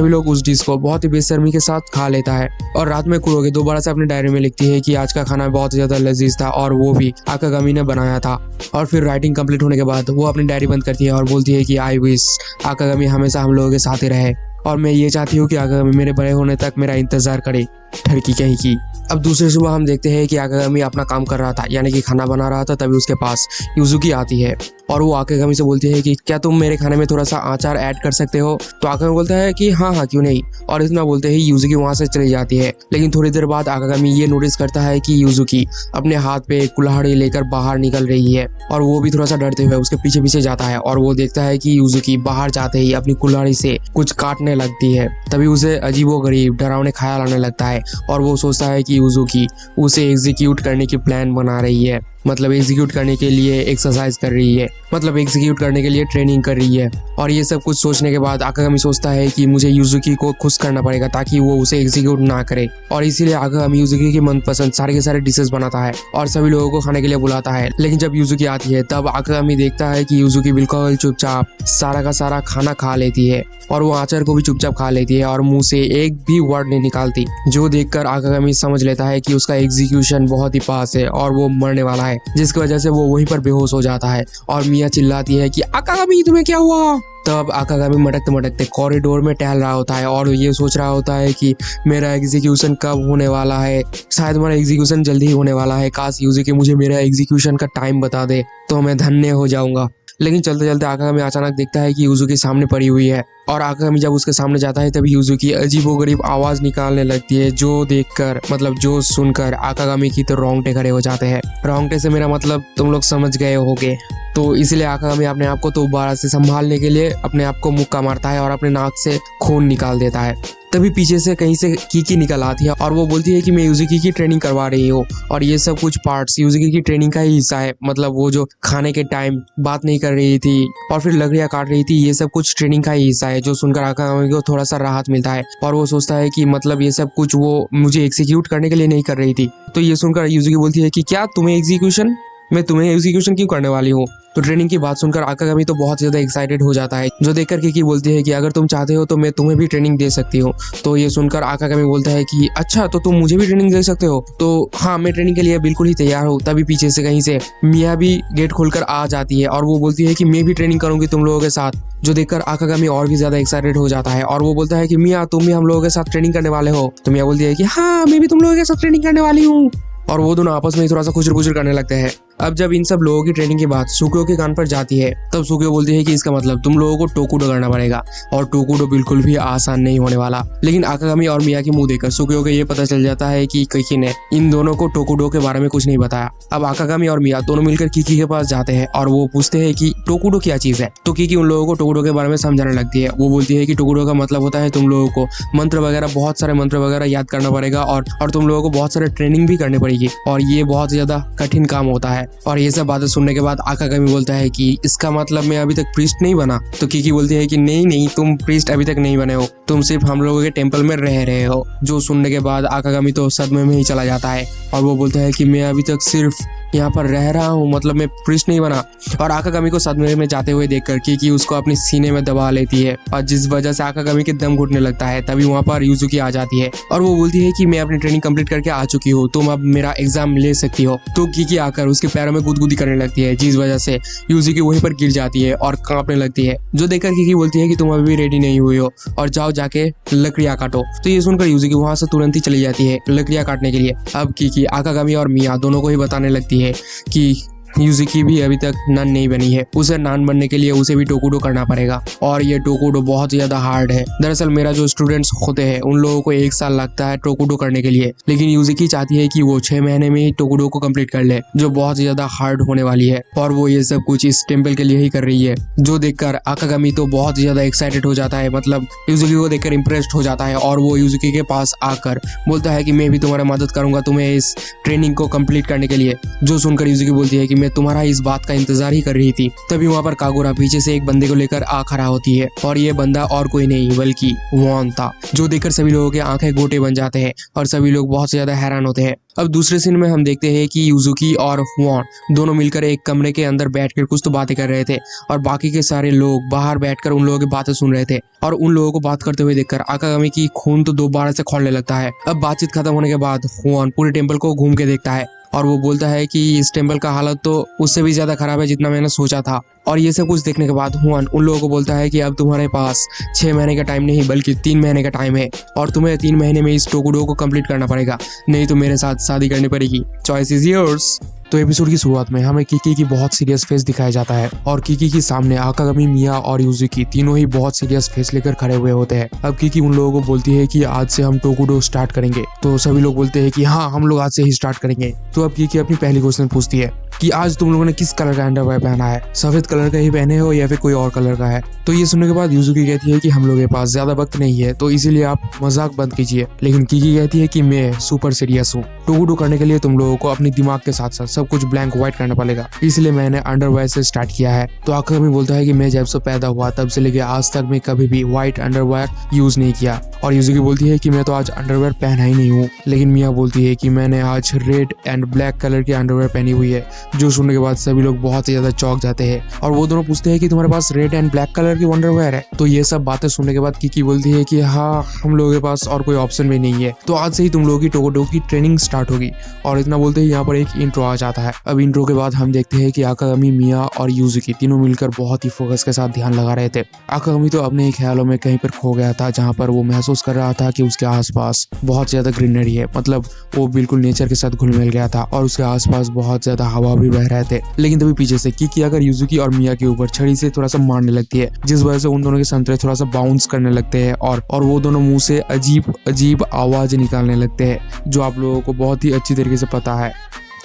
लोग उस डिश को बहुत ही बेशर्मी के साथ खा लेता है। और रात में कुरोगे दोबारा से अपने डायरी में लिखती है कि आज का खाना बहुत ज्यादा लजीज था और वो भी आकागामी ने बनाया था। और फिर राइटिंग कंप्लीट होने के बाद वो अपनी डायरी बंद करती है और बोलती है कि आई विश आकागामी हमेशा हम लोगों के साथ ही रहे और मैं ये चाहती हूँ कि आकागामी मेरे बड़े होने तक मेरा इंतजार करे, ठरकी कहीं की। अब दूसरी सुबह हम देखते हैं कि आकागामी अपना काम कर रहा था, यानी कि खाना बना रहा था, तभी उसके पास युजुकी आती है और वो आकागामी से बोलती है कि क्या तुम मेरे खाने में थोड़ा सा आचार ऐड कर सकते हो। तो आकागामी बोलता है कि हाँ हाँ, क्यों नहीं। और इतना बोलते ही युजुकी वहां से चली जाती है। लेकिन थोड़ी देर बाद आकागामी ये नोटिस करता है कि युजुकी अपने हाथ पे कुल्हाड़ी लेकर बाहर निकल रही है और वो भी थोड़ा सा डरते हुए उसके पीछे पीछे जाता है और वो देखता है कि युजुकी बाहर जाते ही अपनी कुल्हाड़ी से कुछ काटने लगती है। तभी उसे अजीबोगरीब डरावने ख्याल आने लगता है और वो सोचता है कि युजुकी उसे एग्जीक्यूट करने की प्लान बना रही है, मतलब एग्जीक्यूट करने के लिए एक्सरसाइज कर रही है, मतलब एग्जीक्यूट करने के लिए ट्रेनिंग कर रही है। और ये सब कुछ सोचने के बाद आकागामी सोचता है कि मुझे युजुकी को खुश करना पड़ेगा ताकि वो उसे एग्जीक्यूट ना करे। और इसीलिए आकागामी युजुकी की मनपसंद सारे के सारे डिशेस बनाता है और सभी लोगों को खाने के लिए बुलाता है। लेकिन जब युजुकी आती है तब आकागामी देखता है कि युजुकी बिल्कुल चुपचाप सारा का सारा खाना खा लेती है और वो आचार को भी चुपचाप खा लेती है और मुंह से एक भी वर्ड नहीं निकालती, जो देखकर आकागामी समझ लेता है कि उसका एग्जीक्यूशन बहुत ही पास है और वो मरने वाला है, जिसकी वजह से वो वहीं पर बेहोश हो जाता है। और मिया चिल्लाती है कि आकागामी तुम्हें क्या हुआ। तब आकागामी मटकते मटकते कॉरिडोर में टहल रहा होता है और ये सोच रहा होता है कि मेरा एग्जीक्यूशन कब होने वाला है, शायद मेरा एग्जीक्यूशन जल्दी ही होने वाला है, काश युजुकी मुझे मेरा एग्जीक्यूशन का टाइम बता दे तो मैं धन्य हो जाऊंगा। लेकिन चलते चलते आकागामी अचानक देखता है कि युजुकी सामने पड़ी हुई है और आकागामी जब उसके सामने जाता है तभी युजुकी अजीबोगरीब आवाज निकालने लगती है, जो देखकर मतलब जो सुनकर आकागामी की तो रोंगटे खड़े हो जाते हैं। रोंगटे से मेरा मतलब तुम लोग समझ गए होगे। तो इसलिए आकागामी अपने आप को दोबारा से संभालने के लिए अपने आप को मुक्का मारता है और अपने नाक से खून निकाल देता है। तभी पीछे से कहीं से कीकी निकल आती है और वो बोलती है कि मैं युजुकी की ट्रेनिंग करवा रही हूँ और ये सब कुछ पार्ट्स युजुकी की ट्रेनिंग का ही हिस्सा है, मतलब वो जो खाने के टाइम बात नहीं कर रही थी और फिर लकड़ियां काट रही थी, ये सब कुछ ट्रेनिंग का ही हिस्सा है। जो सुनकर आकागामी को थोड़ा सा राहत मिलता है और वो सोचता है कि मतलब ये सब कुछ वो मुझे एग्जीक्यूट करने के लिए नहीं कर रही थी। तो ये सुनकर युजुकी बोलती है कि क्या तुम्हें एग्जीक्यूशन मैं तुम्हें एग्जीक्यूशन क्यों करने वाली हूँ। तो ट्रेनिंग की बात सुनकर आकागामी तो बहुत ज्यादा एक्साइटेड हो जाता है, जो देखकर किकी बोलती है कि अगर तुम चाहते हो तो मैं तुम्हें भी ट्रेनिंग दे सकती हूँ। तो ये सुनकर आकागामी बोलता है कि अच्छा, तो तुम मुझे भी ट्रेनिंग दे सकते हो। तो हाँ, मैं ट्रेनिंग के लिए बिल्कुल ही तैयार हूँ। तभी पीछे से कहीं से मिया भी गेट खोलकर आ जाती है और वो बोलती है कि मैं भी ट्रेनिंग करूंगी तुम लोगों के साथ, जो देखकर आकागामी और भी ज्यादा एक्साइटेड हो जाता है और वो बोलता है कि मिया, तुम भी हम लोगों के साथ ट्रेनिंग करने वाले हो। तो मिया बोलती है कि हाँ, मैं भी तुम लोगों के साथ ट्रेनिंग करने वाली हूँ। और वो दोनों आपस में ही थोड़ा सा खुचर खुचर करने लगते हैं। अब जब इन सब लोगों की ट्रेनिंग की बात सुकियो के कान पर जाती है, तब सुकियो बोलती है कि इसका मतलब तुम लोगों को टोकुडो करना पड़ेगा और टोकुडो बिल्कुल भी आसान नहीं होने वाला। लेकिन आकागामी और मिया के मुंह देखकर सुकियो को ये पता चल जाता है कि किकी ने इन दोनों को टोकुडो के बारे में कुछ नहीं बताया। अब आकागामी और मिया दोनों मिलकर किकी के पास जाते हैं और वो पूछते हैं कि टोकुडो क्या चीज है। तो किकी उन लोगों को टोकुडो के बारे में समझाने लगती है। वो बोलती है कि टोकुडो का मतलब होता है तुम लोगों को मंत्र वगैरह, बहुत सारे मंत्र वगैरह याद करना पड़ेगा और तुम लोगों को बहुत सारे ट्रेनिंग भी करनी पड़ेगी और ये बहुत ज्यादा कठिन काम होता है। और ये सब बातें सुनने के बाद आकागामी बोलता है कि इसका मतलब मैं अभी तक प्रीस्ट नहीं बना। तो किकी बोलती है कि नहीं, तुम प्रीस्ट अभी तक नहीं बने हो, तुम सिर्फ हम लोगों के टेम्पल में रह रहे हो। जो सुनने के बाद आकागामी तो सदमे में ही चला जाता है और वो बोलता है कि मैं अभी तक सिर्फ यहाँ पर रह रहा हूँ, मतलब मैं प्रीस्ट नहीं बना। और आकागामी को सदमे में जाते हुए देखकर किकी उसको अपने सीने में दबा लेती है और जिस वजह से आकागामी के दम घुटने लगता है। तभी वहाँ पर यूजुकी आ जाती है और वो बोलती है कि मैं अपनी ट्रेनिंग कंप्लीट करके आ चुकी हूँ, तुम अब मेरा एग्जाम ले सकती हो। तो किकी आकर उसके पैरों में गुदगुदी करने लगती है, जिस वजह से यूजुकी वहीं पर गिर जाती है और कांपने लगती है। जो देखकर किकी बोलती है कि तुम अभी भी रेडी नहीं हुई हो और जाओ जाके लकड़ियाँ काटो। तो ये सुनकर यूजुकी वहां से तुरंत ही चली जाती है लकड़ियाँ काटने के लिए। अब किकी आकागामी और मिया दोनों को ही बताने लगती है कि यूजुकी भी अभी तक नन नहीं बनी है, उसे नान बनने के लिए उसे भी टोकुडो करना पड़ेगा और ये टोकुडो बहुत ज्यादा हार्ड है। दरअसल मेरा जो स्टूडेंट्स होते हैं उन लोगों को 1 साल लगता है टोकुडो करने के लिए, लेकिन यूजुकी चाहती है कि वो 6 महीने में ही टोकुडो को कंप्लीट कर ले, जो बहुत ज्यादा हार्ड होने वाली है। और वो ये सब कुछ इस टेम्पल के लिए ही कर रही है। जो देखकर आकागामी तो बहुत ज्यादा एक्साइटेड हो जाता है, मतलब यूजुकी को देखकर इम्प्रेस्ड हो जाता है और वो यूजुकी के पास आकर बोलता है कि मैं भी तुम्हारा मदद करूंगा तुम्हें इस ट्रेनिंग को कंप्लीट करने के लिए। जो सुनकर यूजुकी बोलती है कि मैं तुम्हारा इस बात का इंतजार ही कर रही थी। तभी वहाँ पर कागोरा पीछे से एक बंदे को लेकर आ खड़ा होती है और ये बंदा और कोई नहीं बल्कि वॉन था, जो देखकर सभी लोगों के आंखें गोटे बन जाते हैं और सभी लोग बहुत ज्यादा हैरान होते हैं। अब दूसरे सीन में हम देखते हैं कि यूजुकी और वॉन दोनों मिलकर एक कमरे के अंदर बैठकर कुछ तो बातें कर रहे थे और बाकी के सारे लोग बाहर बैठकर उन लोगों की बातें सुन रहे थे। और उन लोगों को बात करते हुए देखकर आकागामी की खून तो दोबारा से खौलने लगता है। अब बातचीत खत्म होने के बाद वॉन पूरे टेम्पल को घूम के देखता है और वो बोलता है कि इस टेम्पल का हालत तो उससे भी ज्यादा खराब है जितना मैंने सोचा था। और ये सब कुछ देखने के बाद हुआन उन लोगों को बोलता है कि अब तुम्हारे पास 6 महीने का टाइम नहीं बल्कि 3 महीने का टाइम है और तुम्हें 3 महीने में इस टोकुडो को कंप्लीट करना पड़ेगा, नहीं तो मेरे साथ शादी करनी पड़ेगी। Choice is yours. तो एपिसोड की शुरुआत में हमें किकी की बहुत सीरियस फेस दिखाया जाता है और किकी के सामने आकागामी, मिया और यूजुकी तीनों ही बहुत सीरियस फेस लेकर खड़े हुए होते हैं। अब किकी उन लोगों को बोलती है कि आज से हम टोकुडो स्टार्ट करेंगे। तो सभी लोग बोलते हैं कि हाँ, हम लोग आज से ही स्टार्ट करेंगे। तो अब किकी अपनी पहली क्वेश्चन पूछती है कि आज तुम लोगों ने किस कलर का अंडरवेयर पहना है, सफेद कलर का ही पहने हो या फिर कोई और कलर का है। तो ये सुनने के बाद यूजुकी कहती है कि हम लोग के पास ज्यादा वक्त नहीं है, तो इसीलिए आप मजाक बंद कीजिए। लेकिन किकी कहती है कि मैं सुपर सीरियस हूँ, टोकुडो करने के लिए तुम लोगों को अपने दिमाग के साथ साथ सब कुछ ब्लैंक व्हाइट करना पड़ेगा, इसलिए मैंने अंडरवेयर से स्टार्ट किया है। तो आकागामी बोलता है कि मैं जब से पैदा हुआ तब से लेके आज तक मैं कभी भी व्हाइट अंडरवेयर यूज नहीं किया। और यूजुकी बोलती है कि मैं तो आज अंडरवेयर पहना ही नहीं हूँ। लेकिन मिया बोलती है कि मैंने आज रेड एंड ब्लैक कलर की अंडरवेयर पहनी हुई है। जो सुनने के बाद सभी लोग बहुत ही ज्यादा चौंक जाते हैं और वो दोनों पूछते हैं कि तुम्हारे पास रेड एंड ब्लैक कलर की अंडरवेयर है। तो ये सब बातें सुनने के बाद किकी बोलती है कि हाँ, हम लोगों के पास और कोई ऑप्शन भी नहीं है, तो आज से ही तुम लोगों की टोकुडो की ट्रेनिंग स्टार्ट होगी। और इतना बोलते ही यहाँ पर एक इंट्रो आ जाता है। अब इंट्रो के बाद हम देखते हैं कि आकागामी, मिया और यूजुकी तीनों मिलकर बहुत ही फोकस के साथ ध्यान लगा रहे थे। आकागामी तो अपने ही ख्यालों में कहीं पर खो गया था, जहाँ पर वो महसूस कर रहा था कि उसके आसपास बहुत ज्यादा ग्रीनरी है, मतलब वो बिल्कुल नेचर के साथ घुल मिल गया था और उसके आसपास बहुत ज्यादा हवा भी बह रहे थे। लेकिन तभी पीछे से किकी आकर यूजुकी और मिया के ऊपर छड़ी से थोड़ा सा मारने लगती है, जिस वजह से उन दोनों के संतरे थोड़ा सा बाउंस करने लगते हैं और वो दोनों मुंह से अजीब अजीब आवाज निकालने लगते हैं, जो आप लोगों को बहुत ही अच्छी तरीके से पता है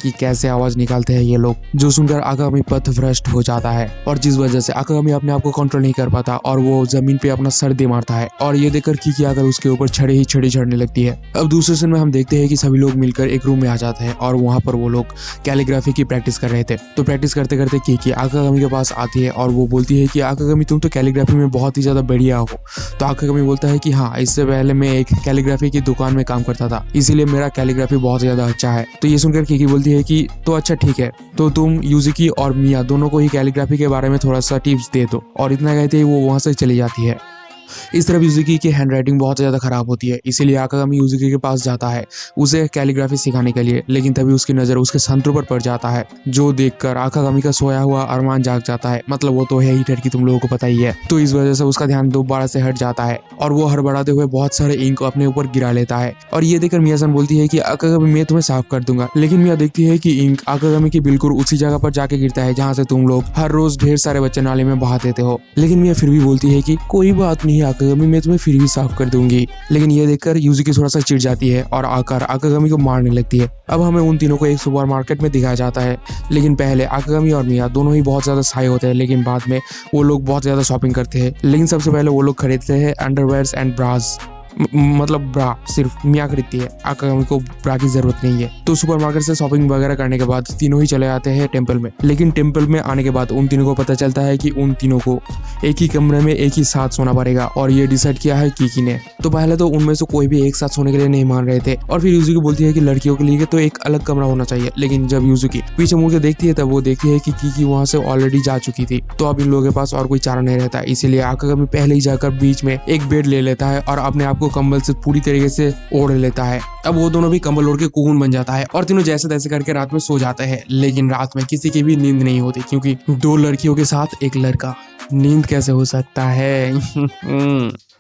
कि कैसे आवाज निकालते हैं ये लोग। जो सुनकर आकागामी पथभ्रष्ट हो जाता है और जिस वजह से आकागामी अपने आप को कंट्रोल नहीं कर पाता और वो जमीन पे अपना सर दे मारता है और ये देखकर किकी आकर उसके ऊपर छड़ी ही छड़ी चढ़ने लगती है। अब दूसरे सीन में हम देखते हैं कि सभी लोग मिलकर एक रूम में आ जाते हैं और वहाँ पर वो लोग कैलीग्राफी की प्रैक्टिस कर रहे थे। तो प्रैक्टिस करते करते किकी आकागामी के पास आती है और वो बोलती है कि आकागामी, तुम तो कैलीग्राफी में बहुत ही ज्यादा बढ़िया हो। तो आकागामी बोलता है कि हाँ, इससे पहले मैं एक कैलीग्राफी की दुकान में काम करता था, इसीलिए मेरा कैलीग्राफी बहुत ज्यादा अच्छा है। तो ये सुनकर किकी बोलती बोलती है कि तो अच्छा ठीक है, तो तुम यूजिकी और मिया दोनों को ही कैलीग्राफी के बारे में थोड़ा सा टिप्स दे दो। और इतना कहते ही वो वहाँ से चली जाती है। इस तरफ यूजिकी की हैंडराइटिंग बहुत ज़्यादा खराब होती है, इसीलिए आकागामी यूजिकी के पास जाता है उसे कैलीग्राफी सिखाने के लिए। लेकिन तभी उसकी नज़र उसके संतरों पर पड़ जाता है, जो देखकर आकागामी का सोया हुआ अरमान जाग जाता है। मतलब वो तो है ही डर की, तुम लोगों को पता ही है। तो इस वजह से उसका ध्यान दोबारा से हट जाता है और वो हड़बड़ाते हुए बहुत सारे इंक अपने ऊपर गिरा लेता है। और ये देखकर मिया-सन बोलती है कि आकागामी मैं तुम्हें साफ कर दूंगा। लेकिन मिया देखती है कि इंक आकागामी की बिल्कुल उसी जगह पर जाके गिरता है जहाँ से तुम लोग हर रोज ढेर सारे बच्चे नाले में बहा देते हो। लेकिन मिया फिर भी बोलती है कि कोई बात नहीं आकागामी, मैं तुम्हें फिर भी साफ कर दूंगी। लेकिन ये देखकर यूजिकी थोड़ा सा चिढ़ जाती है और आकर आकागामी को मारने लगती है। अब हमें उन तीनों को एक सुपरमार्केट में दिखाया जाता है। लेकिन पहले आकागामी और मिया दोनों ही बहुत ज्यादा सहाय होते हैं, लेकिन बाद में वो लोग बहुत ज्यादा शॉपिंग करते हैं। लेकिन सबसे पहले वो लोग खरीदते हैं अंडरवेयर्स एंड ब्रास, मतलब ब्रा सिर्फ मिया खरीदती है, आकागामी को ब्रा की जरूरत नहीं है। तो सुपरमार्केट से शॉपिंग वगैरह करने के बाद तीनों ही चले आते हैं टेंपल में। लेकिन टेंपल में आने के बाद उन तीनों को पता चलता है कि उन तीनों को एक ही कमरे में एक ही साथ सोना पड़ेगा, और ये डिसाइड किया है कीकी ने। तो पहले तो उनमें से कोई भी एक साथ सोने के लिए नहीं मान रहे थे, और फिर यूजुकी बोलती है कि लड़कियों के लिए तो एक अलग कमरा होना चाहिए। लेकिन जब यूजुकी पीछे मुड़ के देखती है तब वो देखती है कि कीकी वहां से ऑलरेडी जा चुकी थी। तो अब इन लोगों के पास और कोई चारा नहीं रहता, इसीलिए आकागामी पहले ही जाकर बीच में एक बेड ले लेता है और अपने आप को कंबल से पूरी तरीके से ओढ़ लेता है। अब वो दोनों भी कंबल ओढ़ के कोकून बन जाता है और तीनों जैसे तैसे करके रात में सो जाते हैं। लेकिन रात में किसी की भी नींद नहीं होती, क्योंकि दो लड़कियों के साथ एक लड़का, नींद कैसे हो सकता है।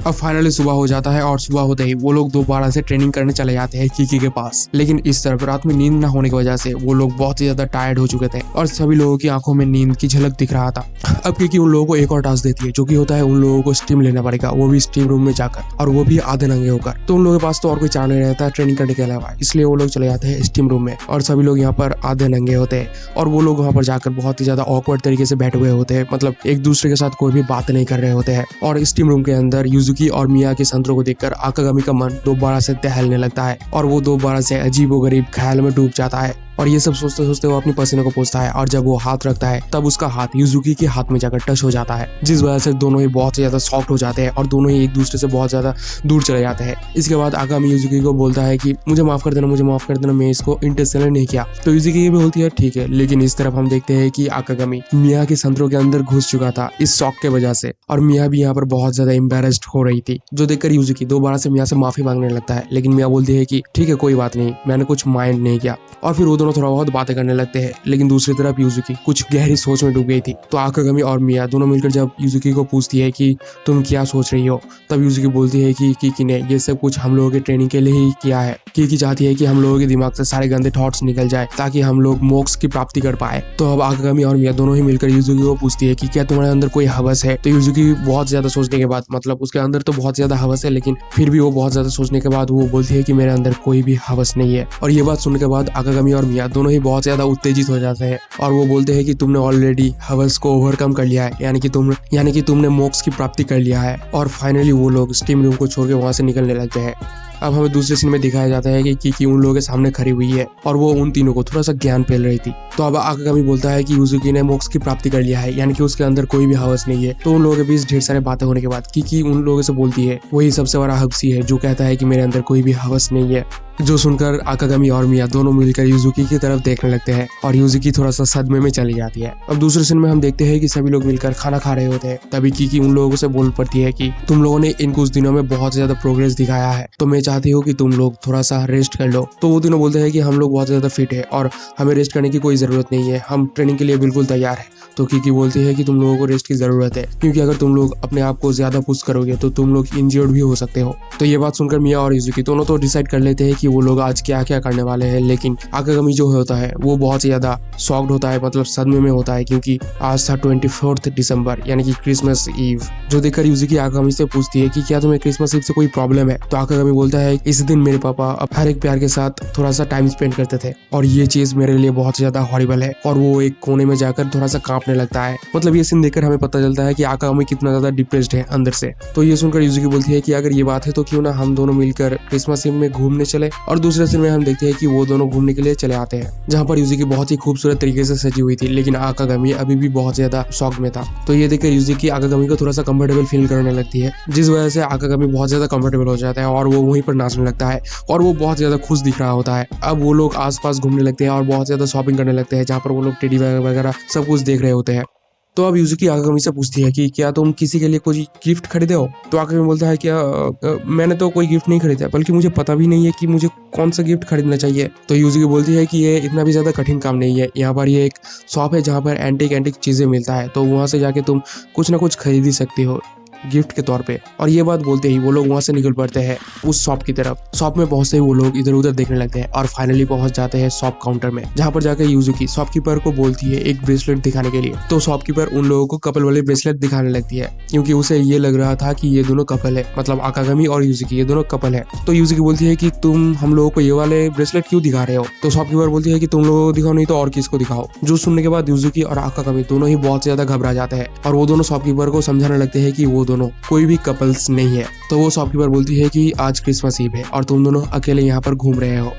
अब फाइनली सुबह हो जाता है और सुबह होते ही वो लोग दोबारा से ट्रेनिंग करने चले जाते हैं कीकी के पास। लेकिन इस तरफ रात में नींद न होने की वजह से वो लोग बहुत ही ज्यादा टायर्ड हो चुके थे और सभी लोगों की आंखों में नींद की झलक दिख रहा था। अब कीकी उन लोगों को एक और टास्क देती है, जो कि होता है उन लोगों को स्टीम लेना पड़ेगा, वो भी स्टीम रूम में जाकर, और वो भी आधे नंगे होकर। तो उन लोगों के पास तो और कोई चारा नहीं रहता ट्रेनिंग करने के अलावा, इसलिए वो लोग चले जाते हैं स्टीम रूम में और सभी लोग यहाँ पर आधे नंगे होते हैं। और वो लोग वहाँ पर जाकर बहुत ही ज्यादा ऑकवर्ड तरीके से बैठे हुए होते हैं, मतलब एक दूसरे के साथ कोई भी बात नहीं कर रहे होते हैं। और स्टीम रूम के अंदर यूजुकी और मिया के संतरों को देखकर आकागामी का मन दोबारा से दहलने लगता है और वो दोबारा से अजीबोगरीब ख्याल में डूब जाता है। और ये सब सोचते सोचते वो अपनी पसीने को पोंछता है, और जब वो हाथ रखता है तब उसका हाथ यूजुकी के हाथ में जाकर टच हो जाता है, जिस वजह से दोनों ही बहुत ज्यादा शॉक्ड हो जाते हैं और दोनों ही एक दूसरे से बहुत ज्यादा दूर चले जाते हैं। इसके बाद आकागामी यूजुकी को बोलता है कि मुझे माफ कर देना, मुझे माफ कर देना, मैं इसको इंटेंशनली नहीं किया। तो यूजुकी भी बोलती है ठीक है। लेकिन इस तरफ हम देखते हैं कि आकागामी मिया के संतरों के अंदर घुस चुका था इस शॉक के वजह से, और मिया भी यहाँ पर बहुत ज्यादा एम्बेरस्ड हो रही थी, जो देखकर यूजुकी दोबारा से मिया से माफी मांगने लगता है। लेकिन मिया बोलती है कि ठीक है कोई बात नहीं, मैंने कुछ माइंड नहीं किया। और फिर वो दोनों थोड़ा बहुत बातें करने लगते हैं। लेकिन दूसरी तरफ यूजुकी कुछ गहरी सोच में डूब गई थी। तो आकागामी और मिया दोनों मिलकर जब यूजुकी को पूछती है कि तुम क्या सोच रही हो, तब यूजुकी बोलती है कि कीकी ने ये सब कुछ हम लोगों की ट्रेनिंग के लिए ही किया है। कीकी चाहती है कि हम लोगों के दिमाग से सारे गंदे थॉट्स निकल जाए ताकि हम लोग मोक्ष की प्राप्ति कर पाए। तो अब आकागामी और मिया दोनों ही मिलकर यूजुकी को पूछती है कि क्या तुम्हारे अंदर कोई हवस है। तो यूजुकी बहुत ज्यादा सोचने के बाद, मतलब उसके अंदर तो बहुत ज्यादा हवस है, लेकिन फिर भी वो बहुत ज्यादा सोचने के बाद वो बोलती है कि मेरे अंदर कोई भी हवस नहीं है। और ये बात सुनने के बाद आकागामी और मिया दोनों ही बहुत ज्यादा उत्तेजित हो जाते हैं और वो बोलते हैं कि तुमने ऑलरेडी हवस को ओवरकम कर लिया है, यानी कि तुमने मोक्ष की प्राप्ति कर लिया है। और फाइनली वो लोग स्टीम रूम को छोड़ के वहां से निकलने लगते हैं। अब हमें दूसरे सीन में दिखाया जाता है कि कीकी उन लोगों के सामने खड़ी हुई है और वो उन तीनों को थोड़ा सा ज्ञान फैल रही थी। तो अब आकागामी बोलता है कि यूजुकी ने मोक्ष की प्राप्ति कर लिया है, यानी कि उसके अंदर कोई भी हवस नहीं है। तो उन लोगों के बीच ढेर सारे बातें होने के बाद कीकी उन लोगों से बोलती है, वही सबसे बड़ा हवसी है जो कहता है कि मेरे अंदर कोई भी हवस नहीं है। जो सुनकर आकागामी और मिया दोनों मिलकर यूजुकी की तरफ देखने लगते हैं और यूजुकी थोड़ा सा सदमे में चली जाती है। अब दूसरे सीन में हम देखते हैं कि सभी लोग मिलकर खाना खा रहे होते हैं। तभी कीकी उन लोगों से बोल पड़ती है कि तुम लोगों ने इन कुछ दिनों में बहुत ज्यादा प्रोग्रेस दिखाया है, तो मैं चाहती हूँ कि तुम लोग थोड़ा सा रेस्ट कर लो। तो वो तीनों बोलते हैं कि हम लोग बहुत ज्यादा फिट है और हमें रेस्ट करने की कोई जरूरत नहीं है, हम ट्रेनिंग के लिए बिल्कुल तैयार है। तो कीकी बोलती है कि तुम लोगों को रेस्ट की जरूरत है, क्योंकि अगर तुम लोग अपने आप को ज्यादा पुश करोगे तो तुम लोग इंजर्ड भी हो सकते हो। तो ये बात सुनकर मिया और यूजुकी दोनों तो डिसाइड कर लेते हैं कि वो लोग आज क्या क्या करने वाले हैं। लेकिन आकागामी जो होता है वो बहुत ही ज्यादा शॉक्ड होता है, मतलब सदमे में होता है, क्योंकि आज था 24 दिसंबर यानी कि क्रिसमस ईव। जो देखकर यूजुकी आकागामी से पूछती है कि क्या तुम्हें क्रिसमस ईव से कोई प्रॉब्लम है। तो आकागामी बोलता है इस दिन मेरे पापा अब हर एक प्यार के साथ थोड़ा सा टाइम स्पेंड करते थे और ये चीज मेरे लिए बहुत ज्यादा हॉरिबल है। और वो एक कोने में जाकर थोड़ा सा कांपने लगता है। मतलब ये सीन देखकर हमें पता चलता है कि आकागामी कितना ज्यादा डिप्रेस्ड है अंदर से। तो ये सुनकर यूजुकी बोलती है कि अगर ये बात है तो क्यों ना हम दोनों मिलकर क्रिसमस ईव में घूमने चले। और दूसरे सीन में हम देखते हैं कि वो दोनों घूमने के लिए चले आते हैं, जहाँ पर यूजिकी बहुत ही खूबसूरत तरीके से सजी हुई थी, लेकिन आकागामी अभी भी बहुत ज्यादा शॉक में था। तो ये देखकर यूजिकी आकागामी को थोड़ा सा कंफर्टेबल फील करने लगती है, जिस वजह से आकागामी बहुत ज्यादा कंफर्टेबल हो जाता है और वो वहीं पर नाचने लगता है और वो बहुत ज्यादा खुश दिख रहा होता है। अब वो लोग आसपास घूमने लगते हैं और बहुत ज्यादा शॉपिंग करने लगते हैं, जहाँ पर वो लोग टेडी वगैरह सब कुछ देख रहे होते हैं। तो अब यूजुकी आकागामी से पूछती है कि क्या तुम किसी के लिए कोई गिफ्ट खरीदे हो? तो आकागामी बोलता है क्या मैंने तो कोई गिफ्ट नहीं खरीदा, बल्कि मुझे पता भी नहीं है कि मुझे कौन सा गिफ्ट खरीदना चाहिए। तो यूजुकी बोलती है कि ये इतना भी ज्यादा कठिन काम नहीं है, यहाँ पर ये एक शॉप है जहाँ पर एंटिक चीजें मिलता है, तो वहाँ से जाके तुम कुछ ना कुछ खरीद ही सकती हो गिफ्ट के तौर पे। और ये बात बोलते ही वो लोग वहां से निकल पड़ते हैं उस शॉप की तरफ। शॉप में पहुंचते ही वो लोग इधर उधर देखने लगते हैं और फाइनली पहुंच जाते हैं शॉप काउंटर में, जहां पर जाकर यूजुकी शॉपकीपर को बोलती है एक ब्रेसलेट दिखाने के लिए। तो शॉपकीपर उन लोगों को कपल वाले ब्रेसलेट दिखाने लगती है, क्योंकि उसे ये लग रहा था कि ये दोनों कपल है, मतलब आकागामी और यूजुकी ये दोनों कपल है। तो यूजुकी बोलती है कि तुम हम लोगों को ये वाले ब्रेसलेट क्यों दिखा रहे हो? तो शॉपकीपर बोलती है कि तुम लोगों को दिखाओ, नहीं तो और किसको दिखाओ। जो सुनने के बाद यूजुकी और आकागामी दोनों ही बहुत ज्यादा घबरा जाते हैं और वो दोनों शॉपकीपर को समझाने लगते हैं कि वो दोनों कोई भी कपल्स नहीं है। तो वो शॉपकीपर बोलती है कि आज क्रिसमस ईव है और तुम दोनों अकेले यहाँ पर घूम रहे हो,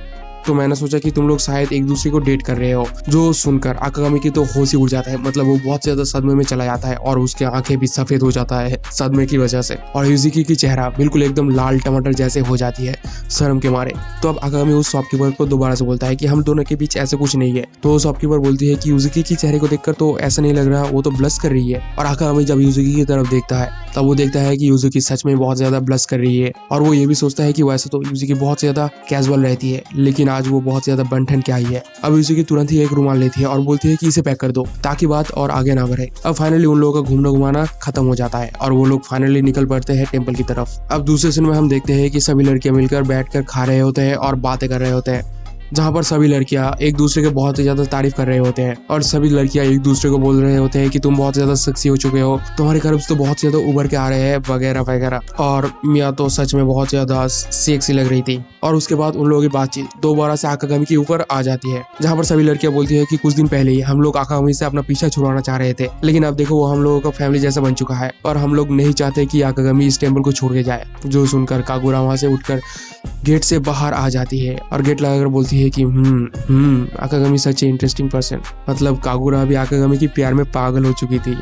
तो मैंने सोचा कि तुम लोग शायद एक दूसरे को डेट कर रहे हो। जो सुनकर आकागामी की तो होश ही उड़ जाता है, मतलब वो बहुत ज्यादा सदमे में चला जाता है और उसके आंखें भी सफेद हो जाता है सदमे की वजह से, और यूजुकी की चेहरा बिल्कुल एकदम लाल टमाटर जैसे हो जाती है शर्म के मारे। तो अब आकागामी उस शॉपकीपर को दोबारा से बोलता है कि हम दोनों के बीच ऐसे कुछ नहीं है। तो शॉपकीपर बोलती है कि यूजुकी की चेहरे को देखकर तो ऐसा नहीं लग रहा, वो तो ब्लश कर रही है। और आकागामी जब यूजुकी की तरफ देखता है तब वो देखता है कि यूजुकी सच में बहुत ज्यादा ब्लश कर रही है, और वो ये भी सोचता है कि वैसे तो यूजुकी बहुत ज्यादा कैजुअल रहती है, लेकिन आज वो बहुत ज्यादा बनठन क्या ही है। अब यूजुकी तुरंत ही एक रुमाल लेती है और बोलती है कि इसे पैक कर दो ताकि बात और आगे ना बढ़े। अब फाइनली उन लोगों का घूमना घुमाना खत्म हो जाता है और वो लोग फाइनली निकल पड़ते हैं टेंपल की तरफ। अब दूसरे सीन में हम देखते हैं कि सभी लड़कियां मिलकर बैठकर खा रहे होते हैं और बातें कर रहे होते हैं, जहाँ पर सभी लड़कियां एक दूसरे के बहुत ही ज्यादा तारीफ कर रहे होते हैं और सभी लड़कियां एक दूसरे को बोल रहे होते हैं कि तुम बहुत ज्यादा सेक्सी हो चुके हो, तुम्हारे कर्व्स तो बहुत ज्यादा उभर के आ रहे हैं वगैरह वगैरह, और मिया तो सच में बहुत ज्यादा सेक्सी लग रही थी। और उसके बाद उन लोगों की बातचीत दोबारा से आकागामी के ऊपर आ जाती है, जहाँ पर सभी लड़कियां बोलती है कि कुछ दिन पहले ही हम लोग आकागामी से अपना पीछा छुड़वाना चाह रहे थे, लेकिन अब देखो वो हम लोगों का फैमिली जैसा बन चुका है और हम लोग नहीं चाहते कि आकागामी इस टेम्पल को छोड़ के जाए। जो सुनकर कागुरा वहां से उठकर गेट से बाहर आ जाती है और गेट लगाकर बोलती है कि आकागामी सच ए इंटरेस्टिंग पर्सन। मतलब कागुरा भी आकागामी की प्यार में पागल हो चुकी थी।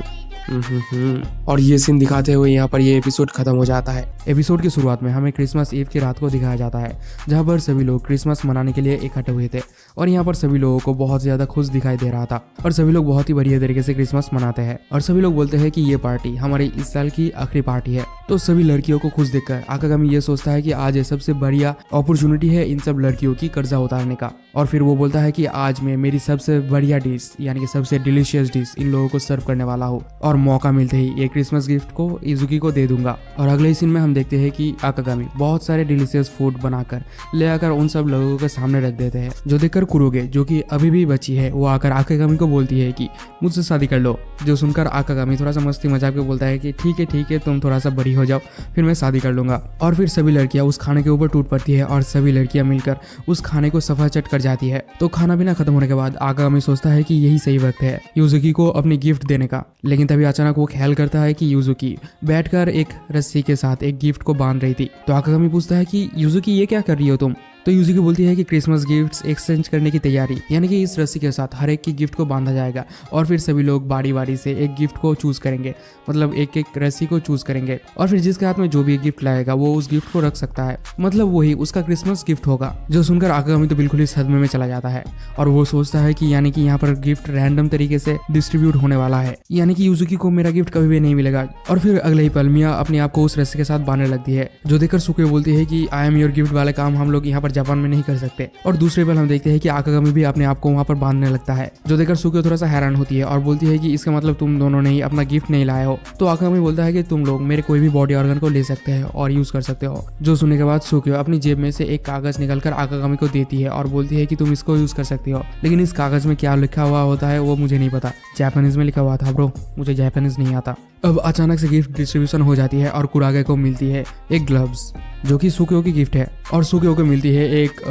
और ये सीन दिखाते हुए यहाँ पर ये एपिसोड खत्म हो जाता है। एपिसोड की शुरुआत में हमें क्रिसमस ईव की रात को दिखाया जाता है, जहाँ पर सभी लोग क्रिसमस मनाने के लिए इकट्ठे हुए थे और यहाँ पर सभी लोगों को बहुत ज्यादा खुश दिखाई दे रहा था और सभी लोग बहुत ही बढ़िया तरीके से क्रिसमस मनाते हैं और सभी लोग बोलते हैं कि ये पार्टी हमारी इस साल की आखिरी पार्टी है। तो सभी लड़कियों को खुश देखकर आकागामी ये सोचता है कि आज ये सबसे बढ़िया अपॉर्चुनिटी है इन सब लड़कियों की कर्जा उतारने का, और फिर वो बोलता है कि आज मैं मेरी सबसे बढ़िया डिश यानी कि सबसे डिलीशियस डिश इन लोगों को सर्व करने वाला हूँ और मौका मिलते ही ये क्रिसमस गिफ्ट को यूजुकी को दे दूंगा। और अगले सीन में हम देखते हैं कि आकागामी बहुत सारे डिलीशियस फूड बनाकर ले आकर उन सब लोगों के सामने रख देते हैं, जो देखकर कुरोगे जो कि अभी भी बची है वो आकर आकागामी को बोलती है कि मुझसे शादी कर लो। जो सुनकर आकागामी थोड़ा सा मस्ती मजाक के बोलता है कि ठीक है तुम थोड़ा सा बड़ी हो जाओ फिर मैं शादी कर लूंगा। और फिर सभी लड़कियां उस खाने के ऊपर टूट पड़ती है और सभी लड़कियां मिलकर उस खाने को सफाचट कर जाती है। तो खाना पीना खत्म होने के बाद आकागामी सोचता है कि यही सही वक्त है यूजुकी को अपनी गिफ्ट देने का, लेकिन तभी अचानक वो ख्याल करता है कि यूजुकी बैठकर एक रस्सी के साथ एक गिफ्ट को बांध रही थी। तो आकागामी पूछता है कि यूजुकी ये क्या कर रही हो तुम? तो यूजुकी बोलती है कि क्रिसमस गिफ्ट्स एक्सचेंज करने की तैयारी, यानी कि इस रस्सी के साथ हर एक की गिफ्ट को बांधा जाएगा और फिर सभी लोग बारी बारी से एक गिफ्ट को चूज करेंगे, मतलब एक एक रस्सी को चूज करेंगे और फिर जिसके हाथ में जो भी गिफ्ट लाएगा वो उस गिफ्ट को रख सकता है, मतलब वही उसका क्रिसमस गिफ्ट होगा। जो सुनकर आकागामी तो बिल्कुल ही सदमे में चला जाता है और वो सोचता है कि यानी कि यहाँ पर गिफ्ट रैंडम तरीके से डिस्ट्रीब्यूट होने वाला है, यानी कि यूजुकी को मेरा गिफ्ट कभी भी नहीं मिलेगा। और फिर अगले ही पल मिया अपने आप को उस रस्सी के साथ बांधने लगती है, जो देखकर सुकुयो बोलती है कि आई एम योर गिफ्ट वाले काम हम लोग यहाँ पर जापान में नहीं कर सकते। और दूसरे पल हम देखते हैं कि आकागामी भी अपने आप को वहाँ पर बांधने लगता है, जो देखकर सुकुयो थोड़ा सा हैरान होती है और बोलती है कि इसका मतलब तुम दोनों ने ही अपना गिफ्ट नहीं लाए हो। तो आकागामी बोलता है कि तुम लोग मेरे कोई भी बॉडी ऑर्गन को ले सकते हैं और यूज कर सकते हो। जो सुनने के बाद सुकुयो अपनी जेब में से एक कागज निकलकर आकागामी को देती है और बोलती है कि तुम इसको यूज कर सकती हो, लेकिन इस कागज में क्या लिखा हुआ होता है वो मुझे नहीं पता। जापानीज में लिखा हुआ था ब्रो, मुझे जापानीज नहीं आता। अब अचानक से गिफ्ट डिस्ट्रीब्यूशन हो जाती है और कुरागे को मिलती है एक ग्लव्स, जो कि सुकुयो की गिफ्ट है, और सुकुयो को मिलती है एक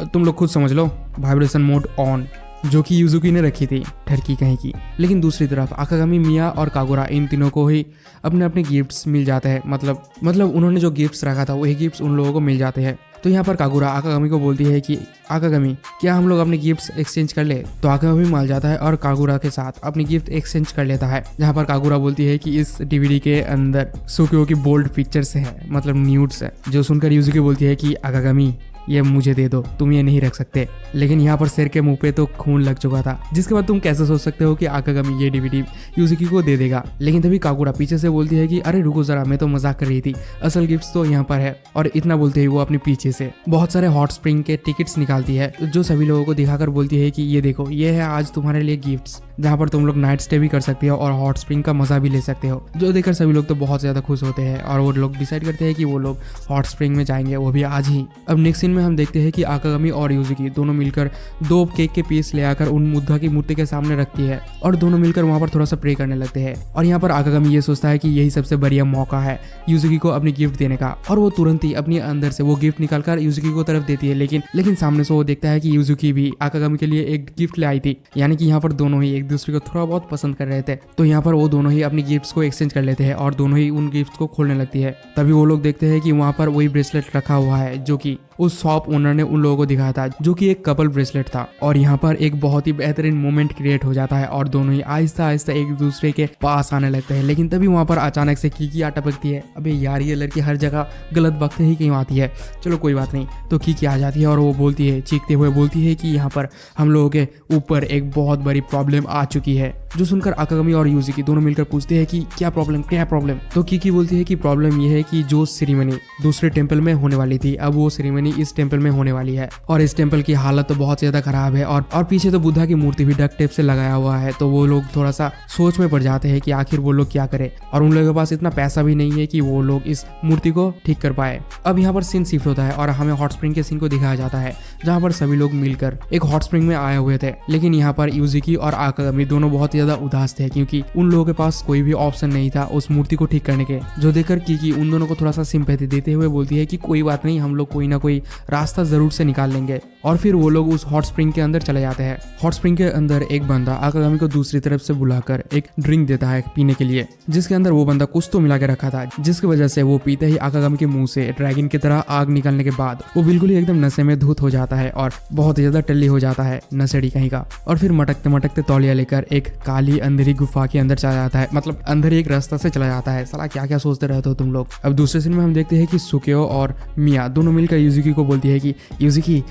तुम लोग खुद समझ लो वाइब्रेशन मोड ऑन, जो कि यूजुकी ने रखी थी ठरकी कहीं की। लेकिन दूसरी तरफ आकागामी, मिया और कागुरा इन तीनों को ही अपने अपने गिफ्ट्स मिल जाते हैं, मतलब उन्होंने जो गिफ्ट्स रखा था वही गिफ्ट्स उन लोगों को मिल जाते हैं। तो यहाँ पर कागुरा आकागामी को बोलती है कि आकागामी क्या हम लोग अपने गिफ्ट्स एक्सचेंज कर ले। तो आकागामी मान जाता है और कागुरा के साथ अपनी गिफ्ट एक्सचेंज कर लेता है, जहाँ पर कागुरा बोलती है कि इस डीवीडी के अंदर सुकियो की बोल्ड पिक्चर्स है, मतलब न्यूड्स है। जो सुनकर यूजुकी बोलती है कि आकागामी ये मुझे दे दो, तुम ये नहीं रख सकते। लेकिन यहाँ पर शेर के मुंह पे तो खून लग चुका था, जिसके बाद तुम कैसे सोच सकते हो कि आकागामी ये डीवीडी यूजुकी को दे देगा। लेकिन तभी कागुरा पीछे से बोलती है कि अरे रुको जरा, मैं तो मजाक कर रही थी, असल गिफ्ट्स तो यहाँ पर है। और इतना बोलते ही वो अपने पीछे से बहुत सारे हॉट स्प्रिंग के टिकट्स निकालती है, जो सभी लोगों को दिखाकर बोलती है कि ये देखो, ये है आज तुम्हारे लिए गिफ्ट्स, जहाँ पर तुम लोग नाइट स्टे भी कर सकते हो और हॉट स्प्रिंग का मजा भी ले सकते हो। जो देखकर सभी लोग तो बहुत ज्यादा खुश होते हैं और वो लोग डिसाइड करते हैं कि वो लोग हॉट स्प्रिंग में जाएंगे, वो भी आज ही। अब नेक्स्ट सीन में हम देखते हैं कि आकागामी और यूजुकी दोनों मिलकर 2 केक के पीस ले आकर उन बुद्धा की मूर्ति के सामने रखती है और दोनों मिलकर वहां पर थोड़ा सा प्रे करने लगते हैं। और यहाँ पर आकागामी ये सोचता है कि यही सबसे बढ़िया मौका है यूजुकी को अपनी गिफ्ट देने का, और वो तुरंत ही अपने अंदर से वो गिफ्ट निकालकर यूजुकी को तरफ देती है। लेकिन सामने से वो देखता है कि यूजुकी भी आकागामी के लिए एक गिफ्ट ले आई थी, यानी कि यहाँ पर दोनों ही एक दूसरे को थोड़ा बहुत पसंद कर रहे थे। तो यहाँ पर वो दोनों ही अपनी गिफ्ट्स को एक्सचेंज कर लेते हैं और दोनों ही उन गिफ्ट्स को खोलने लगती है। तभी वो लोग देखते हैं कि वहाँ पर वही ब्रेसलेट रखा हुआ है जो कि उस शॉप ओनर ने उन लोगों को दिखाया था, जो कि एक कपल ब्रेसलेट था। और यहाँ पर एक बहुत ही बेहतरीन मोमेंट क्रिएट हो जाता है और दोनों ही आहिस्ता आहिस्ता एक दूसरे के पास आने लगते हैं। लेकिन तभी वहाँ पर अचानक से कीकी आ टपकती है। अबे यार, ये लड़की हर जगह गलत वक्त ही क्यों आती है। चलो कोई बात नहीं। तो कीकी आ जाती है और वो बोलती है, चीखते हुए बोलती है कि यहाँ पर हम लोगों के ऊपर एक बहुत बड़ी प्रॉब्लम आ चुकी है। जो सुनकर आकागामी और यूजुकी दोनों मिलकर पूछते हैं कि क्या प्रॉब्लम। तो कीकी बोलती है कि प्रॉब्लम ये है कि जो सेरेमनी दूसरे टेंपल में होने वाली थी, अब वो सेरेमनी इस टेंपल में होने वाली है और इस टेंपल की हालत तो बहुत ज्यादा खराब है और पीछे तो बुद्धा की मूर्ति भी डक्ट टेप से लगाया हुआ है। तो वो लोग थोड़ा सा सोच में पड़ जाते हैं कि आखिर वो लोग क्या करे, और उन लोगों के पास इतना पैसा भी नहीं है कि वो लोग इस मूर्ति को ठीक कर पाए। अब यहाँ पर सीन शिफ्ट होता है और हमें हॉट स्प्रिंग के सीन को दिखाया जाता है, जहाँ पर सभी लोग मिलकर एक हॉट स्प्रिंग में आए हुए थे। लेकिन यहाँ पर यूजुकी और आकागामी दोनों बहुत ज्यादा उदास थे, क्योंकि उन लोगों के पास कोई भी ऑप्शन नहीं था उस मूर्ति को ठीक करने के। जो देखकर कीकी उन दोनों को थोड़ा सा सिंपैथी देते हुए बोलती है कि कोई बात नहीं, हम लोग कोई ना कोई रास्ता जरूर से निकाल लेंगे। और फिर वो लोग उस हॉट स्प्रिंग के अंदर चले जाते हैं। हॉट स्प्रिंग के अंदर एक बंदा आकागामी को दूसरी तरफ से बुलाकर एक ड्रिंक देता है पीने के लिए, जिसके अंदर वो बंदा कुछ तो मिला के रखा था, जिसकी वजह से वो पीते ही आकागामी के मुंह से ड्रैगन की तरह आग निकलने के बाद वो बिल्कुल ही एकदम नशे में धुत हो जाता है और बहुत ज्यादा टल्ली हो जाता है, नशेड़ी कहीं का। और फिर मटकते मटकते तौलिया लेकर एक काली अंधेरी गुफा के अंदर चला जाता है, मतलब अंदर एक रास्ता से चला जाता है। साला क्या क्या सोचते रहते हो तुम लोग। अब दूसरे सीन में हम देखते हैं कि सुकियो और मिया दोनों मिलकर यूजुकी को बोलती है कि यूजुकी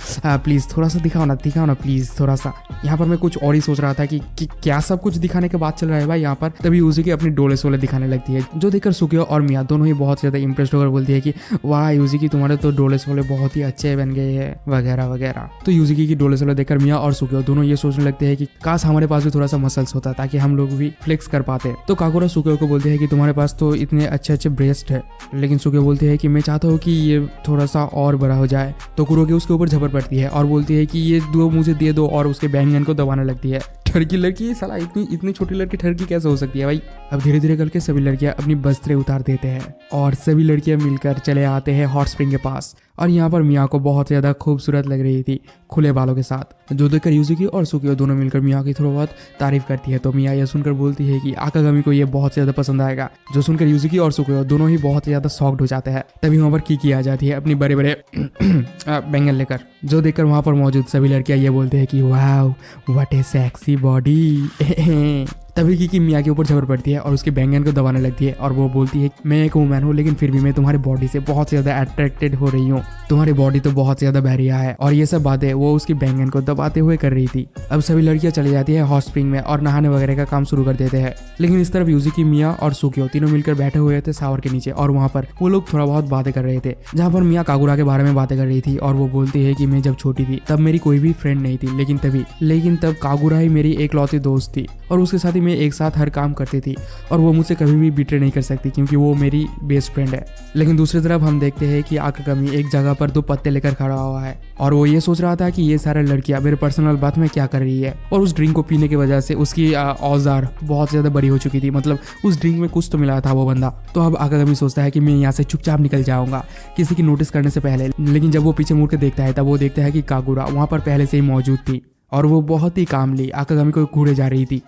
प्लीज थोड़ा सा दिखाओ ना प्लीज थोड़ा सा। यहाँ पर मैं कुछ और ही सोच रहा था कि क्या सब कुछ दिखाने के बाद चल रहा है भाई यहाँ पर। तभी यूजुकी अपनी डोले सोले दिखाने लगती है, जो देखकर सुकियो और मिया दोनों ही बहुत ज्यादा इंप्रेस्ड होकर बोलती है कि वाह यूजुकी, तुम्हारे तो डोले सोले बहुत ही अच्छे बन गए हैं वगैरह वगैरह। तो यूजुकी की डोले सोले देखकर मिया और सुकियो दोनों ये सोचने लगते हैं कि काश हमारे पास भी थोड़ा सा मसल्स होता ताकि हम लोग भी फ्लेक्स कर पाते। तो कागुरा सुकियो को बोलते हैं कि तुम्हारे पास तो इतने अच्छे ब्रेस्ट है, लेकिन सुकियो बोलते हैं कि मैं चाहता हूँ कि ये थोड़ा सा और बड़ा हो जाए। तो कुरोकी उसके ऊपर झपट पड़ती है और बोलती है कि ये दो मुझे दे दो, और उसके बैंगन को दबाने लगती है। ठरकी लड़की, साला इतनी छोटी लड़की ठरकी कैसे हो सकती है भाई। अब धीरे धीरे करके सभी लड़कियां अपनी वस्त्रें उतार देते हैं और सभी लड़कियां मिलकर चले आते हैं हॉट स्प्रिंग के पास। और यहाँ पर मिया को बहुत ज्यादा खूबसूरत लग रही थी खुले बालों के साथ, जो देखकर यूजुकी और सुकियो दोनों मिलकर मिया की थोड़ा बहुत तारीफ करती है। तो मिया यह सुनकर बोलती है कि आकागामी को ये बहुत ज्यादा पसंद आएगा, जो सुनकर यूजुकी और सुकियो दोनों ही बहुत ज्यादा शॉक्ड हो जाते हैं। तभी वहाँ पर कीकी आ जाती है अपनी बड़े बड़े बैंगन लेकर, जो देखकर वहाँ पर मौजूद सभी लड़कियां ये बोलते हैं कि wow what A sexy body. तभी कीकी मिया के ऊपर झपट पड़ती है और उसके बैंगन को दबाने लगती है और वो बोलती है मैं एक वुमैन हूँ, लेकिन फिर भी मैं तुम्हारी बॉडी से बहुत ज्यादा अट्रैक्टेड हो रही हूँ, तुम्हारी बॉडी तो बहुत ज्यादा बहरिया है। और ये सब बातें वो उसकी बैंगन को दबाते हुए कर रही थी। अब सभी लड़कियां चली जाती है हॉट स्प्रिंग में और नहाने वगैरह का काम शुरू कर देते हैं। लेकिन इस तरफ यूजुकी, मिया और सुकियो तीनों मिलकर बैठे हुए थे शावर के नीचे और वहाँ पर वो लोग थोड़ा बहुत बातें कर रहे थे, जहाँ पर मिया कागुरा के बारे में बातें कर रही थी और वो बोलती है कि मैं जब छोटी थी तब मेरी कोई भी फ्रेंड नहीं थी, लेकिन तब कागुरा ही मेरी एकलौती दोस्त थी और उसके साथ ही मैं एक साथ हर काम करती थी और वो मुझसे कभी भी बिट्रे नहीं कर सकती क्योंकि वो मेरी बेस्ट फ्रेंड है। लेकिन दूसरी तरफ हम देखते हैं कि आकागामी एक जगह पर 2 पत्ते लेकर खड़ा हुआ है और वो ये सोच रहा था कि ये सारे लड़कियां मेरे पर्सनल बात में क्या कर रही है। और उस ड्रिंक को पीने की वजह से उसकी औजार बहुत ज्यादा बड़ी हो चुकी थी, मतलब उस ड्रिंक में कुछ तो मिला था वो बंदा। तो अब आकागामी सोचता है कि मैं यहाँ से चुपचाप निकल जाऊंगा किसी की नोटिस करने से पहले। लेकिन जब वो पीछे मुड़ के देखता है तब वो देखता है कि कागुरा वहां पर पहले से ही मौजूद थी और वो बहुत ही कामली आकागामी को घूरे जा रही थी।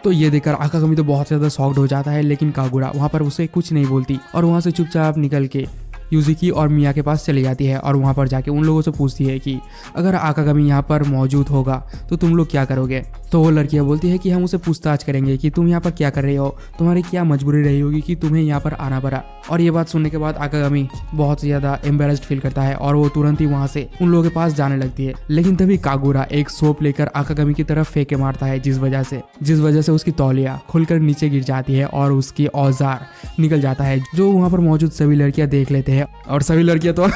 तो ये देखकर आकागामी तो बहुत ज्यादा शॉक्ड हो जाता है, लेकिन कागुरा वहां पर उसे कुछ नहीं बोलती और वहां से चुपचाप निकल के यूजिकी और मिया के पास चली जाती है और वहाँ पर जाके उन लोगों से पूछती है कि अगर आकागामी यहाँ पर मौजूद होगा तो तुम लोग क्या करोगे। तो वो लड़कियाँ बोलती है कि हम उसे पूछताछ करेंगे कि तुम यहाँ पर क्या कर रहे हो, तुम्हारी क्या मजबूरी रही होगी कि तुम्हें यहाँ पर आना पड़ा। और ये बात सुनने के बाद आकागामी बहुत ज़्यादा एम्बेरस्ड फील करता है और वो तुरंत ही वहाँ से उन लोगों के पास जाने लगती है। लेकिन तभी कागुरा एक सोप लेकर आकागामी की तरफ फेंके मारता है, जिस वजह से उसकी तौलिया खुलकर नीचे गिर जाती है और उसकी औजार निकल जाता है, जो वहाँ पर मौजूद सभी लड़कियां देख लेते हैं और सभी लड़कियां तो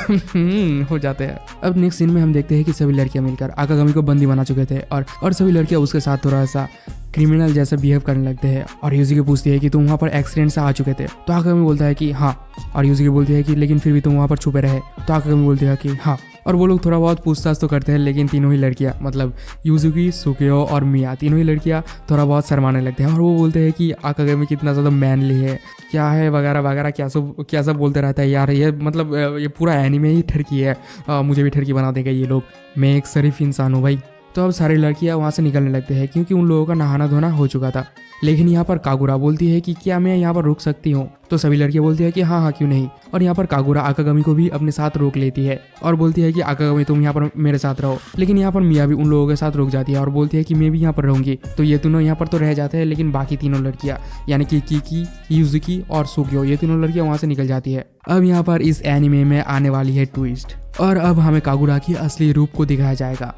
हो जाते हैं। अब नेक्स्ट सीन में हम देखते हैं कि सभी लड़कियां मिलकर आकागामी को बंदी बना चुके थे और सभी लड़कियां उसके साथ थोड़ा सा क्रिमिनल जैसा बिहेव करने लगते हैं। और यूजिकी पूछती है कि तुम वहाँ पर एक्सीडेंट से आ चुके थे, तो आकागामी बोलता है कि हाँ। और यूजिकी बोलती है कि लेकिन फिर भी तुम वहाँ पर छुपे रहे, तो आकागामी बोलती है कि हाँ। और वो लोग थोड़ा बहुत पूछताछ तो करते हैं, लेकिन तीनों ही लड़कियाँ मतलब यूजुकी, सुकियो और मिया, तीनों ही लड़कियाँ थोड़ा बहुत शर्माने लगते हैं और वो बोलते हैं कि आकागामी कितना ज़्यादा मैनली है, क्या है वगैरह वगैरह, क्या सब बोलते रहता है यार। ये मतलब ये पूरा एनीमे ही ठरकी है, मुझे भी ठरकी बना देगा ये लोग, मैं एक शरीफ इंसान हूँ भाई। तो अब सारी लड़कियां वहाँ से निकलने लगते हैं क्योंकि उन लोगों का नहाना धोना हो चुका था। लेकिन यहाँ पर कागुरा बोलती है कि क्या मैं यहाँ पर रुक सकती हूँ, तो सभी लड़कियां बोलती है कि हाँ क्यों नहीं। और यहाँ पर कागुरा आकागामी को भी अपने साथ रोक लेती है और बोलती है कि आकागामी तुम यहाँ पर मेरे साथ रहो। लेकिन यहाँ पर मिया भी उन लोगों के साथ रुक जाती है और बोलती है कि मैं भी यहाँ पर रहूंगी। तो ये तीनों यहाँ पर तो रह जाते हैं, लेकिन बाकी तीनों लड़कियाँ यानी कि कीकी, यूजुकी और सुकियो, ये तीनों लड़कियाँ वहाँ से निकल जाती है। अब यहाँ पर इस एनिमे में आने वाली है ट्विस्ट और अब हमें कागुरा की असली रूप को दिखाया जाएगा।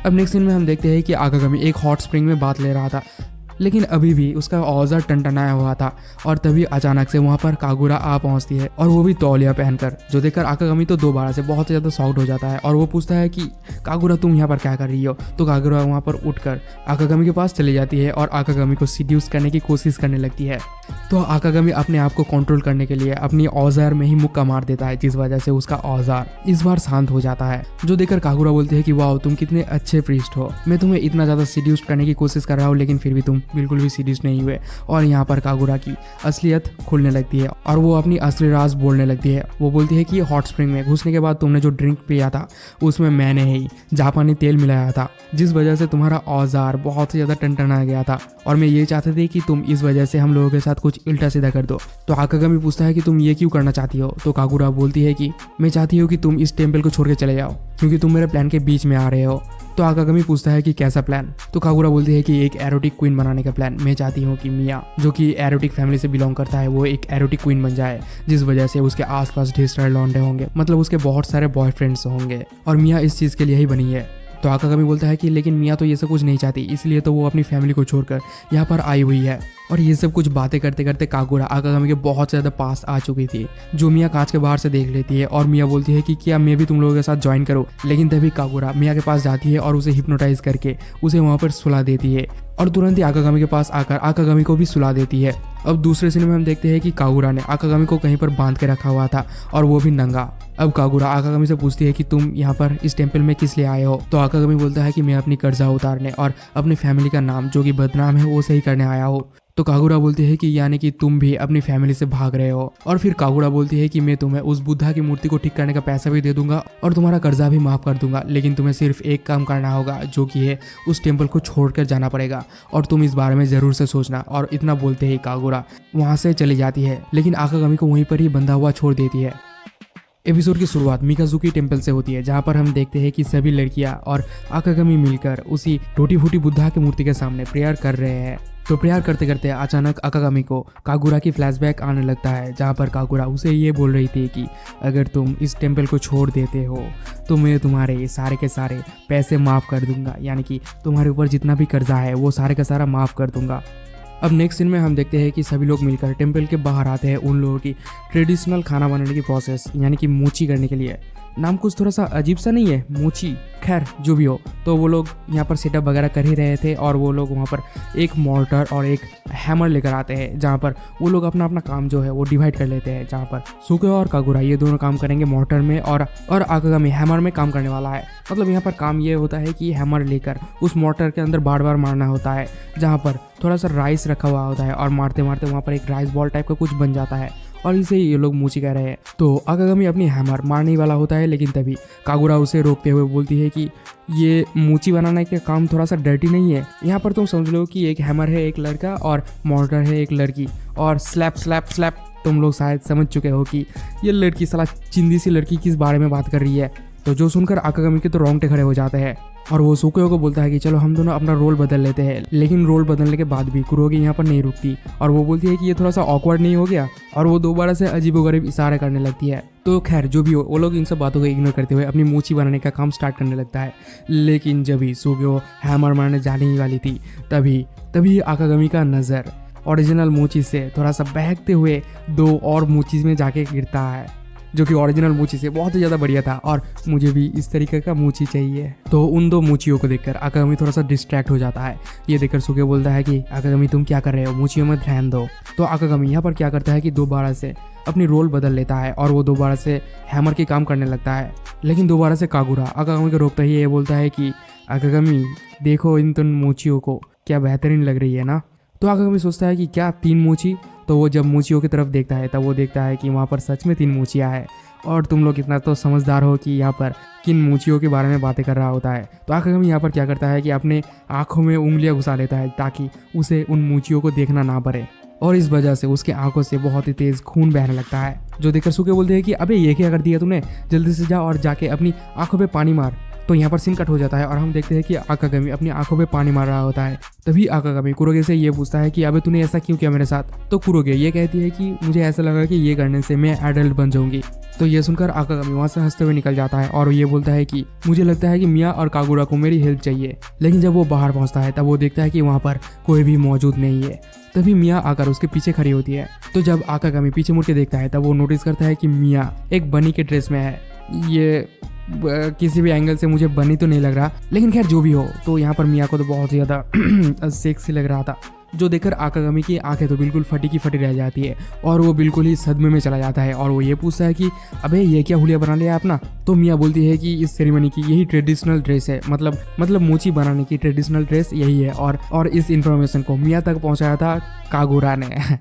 अब नेक्स्ट सीन में हम देखते हैं कि आकागामी एक हॉट स्प्रिंग में बात ले रहा था, लेकिन अभी भी उसका औजार टनटनाया हुआ था। और तभी अचानक से वहाँ पर कागुरा आ पहुँचती है और वो भी तौलिया पहनकर, जो देखकर आकागामी तो दोबारा से बहुत ज़्यादा शॉक्ड हो जाता है और वो पूछता है कि कागुरा तुम यहाँ पर क्या कर रही हो। तो कागुरा वहाँ पर उठकर आकागामी के पास चली जाती है और आकागामी को सीड्यूस करने की कोशिश करने लगती है। तो आकागामी अपने आप को कंट्रोल करने के लिए अपनी औजार में ही मुक्का मार देता है, जिस वजह से उसका औजार इस बार शांत हो जाता है। जो देखकर कागुरा बोलती है कि वाह तुम कितने अच्छे प्रीस्ट हो, मैं तुम्हें इतना ज़्यादा सीड्यूस करने की कोशिश कर रहा हूँ लेकिन फिर भी तुम बिल्कुल भी सीड्यूस नहीं हुए। और यहाँ पर कागुरा की असलियत खुलने लगती है और वो अपनी असली राज बोलने लगती है। वो बोलती है कि हॉट स्प्रिंग में घुसने के बाद तुमने जो ड्रिंक पिया था उसमें मैंने ही जापानी तेल मिलाया था, जिस वजह से तुम्हारा औजार बहुत ज़्यादा टनटना गया था और मैं ये चाहती थी कि तुम इस वजह से हम लोगों के साथ कुछ उल्टा सीधा कर दो। तो आकागामी पूछता है कि तुम ये क्यों करना चाहती हो। तो कागुरा बोलती है कि मैं चाहती हूँ कि तुम इस टेम्पल को छोड़ के चले जाओ क्योंकि तुम मेरे प्लान के बीच में आ रहे हो। तो आकागामी पूछता है कि कैसा प्लान। तो कागुरा बोलती है कि एक एरोटिक क्वीन बनाने का प्लान। मैं चाहती हूँ कि मिया, जो कि एरोटिक फैमिली से बिलोंग करता है, वो एक एरोटिक क्वीन बन जाए, जिस वजह से उसके आसपास ढेर सारे लौंडे होंगे, मतलब उसके बहुत सारे बॉयफ्रेंड्स होंगे और मिया इस चीज़ के लिए ही बनी है। तो आकागामी बोलता है कि लेकिन मिया तो ये सब कुछ नहीं चाहती, इसलिए तो वो अपनी फैमिली को छोड़कर यहाँ पर आई हुई है। और ये सब कुछ बातें करते करते कागुरा आकागामी के बहुत ज़्यादा पास आ चुकी थी, जो मिया कांच के बाहर से देख लेती है और मिया बोलती है कि क्या मैं भी तुम लोगों के साथ ज्वाइन करूँ। लेकिन तभी कागुरा मिया के पास जाती है और उसे हिप्नोटाइज करके उसे वहाँ पर सुला देती है और तुरंत ही आकागामी के पास आकर आकागामी को भी सुला देती है। अब दूसरे सीन में हम देखते हैं कि कागुरा ने आकागामी को कहीं पर बांध के रखा हुआ था और वो भी नंगा। अब कागुरा आकागामी से पूछती है कि तुम यहाँ पर इस टेम्पल में किस लिए आए हो। तो आकागामी बोलता है कि मैं अपनी कर्जा उतारने और अपनी फैमिली का नाम जो कि बदनाम है वो सही करने आया हूँ। तो कागुरा बोलती है कि यानी कि तुम भी अपनी फैमिली से भाग रहे हो। और फिर कागुरा बोलती है कि मैं तुम्हें उस बुद्धा की मूर्ति को ठीक करने का पैसा भी दे दूंगा और तुम्हारा कर्जा भी माफ कर दूंगा, लेकिन तुम्हें सिर्फ एक काम करना होगा, जो कि है उस टेम्पल को छोड़कर जाना पड़ेगा और तुम इस बारे में जरूर से सोचना। और इतना बोलते ही कागुरा वहां से चली जाती है, लेकिन आकागामी को वहीं पर ही बंधा हुआ छोड़ देती है। एपिसोड की शुरुआत मिकाजुकी टेम्पल से होती है, जहाँ पर हम देखते हैं कि सभी लड़कियां और आकागामी मिलकर उसी टूटी फूटी बुद्धा की मूर्ति के सामने प्रेयर कर रहे हैं। तो प्रेयर करते करते अचानक आकागामी को कागुरा की फ्लैशबैक आने लगता है, जहाँ पर कागुरा उसे ये बोल रही थी कि अगर तुम इस टेम्पल को छोड़ देते हो तो मैं तुम्हारे सारे के सारे पैसे माफ़ कर दूंगा, यानी कि तुम्हारे ऊपर जितना भी कर्जा है वो सारे का सारा माफ़ कर दूंगा। अब नेक्स्ट सीन में हम देखते हैं कि सभी लोग मिलकर टेम्पल के बाहर आते हैं उन लोगों की ट्रेडिशनल खाना बनाने की प्रोसेस यानी कि मोची करने के लिए। नाम कुछ थोड़ा सा अजीब सा नहीं है, मोची, खैर जो भी हो। तो वो लोग यहाँ पर सेटअप वगैरह कर ही रहे थे और वो लोग वहाँ पर एक मोर्टर और एक हैमर लेकर आते हैं, जहाँ पर वो लोग अपना अपना काम जो है वो डिवाइड कर लेते हैं, जहाँ पर सुकियो और कागुरा ये दोनों काम करेंगे मोर्टर में और आकागामी हैमर में काम करने वाला है। मतलब यहाँ पर काम ये होता है कि हैमर लेकर उस मोर्टर के अंदर बार बार मारना होता है, जहाँ पर थोड़ा सा राइस रखा हुआ होता है और मारते मारते वहाँ पर एक राइस बॉल टाइप का कुछ बन जाता है और इसे ये लोग मूची कह रहे हैं। तो आकागामी अपनी हैमर मारने वाला होता है, लेकिन तभी कागुरा उसे रोकते हुए बोलती है कि ये मूची बनाने का काम थोड़ा सा डर्टी नहीं है। यहाँ पर तुम समझ लो कि एक हैमर है एक लड़का और मोर्टर है एक लड़की और स्लैप स्लैप स्लैप तुम लोग शायद समझ चुके हो कि ये लड़की साला चिंदी सी लड़की किस बारे में बात कर रही है। तो जो सुनकर आकागामी के तो रोंगटे खड़े हो जाते हैं और वो सुकेओ को बोलता है कि चलो हम दोनों अपना रोल बदल लेते हैं। लेकिन रोल बदलने के बाद भी कुरोगी यहाँ पर नहीं रुकती और वो बोलती है कि ये थोड़ा सा ऑकवर्ड नहीं हो गया, और वो दोबारा से अजीबोगरीब इशारे करने लगती है। तो खैर जो भी हो, वो लोग इन सब बातों को इग्नोर करते हुए अपनी मूची बनाने का काम स्टार्ट करने लगता है। लेकिन जब ही सुकेओ हैमर मारने जाने ही वाली थी तभी आकागामी का नज़र ओरिजिनल मूची से थोड़ा सा बहकते हुए 2 और मूची में जाके गिरता है, जो कि ओरिजिनल मूची से बहुत ही ज़्यादा बढ़िया था और मुझे भी इस तरीके का मूची चाहिए। तो उन 2 मूचियों को देखकर आकागामी थोड़ा सा डिस्ट्रैक्ट हो जाता है। ये देखकर सुकेओ बोलता है कि आकागामी तुम क्या कर रहे हो, मूचियों में ध्यान दो। तो आकागामी यहाँ पर क्या करता है कि दोबारा से अपनी रोल बदल लेता है और वो दोबारा से हैमर के काम करने लगता है। लेकिन दोबारा से कागुरा आकागामी को रोकता ही ये बोलता है कि आकागामी देखो इन 3 मूचियों को, क्या बेहतरीन लग रही है ना। तो आकागामी सोचता है कि क्या 3 मूची। तो वो जब मूचियों की तरफ देखता है तब वो देखता है कि वहाँ पर सच में 3 मूचियाँ हैं। और तुम लोग इतना तो समझदार हो कि यहाँ पर किन मूचियों के बारे में बातें कर रहा होता है। तो आकागामी यहाँ पर क्या करता है कि अपने आँखों में उंगलियाँ घुसा लेता है ताकि उसे उन मूचियों को देखना ना पड़े, और इस वजह से उसके आंखों से बहुत ही तेज खून बहने लगता है। जो देखकर सुकेओ बोलते हैं कि अबे ये क्या कर दिया तूने, जल्दी से जा और जाके अपनी आंखों पे पानी मार। तो यहाँ पर सीन कट हो जाता है और हम देखते हैं कि आकागामी अपनी आंखों पे पानी मार रहा होता है। तभी आकागामी कुरोगे से ये पूछता है कि अबे तूने ऐसा क्यों किया मेरे साथ। तो कुरोगे ये कहती है कि मुझे ऐसा लगा कि ये करने से मैं एडल्ट बन जाऊंगी। तो ये सुनकर आकागामी वहाँ से हंसते हुए निकल जाता है और ये बोलता है कि मुझे लगता है कि मिया और कागुरा को मेरी हेल्प चाहिए। लेकिन जब वो बाहर पहुँचता है तब वो देखता है कि वहाँ पर कोई भी मौजूद नहीं है। तभी मिया आकर उसके पीछे खड़ी होती है। तो जब आकागामी पीछे मुड़ के देखता है तब वो नोटिस करता है कि मिया एक बनी के ड्रेस में है। ये किसी भी एंगल से मुझे बनी तो नहीं लग रहा, लेकिन खैर जो भी हो। तो यहाँ पर मिया को तो बहुत ज़्यादा सेक्सी लग रहा था, जो देखकर आकागामी की आंखें तो बिल्कुल फटी की फटी रह जाती है और वो बिल्कुल ही सदमे में चला जाता है। और वो ये पूछता है कि अबे ये क्या हुलिया बना लिया अपना। तो मिया बोलती है कि इस सेरेमनी की यही ट्रेडिशनल ड्रेस है, मतलब मूची बनाने की ट्रेडिशनल ड्रेस यही है। और इस इन्फॉर्मेशन को मिया तक पहुंचाया था कागुरा ने।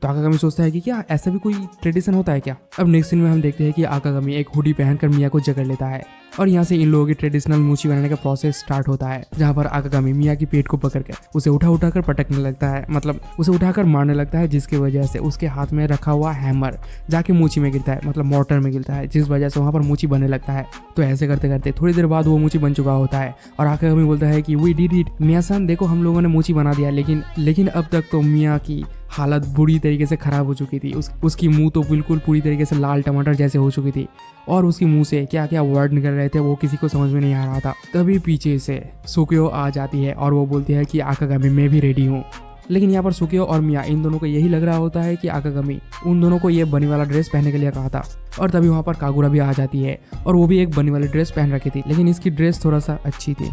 तो आकागामी सोचता है कि क्या ऐसा भी कोई ट्रेडिशन होता है क्या। अब नेक्स्ट सीन में हम देखते हैं कि आकागामी एक हुडी पहनकर मिया को जकड़ लेता है और यहाँ से इन लोगों की ट्रेडिशनल मूची बनाने का प्रोसेस स्टार्ट होता है, जहाँ पर आकागामी मिया की पेट को पकड़कर उसे उठा कर पटकने लगता है, मतलब उसे उठाकर मारने लगता है, जिसकी वजह से उसके हाथ में रखा हुआ हैमर जाके मूची में गिरता है, मतलब मोर्टर में गिरता है, जिस वजह से वहाँ पर मूची बनने लगता है। तो ऐसे करते करते थोड़ी देर बाद वो मूची बन चुका होता है और आकागामी बोलता है कि वी डिड इट मिया-सान, देखो हम लोगों ने मूची बना दिया। लेकिन अब तक तो मिया की हालत बुरी तरीके से खराब हो चुकी थी। उसकी मुंह तो बिल्कुल पूरी तरीके से लाल टमाटर जैसे हो चुकी थी और उसकी मुंह से क्या क्या वर्ड निकल रहे थे वो किसी को समझ में नहीं आ रहा था। तभी पीछे से सुकेओ आ जाती है और वो बोलती है कि आकागामी मैं भी रेडी हूँ। लेकिन यहाँ पर सुकेओ और मिया इन दोनों को यही लग रहा होता है कि आकागामी उन दोनों को ये बनी वाला ड्रेस पहनने के लिए कहा था। और तभी वहाँ पर कागुरा भी आ जाती है और वो भी एक बनी वाली ड्रेस पहन रखी थी, लेकिन इसकी ड्रेस थोड़ा सा अच्छी थी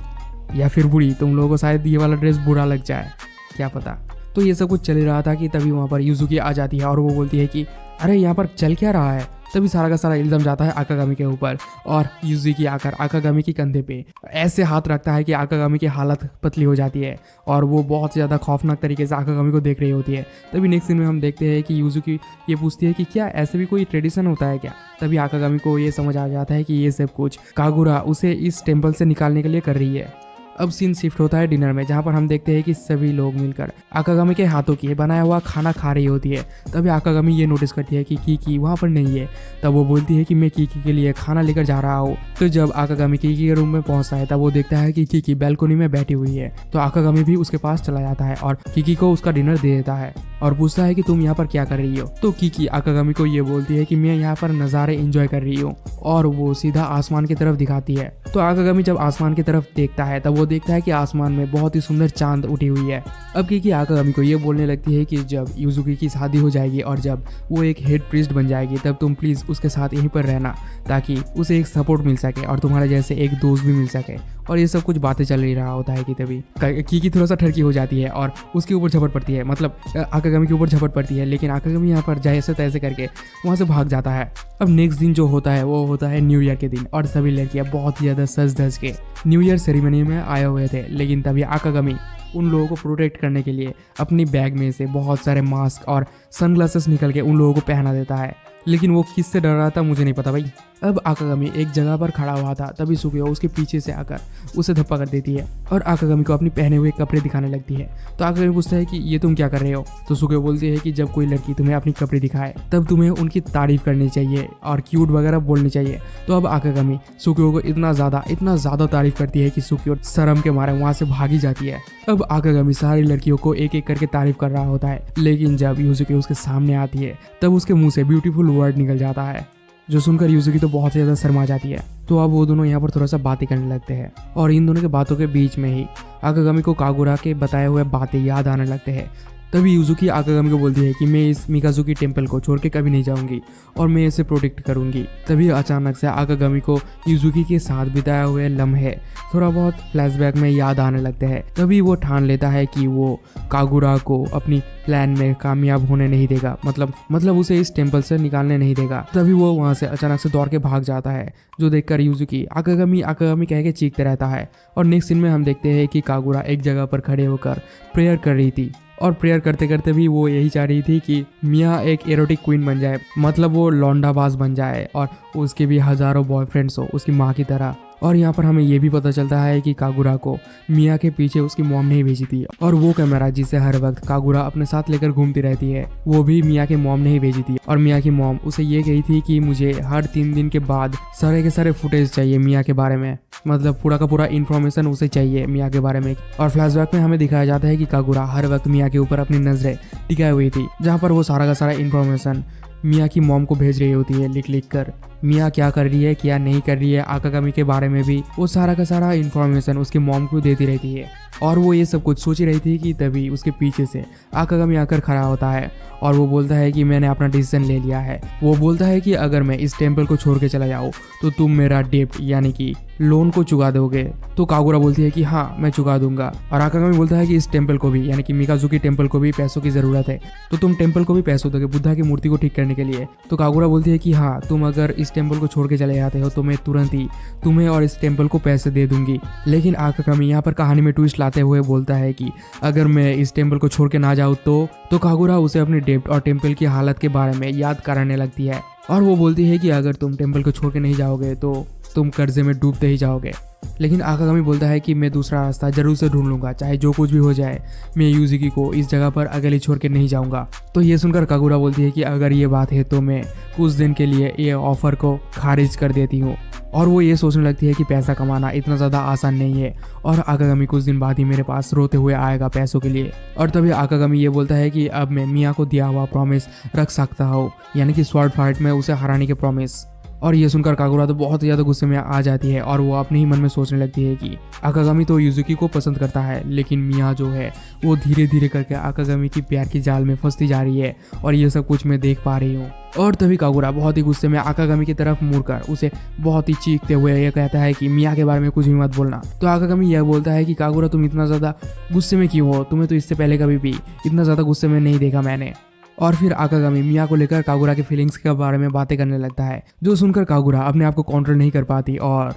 या फिर बुरी। तुम लोगों को शायद ये वाला ड्रेस बुरा लग जाए, क्या पता। तो ये सब कुछ चल रहा था कि तभी वहाँ पर युजुकी आ जाती है और वो बोलती है कि अरे यहाँ पर चल क्या रहा है। तभी सारा का सारा इल्ज़ाम जाता है आकागामी के ऊपर और युजुकी आकर आकागामी के कंधे पे ऐसे हाथ रखता है कि आकागामी की हालत पतली हो जाती है और वो बहुत ज़्यादा खौफनाक तरीके से आकागामी को देख रही होती है। तभी नेक्स्ट सीन में हम देखते हैं कि युजुकी ये पूछती है कि क्या ऐसे भी कोई ट्रेडिशन होता है क्या। तभी आकागामी को ये समझ आ जाता है कि ये सब कुछ कागुरा उसे इस टेम्पल से निकालने के लिए कर रही है। अब सीन शिफ्ट होता है डिनर में, जहाँ पर हम देखते हैं कि सभी लोग मिलकर आकागामी के हाथों की बनाया हुआ खाना खा रही होती है। तभी आकागामी ये नोटिस करती है कि कीकी वहाँ पर नहीं है। तब वो बोलती है कि मैं कीकी के लिए खाना लेकर जा रहा हूँ। तो जब आकागामी कीकी के रूम में पहुँचता है तब वो देखता है कि कीकी बैल्कोनी में बैठी हुई है। तो आकागामी भी उसके पास चला जाता है और कीकी को उसका डिनर दे देता है और पूछता है कि तुम यहाँ पर क्या कर रही हो। तो कीकी आकागामी को ये बोलती है कि मैं यहाँ पर नज़ारे एंजॉय कर रही हूँ और वो सीधा आसमान की तरफ दिखाती है। तो आकागामी जब आसमान की तरफ देखता है तब वो देखता है कि आसमान में बहुत ही सुंदर चांद उठी हुई है। अब कीकी आकागामी को ये बोलने लगती है कि जब युजुकी की शादी हो जाएगी और जब वो एक हेड प्रीस्ट बन जाएगी तब तुम प्लीज़ उसके साथ यहीं पर रहना, ताकि उसे एक सपोर्ट मिल सके और तुम्हारे जैसे एक दोस्त भी मिल सके। और ये सब कुछ बातें चल ही रहा होता है कि तभी कीकी थोड़ा सा ठरकी हो जाती है और उसके ऊपर झपट पड़ती है, मतलब आकागामी के ऊपर झपट पड़ती है। लेकिन आकागामी यहाँ पर जैसे तैसे करके वहाँ से भाग जाता है। अब नेक्स्ट दिन जो होता है वो होता है न्यू ईयर के दिन और सभी लड़कियाँ बहुत ही ज़्यादा सज धज के न्यू ईयर सेरेमनी में आए हुए थे। लेकिन तभी आकागामी उन लोगों को प्रोटेक्ट करने के लिए अपनी बैग में से बहुत सारे मास्क और सनग्लासेस निकल के उन लोगों को पहना देता है। लेकिन वो किससे डर रहा था मुझे नहीं पता भाई। अब आकागामी एक जगह पर खड़ा हुआ था, तभी सुकियो उसके पीछे से आकर उसे धप्पा कर देती है और आकागामी को अपनी पहने हुए कपड़े दिखाने लगती है। तो आकागामी पूछता है कि ये तुम क्या कर रहे हो? तो सुकियो बोलती है कि जब कोई लड़की तुम्हें अपनी कपड़े दिखाए तब तुम्हें उनकी तारीफ करनी चाहिए और क्यूट वगैरह बोलनी चाहिए। तो अब आकागामी सुकियो को इतना ज़्यादा तारीफ करती है कि सुकियो शर्म के मारे वहाँ से भागी जाती है। अब आकागामी सारी लड़कियों को एक एक करके तारीफ कर रहा होता है, लेकिन जब यूजुकी उसके सामने आती है तब उसके मुंह से ब्यूटीफुल वर्ड निकल जाता है, जो सुनकर यूजुकी तो बहुत ज़्यादा शर्मा जाती है। तो अब वो दोनों यहाँ पर थोड़ा सा बातें करने लगते हैं और इन दोनों के बातों के बीच में ही आकागामी को कागुरा के बताए हुए बातें याद आने लगते हैं। तभी यूजुकी आकागामी को बोलती है कि मैं इस मिकाजुकी टेम्पल को छोड़ के कभी नहीं जाऊंगी और मैं इसे प्रोटेक्ट करूंगी। तभी अचानक से आकागामी को यूजुकी के साथ बिताए हुए लम्हे थोड़ा बहुत फ्लैशबैक में याद आने लगते हैं। तभी वो ठान लेता है कि वो कागुरा को अपनी प्लान में कामयाब होने नहीं देगा, मतलब उसे इस टेम्पल से निकालने नहीं देगा। तभी वो वहाँ से अचानक से दौड़ के भाग जाता है, जो देखकर यूजुकी आकागामी कह के चीखते रहता है। और नेक्स्ट सीन में हम देखते हैं कि कागुरा एक जगह पर खड़े होकर प्रेयर कर रही थी और प्रेयर करते करते भी वो यही चाह रही थी कि मिया एक एरोटिक क्वीन बन जाए, मतलब वो लौंडाबाज बन जाए और उसके भी हजारों बॉयफ्रेंड्स हो उसकी माँ की तरह। और यहाँ पर हमें ये भी पता चलता है कि कागुरा को मिया के पीछे उसकी मॉम ने ही भेजी थी और वो कैमरा जिसे हर वक्त कागुरा अपने साथ लेकर घूमती रहती है वो भी मिया के मॉम ने ही भेजी थी। और मिया की मॉम उसे ये कही थी कि मुझे हर 3 दिन के बाद सारे के सारे फुटेज चाहिए मिया के बारे में, मतलब पूरा का पूरा इन्फॉर्मेशन उसे चाहिए मिया के बारे में। और फ्लैशबैक में हमें दिखाया जाता है कि कागुरा हर वक्त मिया के ऊपर अपनी नजरें टिकाई हुई थी, जहाँ पर वो सारा का सारा इन्फॉर्मेशन मिया की मॉम को भेज रही होती है लिख कर। मिया क्या कर रही है क्या नहीं कर रही है आकागामी के बारे में भी वो सारा का सारा इन्फॉर्मेशन उसकी मॉम को देती रहती है। और वो ये सब कुछ सोच रही थी कि तभी उसके पीछे से आकागामी आकर खड़ा होता है और वो बोलता है कि मैंने अपना डिसीजन ले लिया है। वो बोलता है कि अगर मैं इस टेम्पल को छोड़ के चला जाऊँ तो तुम मेरा डेब्ट यानी कि लोन को चुका दोगे। तो कागुरा बोलती है कि हाँ मैं चुका दूंगा। और आकागामी बोलता है कि इस टेम्पल को भी यानी कि मिकाजुकी टेम्पल को भी पैसों की जरूरत है, तो तुम टेम्पल को भी पैसों दोगे बुद्धा की मूर्ति को ठीक करने के लिए। तो कागुरा बोलती है कि हाँ तुम अगर इस टेम्पल को छोड़ के चले जाते हो तो मैं तुरंत ही तुम्हें और इस टेम्पल को पैसे दे दूंगी। लेकिन आकागामी यहाँ पर कहानी में ट्विस्ट लाते हुए बोलता है कि अगर मैं इस टेम्पल को छोड़ के ना जाऊँ तो कागुरा उसे अपनी डेब्ट और टेम्पल की हालत के बारे में याद कराने लगती है। और वो बोलती है कि अगर तुम टेम्पल को छोड़ के नहीं जाओगे तो तुम कर्जे में डूबते ही जाओगे। लेकिन आकागामी बोलता है कि मैं दूसरा रास्ता जरूर से ढूंढ लूंगा, चाहे जो कुछ भी हो जाए मैं यूजुकी को इस जगह पर अकेले छोड़ के नहीं जाऊंगा। तो ये सुनकर कागुरा बोलती है कि अगर ये बात है तो मैं कुछ दिन के लिए ये ऑफर को खारिज कर देती हूँ। और वो ये सोचने लगती है कि पैसा कमाना इतना ज़्यादा आसान नहीं है और आकागामी कुछ दिन बाद ही मेरे पास रोते हुए आएगा पैसों के लिए। और तभी आकागामी ये बोलता है कि अब मैं मिया को दिया हुआ प्रॉमिस रख सकता हूँ, यानी कि स्वॉर्ड फाइट में उसे हराने के प्रॉमिस। और ये सुनकर कागुरा तो बहुत ज़्यादा गुस्से में आ जाती है और वो अपने ही मन में सोचने लगती है कि आकागामी तो यूजुकी को पसंद करता है, लेकिन मिया जो है वो धीरे धीरे करके आकागामी की प्यार की जाल में फंसती जा रही है और ये सब कुछ मैं देख पा रही हूँ। और तभी कागुरा बहुत ही गुस्से में आकागामी की तरफ मुड़कर उसे बहुत ही चीखते हुए ये कहता है कि मिया के बारे में कुछ भी मत बोलना। तो आकागामी यह बोलता है कि कागुरा तुम इतना ज़्यादा गुस्से में क्यों हो, तुम्हें तो इससे पहले कभी भी इतना ज़्यादा गुस्से में नहीं देखा मैंने। और फिर आकागामी मिया को लेकर कागुरा के फीलिंग्स के बारे में बातें करने लगता है, जो सुनकर कागुरा अपने आप को कंट्रोल नहीं कर पाती और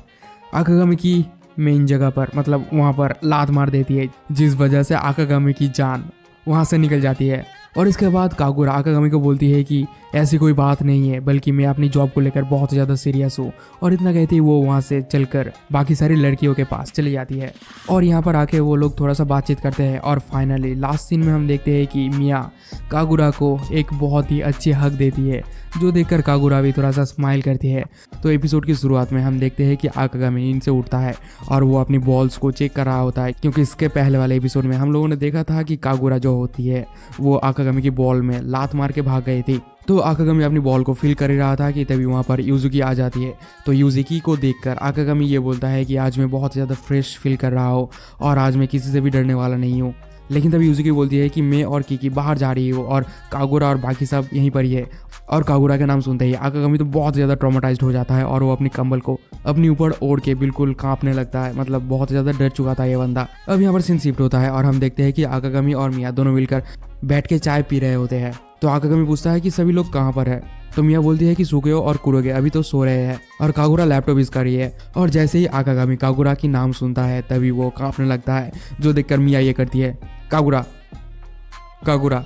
आकागामी की मेन जगह पर मतलब वहाँ पर लात मार देती है, जिस वजह से आकागामी की जान वहाँ से निकल जाती है। और इसके बाद कागुरा आकागामी को बोलती है कि ऐसी कोई बात नहीं है, बल्कि मैं अपनी जॉब को लेकर बहुत ज़्यादा सीरियस हूँ। और इतना कहती है वो वहाँ से चलकर बाकी सारी लड़कियों के पास चली जाती है और यहाँ पर आके वो लोग थोड़ा सा बातचीत करते हैं। और फाइनली लास्ट सीन में हम देखते हैं कि मिया कागुरा को एक बहुत ही अच्छी हक देती है, जो देखकर कागुरा भी थोड़ा सा स्माइल करती है। तो एपिसोड की शुरुआत में हम देखते हैं कि आकागामी नींद से उठता है और वो अपनी बॉल्स को चेक कर रहा होता है, क्योंकि इसके पहले वाले एपिसोड में हम लोगों ने देखा था कि कागुरा जो होती है वो आकागामी की बॉल में लात मार के भाग गई थी। तो आकागामी अपनी बॉल को फील कर ही रहा था कि तभी वहाँ पर यूजुकी आ जाती है। तो यूजुकी को देखकर आकागामी ये बोलता है कि आज मैं बहुत ज़्यादा फ्रेश फील कर रहा हूँ और आज मैं किसी से भी डरने वाला नहीं हूँ। लेकिन तभी यूजुकी बोलती है कि मैं और किकी बाहर जा रही हूँ और कागुरा और बाकी सब यहीं पर ही है। और कागुरा के नाम सुनते ही आकागामी तो बहुत ज़्यादा ट्रॉमेटाइज्ड हो जाता है और वो अपनी कंबल को अपने ऊपर ओढ़ के बिल्कुल कांपने लगता है, मतलब बहुत ज़्यादा डर चुका था ये बंदा। अब यहाँ पर सीन शिफ्ट होता है और हम देखते हैं कि आकागामी और मिया दोनों मिलकर बैठ के चाय पी रहे होते हैं। तो आकागामी पूछता है कि सभी लोग कहाँ पर है। तो मिया बोलती है कि सुकेओ और कुरोगे अभी तो सो रहे हैं और कागुरा लैपटॉप यूज कर रही है। और जैसे ही आकागामी कागुरा की नाम सुनता है तभी वो कांपने लगता है, जो देखकर मिया ये करती है कागुरा कागुरा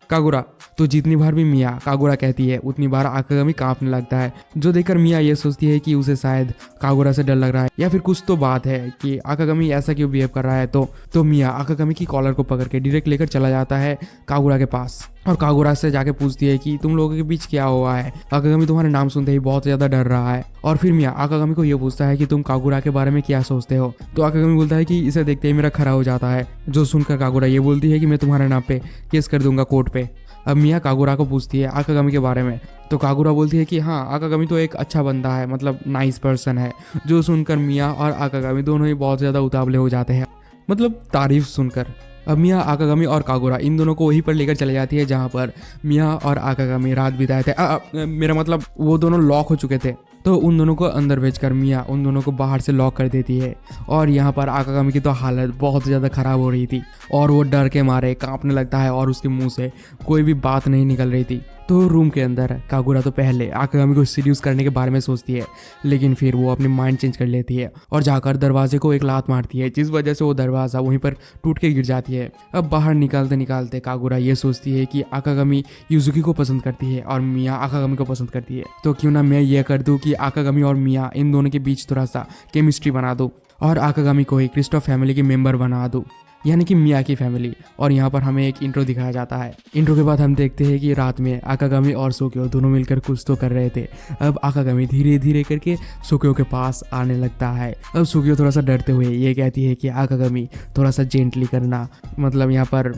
कागुरा। तो जितनी बार भी मिया कागुरा कहती है उतनी बार आकागामी कांपने लगता है, जो देखकर मिया ये सोचती है कि उसे शायद कागुरा से डर लग रहा है या फिर कुछ तो बात है कि आकागामी ऐसा क्यों बिहेव कर रहा है। तो मिया आकागामी की कॉलर को पकड़ के डायरेक्ट लेकर चला जाता है कागुरा के पास और कागुरा से जाके पूछती है कि तुम लोगों के बीच क्या हुआ है। आकागामी तुम्हारे नाम सुनते ही बहुत ज्यादा डर रहा है। और फिर मिया आकागामी को ये पूछता है कि तुम कागुरा के बारे में क्या सोचते हो। तो आकागामी बोलता है कि इसे देखते ही मेरा खरा हो जाता है, जो सुनकर कागुरा ये बोलती है कि मैं तुम्हारे नाम पे केस कर दूंगा कोर्ट पे। अब मिया कागुरा को पूछती है आकागामी के बारे में। तो कागुरा बोलती है कि हाँ, आकागामी तो एक अच्छा बंदा है, मतलब नाइस पर्सन है। जो सुनकर मिया और आकागामी दोनों ही बहुत ज़्यादा उतावले हो जाते हैं, मतलब तारीफ सुनकर। अब मिया आकागामी और कागुरा इन दोनों को वहीं पर लेकर चले जाती है जहाँ पर मिया और आकागामी रात बिताए थे। मेरा मतलब वो दोनों लॉक हो चुके थे। तो उन दोनों को अंदर भेजकर मिया उन दोनों को बाहर से लॉक कर देती है। और यहाँ पर आकागामी की तो हालत बहुत ज़्यादा ख़राब हो रही थी और वो डर के मारे कांपने लगता है और उसके मुंह से कोई भी बात नहीं निकल रही थी। तो रूम के अंदर कागुरा तो पहले आकागामी को सीड्यूस करने के बारे में सोचती है, लेकिन फिर वो अपनी माइंड चेंज कर लेती है और जाकर दरवाजे को एक लात मारती है, जिस वजह से वो दरवाज़ा वहीं पर टूट के गिर जाती है। अब बाहर निकालते निकालते कागुरा ये सोचती है कि आकागामी यूजुकी को पसंद करती है और मिया आकागामी को पसंद करती है। तो क्यों ना मैं ये कर दूँ कि आकागामी और मिया इन दोनों के बीच थोड़ा सा केमिस्ट्री बना दूँ और आकागामी को ही क्रिस्टोफ फैमिली के मेंबर बना दूँ, यानी कि मिया की फैमिली। और यहाँ पर हमें एक इंट्रो दिखाया जाता है। इंट्रो के बाद हम देखते हैं कि रात में आकागामी और सोक्यो दोनों मिलकर कुछ तो कर रहे थे। अब आकागामी धीरे धीरे करके सोक्यो के पास आने लगता है। अब सोक्यो थोड़ा सा डरते हुए ये कहती है कि आकागामी थोड़ा सा जेंटली करना, मतलब यहाँ पर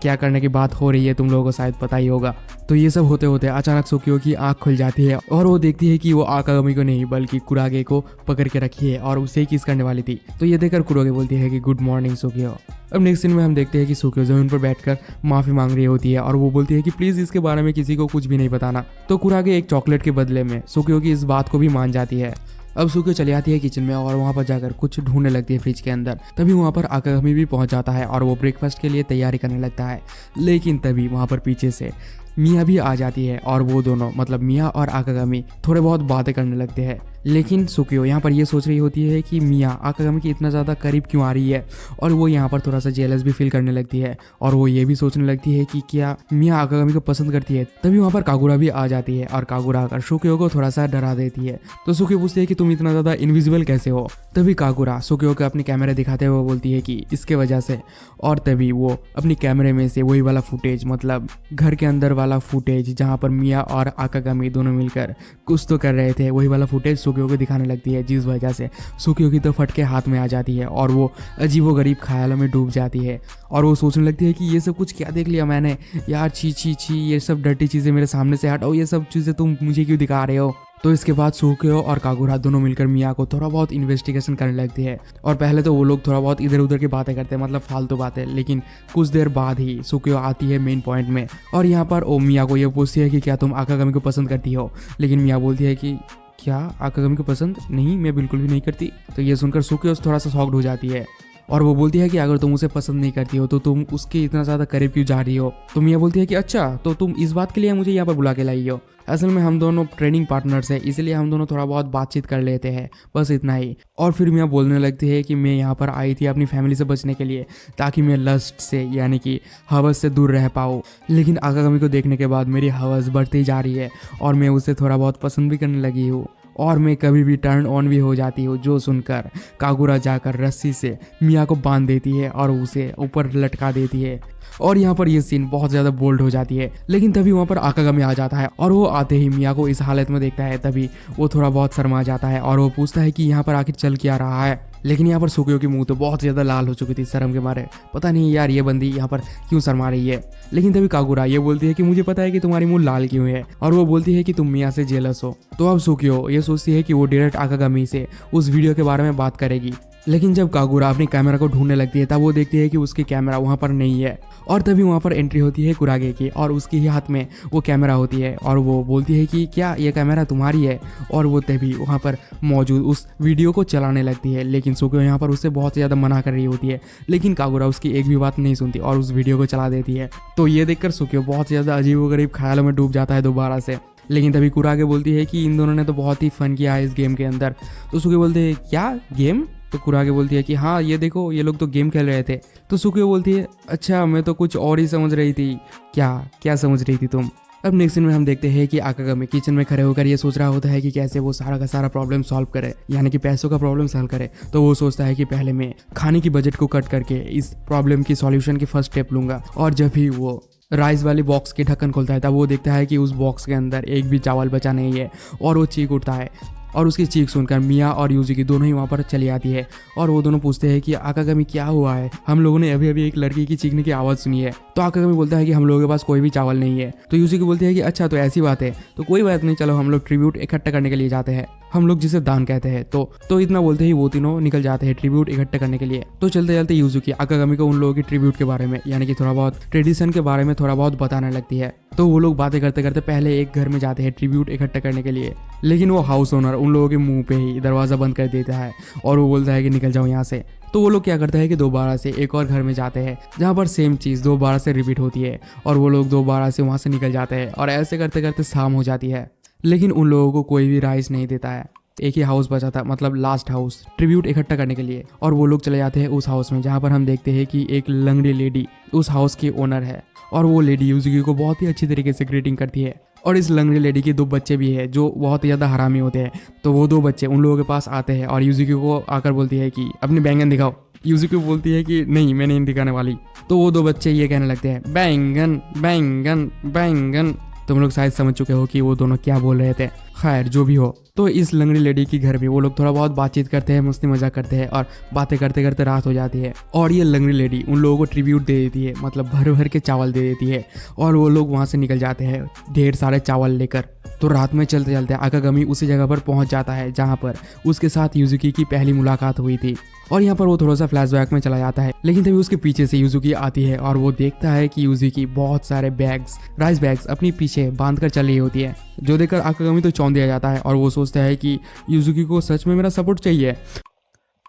क्या करने की बात हो रही है तुम लोगों को शायद पता ही होगा। तो ये सब होते होते अचानक सोक्यो की आँख खुल जाती है और वो देखती है कि वो आकागामी को नहीं बल्कि कुरागे को पकड़ के रखी है और उसे ही किस करने वाली थी। तो ये देखकर कुरागे बोलती है कि गुड मॉर्निंग सोक्यो। अब नेक्स्ट सीन में हम देखते हैं कि सोक्यो जमीन पर बैठकर माफी मांग रही होती है और वो बोलती है कि प्लीज इसके बारे में किसी को कुछ भी नहीं बताना। तो कुरागे एक चॉकलेट के बदले में सोक्यो की इस बात को भी मान जाती है। अब सोक्यो चली आती है किचन में और वहाँ पर जाकर कुछ ढूंढने लगती है फ्रिज के अंदर। तभी वहाँ पर आकागामी भी पहुँच जाता है और वो ब्रेकफास्ट के लिए तैयारी करने लगता है। लेकिन तभी वहाँ पर पीछे से मिया भी आ जाती है और वो दोनों मतलब मिया और आकागामी थोड़े बहुत बातें करने लगते हैं। लेकिन सोक्यो यहाँ पर ये सोच रही होती है कि मिया आकागामी के इतना ज़्यादा करीब क्यों आ रही है और वो यहाँ पर थोड़ा सा जेलस भी फील करने लगती है और वो ये भी सोचने लगती है कि क्या मिया आकागामी को पसंद करती है। तभी वहाँ पर कागुरा भी आ जाती है और कागुरा आकर सोक्यो को थोड़ा सा डरा देती है। तो सोक्यो पूछती है कि तुम इतना ज़्यादा इनविजिबल कैसे हो। तभी कागुरा सोक्यो को अपने कैमरे दिखाते हुए बोलती है कि इसके वजह से। और तभी वो अपनी कैमरे में से वही वाला फुटेज, मतलब घर के अंदर वाला फुटेज जहाँ पर मिया और आकागामी दोनों मिलकर कुछ तो कर रहे थे, वही वाला फुटेज सोक्यो को दिखाने लगती है, जिस वजह से सोक्यो की तो फटके हाथ में आ जाती है और वो अजीबोगरीब ख्यालों में डूब जाती है और वो सोचने लगती है कि ये सब कुछ क्या देख लिया मैंने यार, छी छी छी, ये सब डर्टी चीज़ें मेरे सामने से हटाओ, ये सब चीज़ें तुम मुझे क्यों दिखा रहे हो। तो इसके बाद सोक्यो और कागुरा दोनों मिलकर मिया को थोड़ा बहुत इन्वेस्टिगेशन करने लगती है और पहले तो वो लोग थोड़ा बहुत इधर उधर की बातें करते हैं, मतलब फालतू बातें। लेकिन कुछ देर बाद ही सोक्यो आती है मेन पॉइंट में और यहाँ पर वो मिया को ये पूछती है कि क्या तुम आकागामी को पसंद करती हो। लेकिन मिया बोलती है कि क्या आकागामी को पसंद नहीं, मैं बिल्कुल भी नहीं करती। तो ये सुनकर सोक्यो थोड़ा सा शॉक्ड हो जाती है और वो बोलती है कि अगर तुम उसे पसंद नहीं करती हो तो तुम उसके इतना ज़्यादा करीब क्यों जा रही हो। तो मिया बोलती है कि अच्छा, तो तुम इस बात के लिए मुझे यहाँ पर बुला के लाई हो। असल में हम दोनों ट्रेनिंग पार्टनर्स हैं, इसलिए हम दोनों थोड़ा बहुत बातचीत कर लेते हैं, बस इतना ही। और फिर मिया बोलने लगती है कि मैं यहाँ पर आई थी अपनी फैमिली से बचने के लिए, ताकि मैं लस्ट से यानी कि हवस से दूर रह पाऊँ। लेकिन आकागामी को देखने के बाद मेरी हवस बढ़ती जा रही है और मैं उसे थोड़ा बहुत पसंद भी करने लगी हूँ और मैं कभी भी टर्न ऑन भी हो जाती हूँ। जो सुनकर कागुरा जाकर रस्सी से मिया को बांध देती है और उसे ऊपर लटका देती है और यहाँ पर ये सीन बहुत ज़्यादा बोल्ड हो जाती है। लेकिन तभी वहाँ पर आकागामी आ जाता है और वो आते ही मिया को इस हालत में देखता है। तभी वो थोड़ा बहुत शर्मा जाता है और वो पूछता है कि यहाँ पर आखिर चल क्या रहा है। लेकिन यहाँ पर सोक्यो की मुंह तो बहुत ज़्यादा लाल हो चुकी थी शर्म के मारे, पता नहीं यार ये बंदी यहाँ पर क्यों शर्मा रही है। लेकिन तभी कागुरा ये बोलती है कि मुझे पता है कि तुम्हारी मुंह लाल क्यों है और वो बोलती है कि तुम मिया से जेलस हो। तो अब सोक्यो ये सोचती है कि वो डायरेक्ट आकागामी से उस वीडियो के बारे में बात करेगी। लेकिन जब कागुरा अपनी कैमरा को ढूंढने लगती है तब वो देखती है कि उसकी कैमरा वहाँ पर नहीं है और तभी वहाँ पर एंट्री होती है कुरागे की और उसके ही हाथ में वो कैमरा होती है और वो बोलती है कि क्या ये कैमरा तुम्हारी है। और वो तभी वहाँ पर मौजूद उस वीडियो को चलाने लगती है। लेकिन सोक्यो यहाँ पर उससे बहुत ज़्यादा मना कर रही होती है, लेकिन कागुरा उसकी एक भी बात नहीं सुनती और उस वीडियो को चला देती है। तो ये देखकर सोक्यो बहुत ज़्यादा अजीबोगरीब ख्यालों में डूब जाता है दोबारा से। लेकिन तभी कुरागे बोलती है कि इन दोनों ने तो बहुत ही फन किया है इस गेम के अंदर। तो सोक्यो बोलते हैं क्या गेम, तो कुरागे बोलती है कि हाँ ये देखो ये लोग तो गेम खेल रहे थे। तो सुकियो बोलती है अच्छा मैं तो कुछ और ही समझ रही थी। क्या क्या समझ रही थी तुम? अब नेक्स्ट सीन में हम देखते हैं कि आकागामी किचन में खड़े होकर ये सोच रहा होता है कि कैसे वो सारा का सारा प्रॉब्लम सॉल्व करे, यानी कि पैसों का प्रॉब्लम सॉल्व करे। तो वो सोचता है कि पहले मैं खाने की बजट को कट करके इस प्रॉब्लम की सॉल्यूशन की फर्स्ट स्टेप लूंगा। और जब भी वो राइस वाली बॉक्स के ढक्कन खोलता है तब वो देखता है कि उस बॉक्स के अंदर एक भी चावल बचा नहीं है और वो चीख उठता है। और उसकी चीख सुनकर मिया और यूजुकी दोनों ही वहाँ पर चली आती है और वो दोनों पूछते हैं कि आकागामी क्या हुआ है, हम लोगों ने अभी अभी एक लड़की की चीखने की आवाज़ सुनी है। तो आकागामी बोलता है कि हम लोगों के पास कोई भी चावल नहीं है। तो यूजुकी बोलती है कि अच्छा तो ऐसी बात है, तो कोई बात नहीं, चलो हम लोग ट्रिब्यूट इकट्ठा करने के लिए जाते हैं, हम लोग जिसे दान कहते हैं। तो इतना बोलते ही वो तीनों निकल जाते हैं ट्रिब्यूट इकट्ठा करने के लिए। तो चलते चलते यूजुकी आकागामी को उन लोगों की ट्रिब्यूट के बारे में, यानी कि थोड़ा बहुत ट्रेडिशन के बारे में थोड़ा बहुत बताने लगती है। तो वो लोग बातें करते करते पहले एक घर में जाते हैं ट्रिब्यूट इकट्ठा करने के लिए, लेकिन वो हाउस ओनर उन लोगों के मुंह पे ही दरवाज़ा बंद कर देता है और वो बोलता है कि निकल जाओ यहाँ से। तो वो लोग क्या करते हैं कि दोबारा से एक और घर में जाते हैं जहाँ पर सेम चीज़ दोबारा से रिपीट होती है और वो लोग दोबारा से वहाँ से निकल जाते हैं और ऐसे करते करते शाम हो जाती है। लेकिन उन लोगों को कोई भी राइस नहीं देता है। एक ही हाउस बचा था, मतलब लास्ट हाउस ट्रिब्यूट इकट्ठा करने के लिए, और वो लोग चले जाते हैं उस हाउस में जहाँ पर हम देखते हैं कि एक लंगड़ी लेडी उस हाउस की ओनर है और वो लेडी यूजुकी को बहुत ही अच्छी तरीके से ग्रीटिंग करती है। और इस लंगड़ी लेडी के 2 बच्चे भी है जो बहुत ही ज़्यादा हरामी होते हैं। तो वो 2 बच्चे उन लोगों के पास आते हैं और यूजुकी को आकर बोलती है कि अपने बैंगन दिखाओ। यूजुकी बोलती है कि नहीं मैं नहीं दिखाने वाली। तो वो 2 बच्चे ये कहने लगते हैं बैंगन बैंगन बैंगन। तुम लोग शायद समझ चुके हो कि वो दोनों क्या बोल रहे थे। खैर जो भी हो, तो इस लंगड़ी लेडी की घर में वो लोग थोड़ा बहुत बातचीत करते हैं, मस्ती मजाक करते हैं और बातें करते करते रात हो जाती है। और ये लंगड़ी लेडी उन लोगों को ट्रिब्यूट दे देती है, मतलब भर भर के चावल दे देती है और वो लोग वहाँ से निकल जाते हैं ढेर सारे चावल लेकर। तो रात में चलते चलते आकागामी उसी जगह पर पहुँच जाता है जहाँ पर उसके साथ यूजुकी की पहली मुलाकात हुई थी। और यहाँ पर वो थोड़ा सा फ्लैशबैक में चला जाता है, लेकिन तभी उसके पीछे से यूजुकी आती है और वो देखता है कि यूजुकी बहुत सारे बैग्स, राइस बैग्स अपनी पीछे बांध कर चल रही होती है, जो देखकर आकागामी तो चौंक दिया जाता है और वो सोचता है कि यूजुकी को सच में मेरा सपोर्ट चाहिए।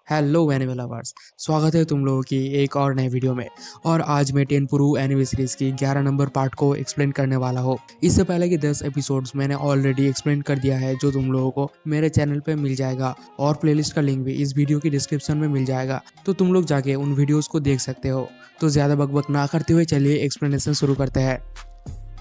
हेलो एनिमे लवर्स, स्वागत है तुम लोगों की एक और नए वीडियो में। और आज मैं टेनपुरू एनिमे सीरीज की 11 नंबर पार्ट को एक्सप्लेन करने वाला हूँ। इससे पहले कि 10 एपिसोड्स मैंने ऑलरेडी एक्सप्लेन कर दिया है, जो तुम लोगों को मेरे चैनल पे मिल जाएगा और प्लेलिस्ट का लिंक भी इस वीडियो की डिस्क्रिप्शन में मिल जाएगा, तो तुम लोग जाके उन वीडियोज़ को देख सकते हो। तो ज़्यादा बकबक ना करते हुए चलिए एक्सप्लेनेशन शुरू करते हैं।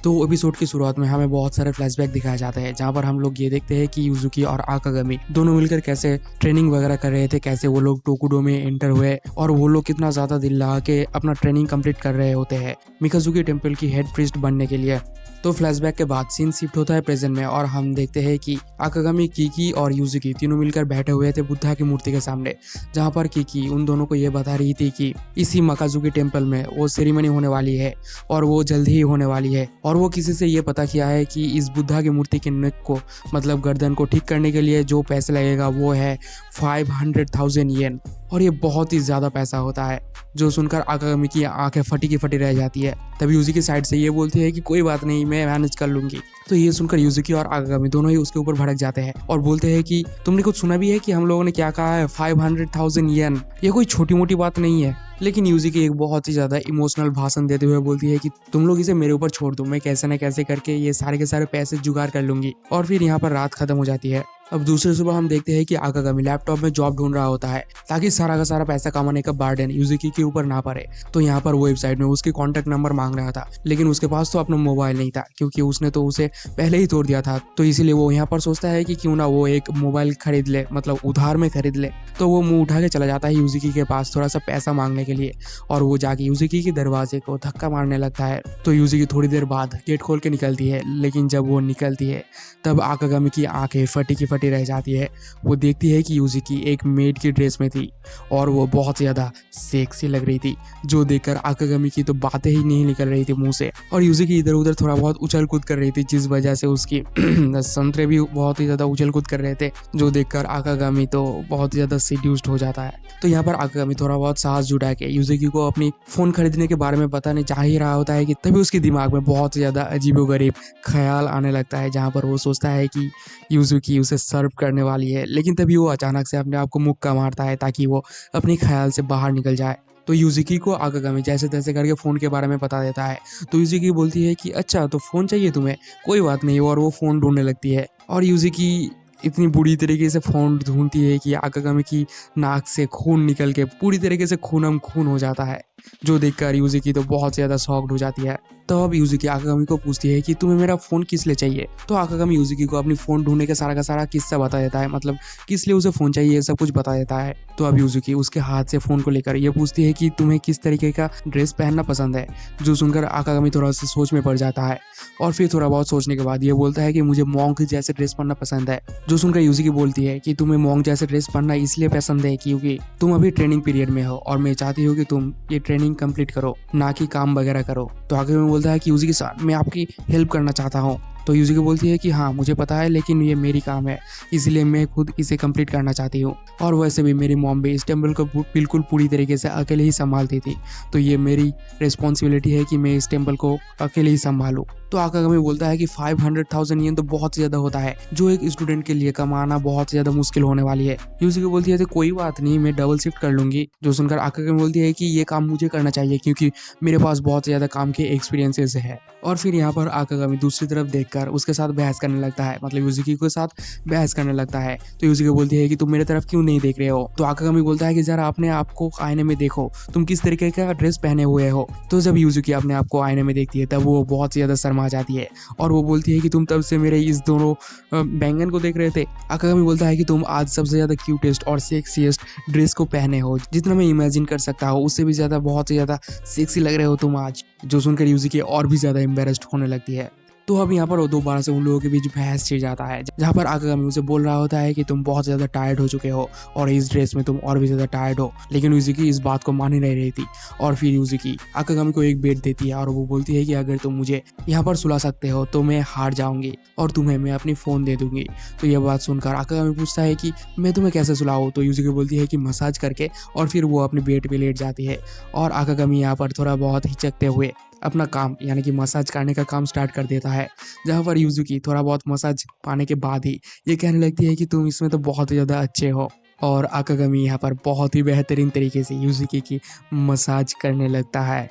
तो एपिसोड की शुरुआत में हमें बहुत सारे फ्लैशबैक दिखाए जाते हैं, जहाँ पर हम लोग ये देखते हैं कि यूजुकी और आकागामी दोनों मिलकर कैसे ट्रेनिंग वगैरह कर रहे थे, कैसे वो लोग टोकुडो में एंटर हुए और वो लोग कितना ज़्यादा दिल लगा के अपना ट्रेनिंग कंप्लीट कर रहे होते हैं मिकाजुकी टेम्पल की हेड प्रीस्ट बनने के लिए। तो फ्लैशबैक के बाद सीन शिफ्ट होता है प्रेजेंट में और हम देखते हैं कि आकागामी, कीकी और यूजुकी तीनों मिलकर बैठे हुए थे बुद्धा की मूर्ति के सामने, जहाँ पर कीकी उन दोनों को ये बता रही थी कि इसी मिकाजुकी टेम्पल में वो सेरेमनी होने वाली है और वो जल्द ही होने वाली है। और वो किसी से ये पता किया है कि इस बुद्धा की मूर्ति के नेक को, मतलब गर्दन को ठीक करने के लिए जो पैसे लगेगा वो है 500,000 येन। और ये बहुत ही ज़्यादा पैसा होता है, जो सुनकर आकागामी की आंखें फटी की फटी रह जाती है। तभी यूजुकी साइड से ये बोलती है कि कोई बात नहीं, मैं मैनेज कर लूंगी। तो ये सुनकर यूजुकी और आकागामी दोनों ही उसके ऊपर भड़क जाते हैं और बोलते हैं कि तुमने कुछ सुना भी है कि हम लोगों ने क्या कहा है, 500,000 येन, ये कोई छोटी मोटी बात नहीं है। लेकिन यूजुकी एक बहुत ही ज़्यादा इमोशनल भाषण देते हुए बोलती है कि तुम लोग इसे मेरे ऊपर छोड़ दो, मैं कैसे न कैसे करके ये सारे के सारे पैसे जुगाड़ कर लूंगी। और फिर यहाँ पर रात खत्म हो जाती है। अब दूसरे सुबह हम देखते हैं कि आकागामी लैपटॉप में जॉब ढूंढ रहा होता है ताकि सारा का सारा पैसा कमाने का बर्डन यूजुकी के ऊपर ना पड़े। तो यहाँ पर वो वेबसाइट में उसके कॉन्टैक्ट नंबर मांग रहा था, लेकिन उसके पास तो अपना मोबाइल नहीं था क्योंकि उसने तो उसे पहले ही तोड़ दिया था। तो इसीलिए वो यहाँ पर सोचता है कि क्यों ना वो एक मोबाइल खरीद ले, मतलब उधार में खरीद ले। तो वो मुंह उठा के चला जाता है यूजुकी के पास थोड़ा सा पैसा मांगने के लिए और वो जाके यूजुकी के दरवाजे को धक्का मारने लगता है। तो यूजुकी थोड़ी देर बाद गेट खोल के निकलती है, लेकिन जब वो निकलती है तब आकागामी की आंखें फटी की फटी रह जाती है। वो देखती है कि यूजुकी एक मेड की ड्रेस में थी और वो बहुत ज़्यादा सेक्सी लग रही थी, जो देखकर आकागामी की तो बातें ही नहीं निकल रही थी मुंह से। और यूजुकी इधर उधर थोड़ा बहुत उछल कूद कर रही थी, जिस वजह से उसकी संतरे भी बहुत ही ज़्यादा उछल कूद कर रहे थे, जो देखकर आकागामी तो बहुत ही ज़्यादा सीड्यूस्ड हो जाता है। तो यहाँ पर आकागामी थोड़ा बहुत साहस जुटा के यूजुकी को अपनी फ़ोन खरीदने के बारे में बताने चाह ही रहा होता है कि तभी उसके दिमाग में बहुत ज़्यादा अजीबोगरीब ख्याल आने लगता है, जहाँ पर वो सोचता है कि यूजुकी उसे सर्व करने वाली है। लेकिन तभी वो अचानक से अपने आप को मुक्का मारता है ताकि वो अपने ख्याल से बाहर निकल जाए। तो यूजुकी को आकागामी जैसे तैसे करके फ़ोन के बारे में बता देता है। तो यूजुकी बोलती है कि अच्छा तो फ़ोन चाहिए तुम्हें, कोई बात नहीं, और वो फ़ोन ढूंढने लगती है। और यूजुकी इतनी बुरी तरीके से फ़ोन ढूंढती है कि आकागामी की नाक से खून निकल के पूरी तरीके से खूनम खून हो जाता है, जो देखकर यूज़ुकी तो बहुत ज़्यादा शॉक्ड हो जाती है। तो अब यूज़ुकी आकागामी को पूछती है कि तुम्हें मेरा फ़ोन किस लिए चाहिए। तो आकागामी यूज़ुकी को अपनी फ़ोन ढूंढने का सारा किस्सा बता देता है, मतलब किस लिए उसे फ़ोन चाहिए ये सब कुछ बता देता है। तो अब यूज़ुकी उसके हाथ से फ़ोन को लेकर ये पूछती है कि तुम्हें किस तरीके का ड्रेस पहनना पसंद है, जो सुनकर आकागामी थोड़ा सा सोच में पड़ जाता है और फिर थोड़ा बहुत सोचने के बाद ये बोलता है कि मुझे मॉन्क जैसे ड्रेस पहनना पसंद है। जो सुनकर यूज़ुकी बोलती है कि तुम्हें मॉन्क जैसे ड्रेस पहनना इसलिए पसंद है क्योंकि तुम अभी ट्रेनिंग पीरियड में हो और मैं चाहती हूँ कि तुम ये ट्रेनिंग कंप्लीट करो, ना कि काम वगैरह करो। तो आकागामी बोलता है कि यूज़ुकी सर मैं आपकी हेल्प करना चाहता हूँ। तो यूज़ुकी बोलती है कि हाँ मुझे पता है, लेकिन ये मेरी काम है इसलिए मैं खुद इसे कंप्लीट करना चाहती हूँ। और वैसे भी मेरी मॉम भी इस टेम्पल को बिल्कुल पूरी तरीके से अकेले ही संभालती थी, तो ये मेरी रिस्पॉन्सिबिलिटी है कि मैं इस टेम्पल को अकेले ही संभालूँ। तो आकागामी बोलता है कि 500,000 येन तो बहुत ज़्यादा होता है, जो एक स्टूडेंट के लिए कमाना बहुत ज़्यादा मुश्किल होने वाली है। यूज़ुकी बोलती है तो कोई बात नहीं, मैं डबल शिफ्ट कर लूँगी। जो सुनकर आकागामी बोलती है कि ये काम मुझे करना चाहिए क्योंकि मेरे पास बहुत ज़्यादा काम के एक्सपीरियंसेस है। और फिर यहाँ पर आकागामी दूसरी तरफ देखकर उसके साथ बहस करने लगता है, मतलब यूज़ुकी के साथ बहस करने लगता है। तो यूज़ुकी बोलती है कि तुम मेरे तरफ क्यों नहीं देख रहे हो। तो आकागामी बोलता है कि जरा अपने आप को आईने में देखो, तुम किस तरीके का ड्रेस पहने हुए हो। तो जब यूज़ुकी अपने आप को आईने में देखती है तब वो बहुत ज़्यादा शर्मा जाती है और वो बोलती है कि तुम तब से मेरे इस दोनों बैंगन को देख रहे थे। आकागामी बोलता है कि तुम आज सबसे ज़्यादा क्यूटेस्ट और सेक्सीएस्ट ड्रेस को पहने हो, जितना मैं इमेजिन कर सकता हूँ उससे भी ज़्यादा बहुत ज़्यादा सेक्सी लग रहे हो तुम आज। जो सुनकर यूज़ुकी और भी ज़्यादा एम्बेरस्ड होने लगती है। तो अब यहाँ पर वो दोबारा से उन लोगों के बीच बहस छिड़ जाता है, जहाँ पर आकागामी उसे बोल रहा होता है कि तुम बहुत ज़्यादा टायर्ड हो चुके हो और इस ड्रेस में तुम और भी ज़्यादा टायर्ड हो, लेकिन यूज़ुकी इस बात को मान ही नहीं रही थी। और फिर यूज़ुकी आकागामी को एक बेट देती है और वो बोलती है कि अगर तुम मुझे यहाँ पर सुला सकते हो तो मैं हार जाऊंगी और तुम्हें मैं अपनी फ़ोन दे दूंगी। तो यह बात सुनकर आकागामी पूछता है कि मैं तुम्हें कैसे सुलाऊँ। तो यूज़ुकी बोलती है कि मसाज करके, और फिर वो अपने बेड पे लेट जाती है और आकागामी यहाँ पर थोड़ा बहुत हिचकते हुए अपना काम यानी कि मसाज करने का काम स्टार्ट कर देता है, जहाँ पर यूज़ुकी थोड़ा बहुत मसाज पाने के बाद ही ये कहने लगती है कि तुम इसमें तो बहुत ही ज़्यादा अच्छे हो। और आकागामी यहाँ पर बहुत ही बेहतरीन तरीके से यूज़ुकी की मसाज करने लगता है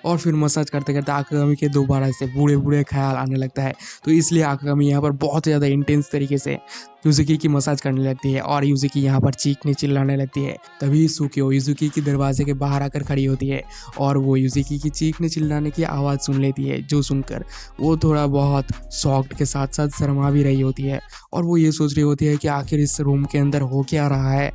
और फिर मसाज करते करते आकागामी के दोबारा से बूढ़े बूढ़े ख्याल आने लगता है। तो इसलिए आकागामी यहाँ पर बहुत ज़्यादा इंटेंस तरीके से यूज़ुकी की मसाज करने लगती है और यूज़ुकी यहाँ पर चीखने चिल्लाने लगती है। तभी सुकियो यूज़ुकी की दरवाजे के बाहर आकर खड़ी होती है और वो यूज़ुकी की चीखने चिल्लाने की आवाज़ सुन लेती है, जो सुनकर वो थोड़ा बहुत शॉक्ड के साथ साथ शर्मा भी रही होती है और वो ये सोच रही होती है कि आखिर इस रूम के अंदर हो क्या रहा है।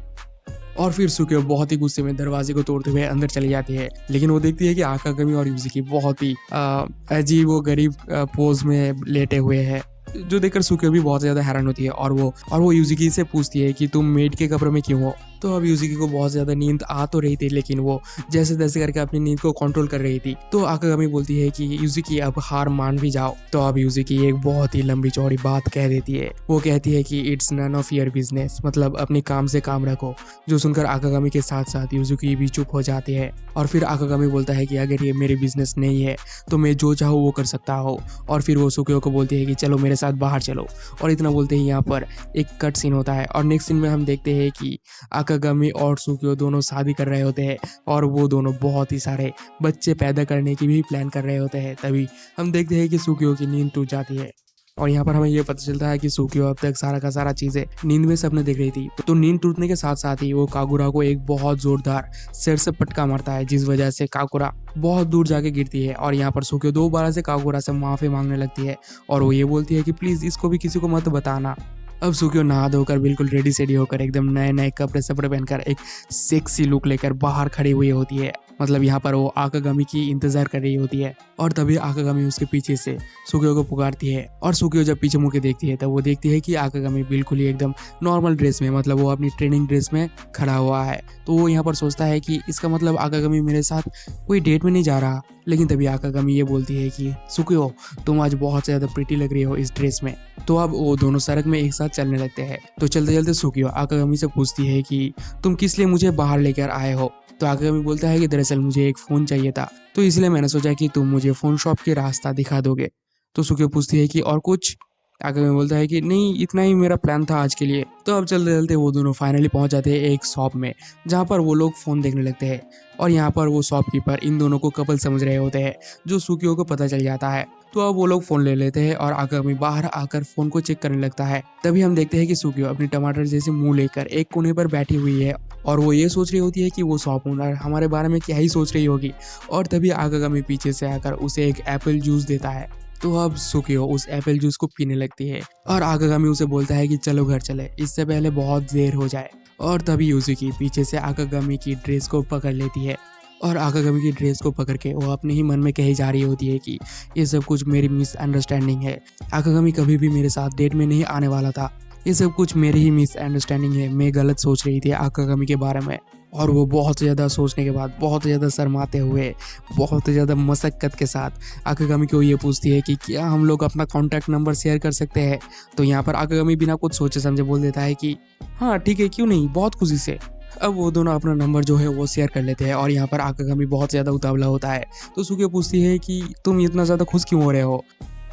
और फिर सुकियो बहुत ही गुस्से में दरवाजे को तोड़ते हुए अंदर चली जाती है, लेकिन वो देखती है कि आकागामी और यूज़ुकी बहुत ही अजीब व गरीब पोज में लेटे हुए हैं, जो देखकर सुकियो भी बहुत ज़्यादा हैरान होती है और वो यूज़ुकी से पूछती है कि तुम मेड के कपड़ों में क्यों हो। तो अब यूज़ुकी को बहुत ज़्यादा नींद आ तो रही थी, लेकिन वो जैसे तैसे करके अपनी नींद को कंट्रोल कर रही थी। तो आकागामी बोलती है कि यूज़ुकी अब हार मान भी जाओ। तो अब यूज़ुकी एक बहुत ही लंबी चौड़ी बात कह देती है। वो कहती है कि it's none of your business, मतलब अपने काम से काम रखो। जो सुनकर आकागामी के साथ साथ यूज़ुकी भी चुप हो जाती है और फिर आकागामी बोलता है कि अगर ये मेरे बिजनेस नहीं है तो मैं जो चाहूँ वो कर सकता हूँ। और फिर वो सुकियो को बोलती है कि चलो मेरे साथ बाहर चलो। और इतना बोलते ही यहाँ पर एक कट सीन होता है और नेक्स्ट सीन में हम देखते हैं कि आकागामी और सुकियो दोनों शादी कर रहे होते हैं और वो दोनों बहुत ही सारे बच्चे पैदा करने की भी प्लान कर रहे होते हैं। तभी हम देखते हैं कि सुकियो की नींद टूट जाती है और यहाँ पर हमें ये पता चलता है कि सुकियो अब तक सारा का सारा चीज़ें नींद में सपने देख रही थी। तो नींद टूटने के साथ साथ ही वो कागुरा को एक बहुत जोरदार सिर से पटका मारता है, जिस वजह से कागुरा बहुत दूर जाके गिरती है। और यहाँ पर सुकियो दोबारा से कागुरा से माफ़ी मांगने लगती है और वो ये बोलती है कि प्लीज़ इसको भी किसी को मत बताना। अब सुकियो नहा धोकर बिल्कुल रेडी सेडी होकर एकदम नए नए कपड़े सपड़े पहनकर एक सेक्सी लुक लेकर बाहर खड़ी हुई होती है। मतलब यहाँ पर वो आकागामी की इंतजार कर रही होती है और तभी आकागामी उसके पीछे से सुकियो को पुकारती है और सुकियो जब पीछे मुड़ के देखती है तब वो देखती है कि आकागामी बिल्कुल ही एकदम नॉर्मल ड्रेस में, मतलब वो अपनी ट्रेनिंग ड्रेस में खड़ा हुआ है। तो वो यहाँ पर सोचता है कि इसका मतलब आकागामी मेरे साथ कोई डेट में नहीं जा रहा। लेकिन तभी आकागामी ये बोलती है कि सुकियो तुम आज बहुत ज़्यादा प्रिटी लग रही हो इस ड्रेस में। तो अब वो दोनों सड़क में एक साथ चलने लगते हैं। तो चलते चलते सुकियो आकागामी से पूछती है कि तुम किस लिए मुझे बाहर लेकर आए हो। तो आकागामी बोलता है कि दरअसल मुझे एक फ़ोन चाहिए था, तो इसलिए मैंने सोचा कि तुम मुझे फ़ोन शॉप के रास्ता दिखा दोगे। तो सुकियो पूछती है कि और कुछ। आकागामी बोलता है कि नहीं, इतना ही मेरा प्लान था आज के लिए। तो अब चलते चलते वो दोनों फाइनली पहुंच जाते हैं एक शॉप में, जहाँ पर वो लोग फ़ोन देखने लगते हैं। और यहाँ पर वो शॉपकीपर इन दोनों को कपल समझ रहे होते हैं, जो सुकियो को पता चल जाता है। तो अब वो लोग फ़ोन ले लेते हैं और आकागामी बाहर आकर फ़ोन को चेक करने लगता है। तभी हम देखते हैं कि सुकियो अपनी टमाटर जैसे मुंह लेकर एक कोने पर बैठी हुई है और वो ये सोच रही होती है कि वो शॉप ओनर हमारे बारे में क्या ही सोच रही होगी। और तभी आकागामी पीछे से आकर उसे एक एप्पल जूस देता है। तो अब सुकियो उस एप्पल जूस को पीने लगती है और आकागामी उसे बोलता है कि चलो घर चले, इससे पहले बहुत देर हो जाए। और तभी यूजुकी पीछे से आकागामी की ड्रेस को पकड़ लेती है और आकागामी की ड्रेस को पकड़ के वो अपने ही मन में कही जा रही होती है कि ये सब कुछ मेरी मिसअंडरस्टैंडिंग है। आकागामी कभी भी मेरे साथ डेट में नहीं आने वाला था, ये सब कुछ मेरी ही मिसअंडरस्टैंडिंग है, मैं गलत सोच रही थी आकागामी के बारे में। और वो बहुत ज़्यादा सोचने के बाद, बहुत ज़्यादा शर्माते हुए, बहुत ज़्यादा मशक्क़त के साथ आकागामी को ये पूछती है कि क्या हम लोग अपना कॉन्टैक्ट नंबर शेयर कर सकते हैं। तो यहाँ पर आकागामी बिना कुछ सोचे समझे बोल देता है कि हाँ ठीक है, क्यों नहीं, बहुत खुशी से। अब वो दोनों अपना नंबर जो है वो शेयर कर लेते हैं और यहाँ पर आकागामी बहुत ज़्यादा उतावला होता है। तो सुकियो पूछती है कि तुम इतना ज़्यादा खुश क्यों हो रहे हो।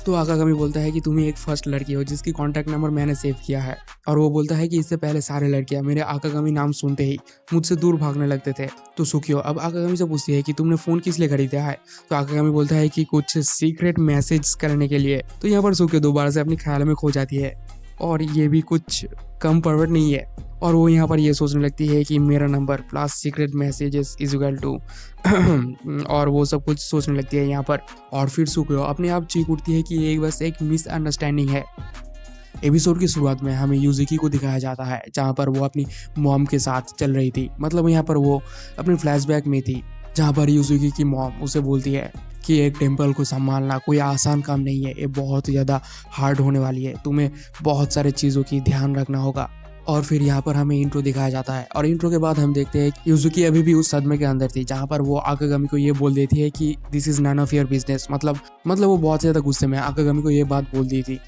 तो आकागामी बोलता है कि तुम ही एक फर्स्ट लड़की हो जिसकी कॉन्टैक्ट नंबर मैंने सेव किया है। और वो बोलता है कि इससे पहले सारे लड़कियां मेरे आकागामी नाम सुनते ही मुझसे दूर भागने लगते थे। तो सुकियो अब आकागामी से पूछती है कि तुमने फ़ोन किस लिए खरीदा है। तो आकागामी बोलता है कि कुछ सीक्रेट मैसेज करने के लिए। तो यहाँ पर सुकियो दोबारा से अपने ख्याल में खो जाती है और ये भी कुछ कम परवर्ट नहीं है। और वो यहाँ पर ये सोचने लगती है कि मेरा number plus secret messages is equal to और वो सब कुछ सोचने लगती है यहाँ पर। और फिर सुकियो अपने आप चीख उठती है कि ये बस एक मिसअंडरस्टैंडिंग है। एपिसोड की शुरुआत में हमें यूजुकी को दिखाया जाता है जहाँ पर वो अपनी मॉम के साथ चल रही थी, मतलब यहाँ पर वो अपनी फ्लैशबैक में थी, जहाँ पर यूजुकी की मॉम उसे बोलती है कि एक टेम्पल को संभालना कोई आसान काम नहीं है, ये बहुत ज़्यादा हार्ड होने वाली है, तुम्हें बहुत सारे चीज़ों की ध्यान रखना होगा। और फिर यहाँ पर हमें इंट्रो दिखाया जाता है और इंट्रो के बाद हम देखते हैं कि यूजुकी अभी भी उस सदमे के अंदर थी, जहाँ पर वो आकागामी को ये बोल देती है कि this is none of your business. मतलब वो बहुत ज़्यादा गुस्से में आकागामी को ये बात बोल दी थी।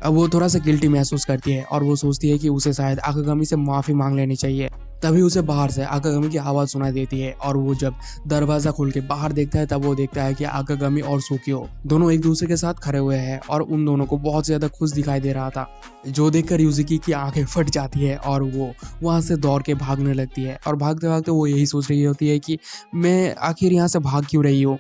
अब वो थोड़ा सा गिल्टी महसूस करती है और वो सोचती है कि उसे शायद आकागामी से माफ़ी मांग लेनी चाहिए। तभी उसे बाहर से आकागामी की आवाज़ सुनाई देती है और वो जब दरवाज़ा खोल के बाहर देखता है तब वो देखता है कि आकागामी और सुकियो दोनों एक दूसरे के साथ खड़े हुए हैं और उन दोनों को बहुत ज़्यादा खुश दिखाई दे रहा था, जो देखकर यूजुकी की आंखें फट जाती है और वो वहाँ से दौड़ के भागने लगती है। और भागते भागते वो यही सोच रही होती है कि मैं आखिर यहाँ से भाग क्यों रही हूँ।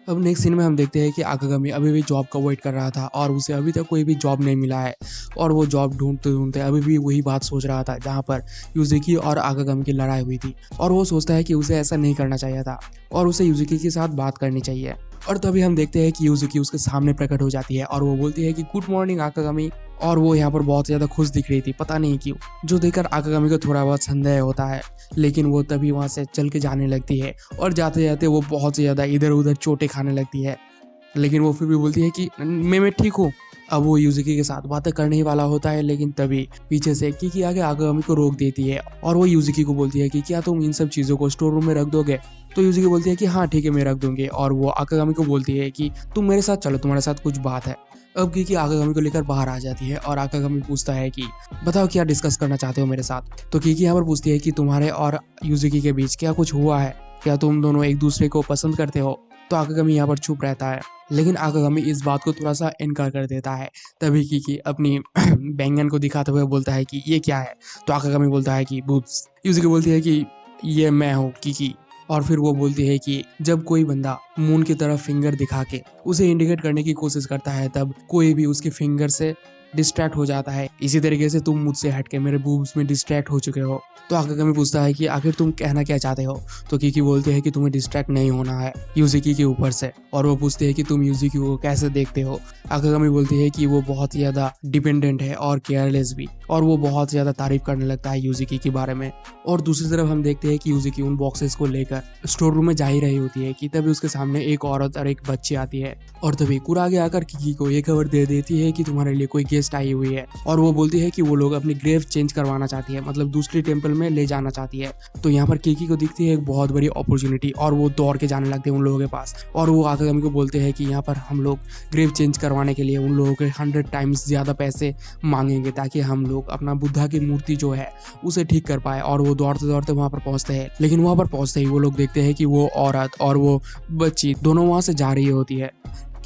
अब नेक्स्ट सीन में हम देखते हैं कि आकागामी अभी भी जॉब का वेट कर रहा था और उसे अभी तक कोई भी जॉब नहीं मिला है और वो जॉब ढूंढते ढूंढते अभी भी वही बात सोच रहा था जहाँ पर यूजुकी और आकागामी की लड़ाई हुई थी। और वो सोचता है कि उसे ऐसा नहीं करना चाहिए था और उसे यूजुकी के साथ बात करनी चाहिए। और तभी हम देखते हैं कि यूजुकी उसके सामने प्रकट हो जाती है और वो बोलती है कि गुड मॉर्निंग आकागामी। और वो यहाँ पर बहुत ज़्यादा खुश दिख रही थी, पता नहीं क्यों, जो देखकर आकागामी को थोड़ा बहुत संदेह होता है। लेकिन वो तभी वहाँ से चल के जाने लगती है और जाते जाते वो बहुत ज़्यादा इधर उधर चोटें खाने लगती है, लेकिन वो फिर भी बोलती है कि मैं ठीक हूँ। अब वो यूजुकी के साथ बातें करने ही वाला होता है, लेकिन तभी पीछे से किकी आगे आकागामी को रोक देती है और वो यूजुकी को बोलती है कि क्या तुम इन सब चीज़ों को स्टोर रूम में रख दोगे। तो यूजुकी बोलती है कि हाँ ठीक है, मैं रख दूंगी। और वो आकागामी को बोलती है कि तुम मेरे साथ चलो, तुम्हारे साथ कुछ बात है। अब किकी आकागामी को लेकर बाहर आ जाती है और आकागामी पूछता है कि बताओ क्या डिस्कस करना चाहते हो मेरे साथ। तो किकी यहाँ पर पूछती है कि तुम्हारे और यूजुकी के बीच क्या कुछ हुआ है, क्या तुम दोनों एक दूसरे को पसंद करते हो। तो आकागामी यहाँ पर चुप रहता है, लेकिन आकागामी इस बात को थोड़ा सा इनकार कर देता है। तभी किकी अपनी बैंगन को दिखाते हुए बोलता है कि ये क्या है। तो आकागामी बोलता है कि बूब्स। यूजुकी बोलती है कि ये मैं हूँ किकी। और फिर वो बोलती है कि जब कोई बंदा मून की तरफ फिंगर दिखा के उसे इंडिकेट करने की कोशिश करता है तब कोई भी उसके फिंगर से डिस्ट्रैक्ट हो जाता है। इसी तरीके से तुम मुझसे हटके मेरे बूब्स में डिस्ट्रैक्ट हो चुके हो। तो आकागामी पूछता है कि आखिर तुम कहना क्या चाहते हो। तो किकी बोलते हैं कि तुम्हें डिस्ट्रैक्ट नहीं होना है यूजुकी के ऊपर से। और वो पूछते हैं कि तुम यूजुकी को कैसे देखते हो। आकागामी बोलती है कि वो बहुत ज़्यादा डिपेंडेंट है और केयरलेस भी, और वो बहुत ज़्यादा तारीफ करने लगता है यूजुकी के बारे में। और दूसरी तरफ हम देखते हैं कि यूजुकी उन बॉक्सेस को लेकर स्टोर रूम में जा ही रही होती है कि तभी उसके सामने एक औरत और एक बच्ची आती है और तभी कुरागे आकर किकी को ये खबर दे देती है कि तुम्हारे लिए कोई गेस्ट आई हुई है। और वो बोलती है कि वो लोग अपनी ग्रेव चेंज करवाना चाहती है, मतलब दूसरी टेम्पल में ले जाना चाहती है। तो यहाँ पर किकी को दिखती है एक बहुत बड़ी अपॉर्चुनिटी और वो दौड़ के जाने लगते हैं उन लोगों के पास। और वो आकागामी को बोलते हैं कि यहाँ पर हम लोग ग्रेव चेंज करवाने के लिए उन लोगों के 100 टाइम्स ज़्यादा पैसे मांगेंगे ताकि हम लोग अपना बुद्धा की मूर्ति जो है उसे ठीक कर पाए। और वो दौड़ते दौड़ते वहाँ पर पहुँचते हैं, लेकिन वहाँ पर पहुँचते ही वो लोग देखते हैं कि वो औरत और वो बच्ची दोनों वहाँ से जा रही होती है।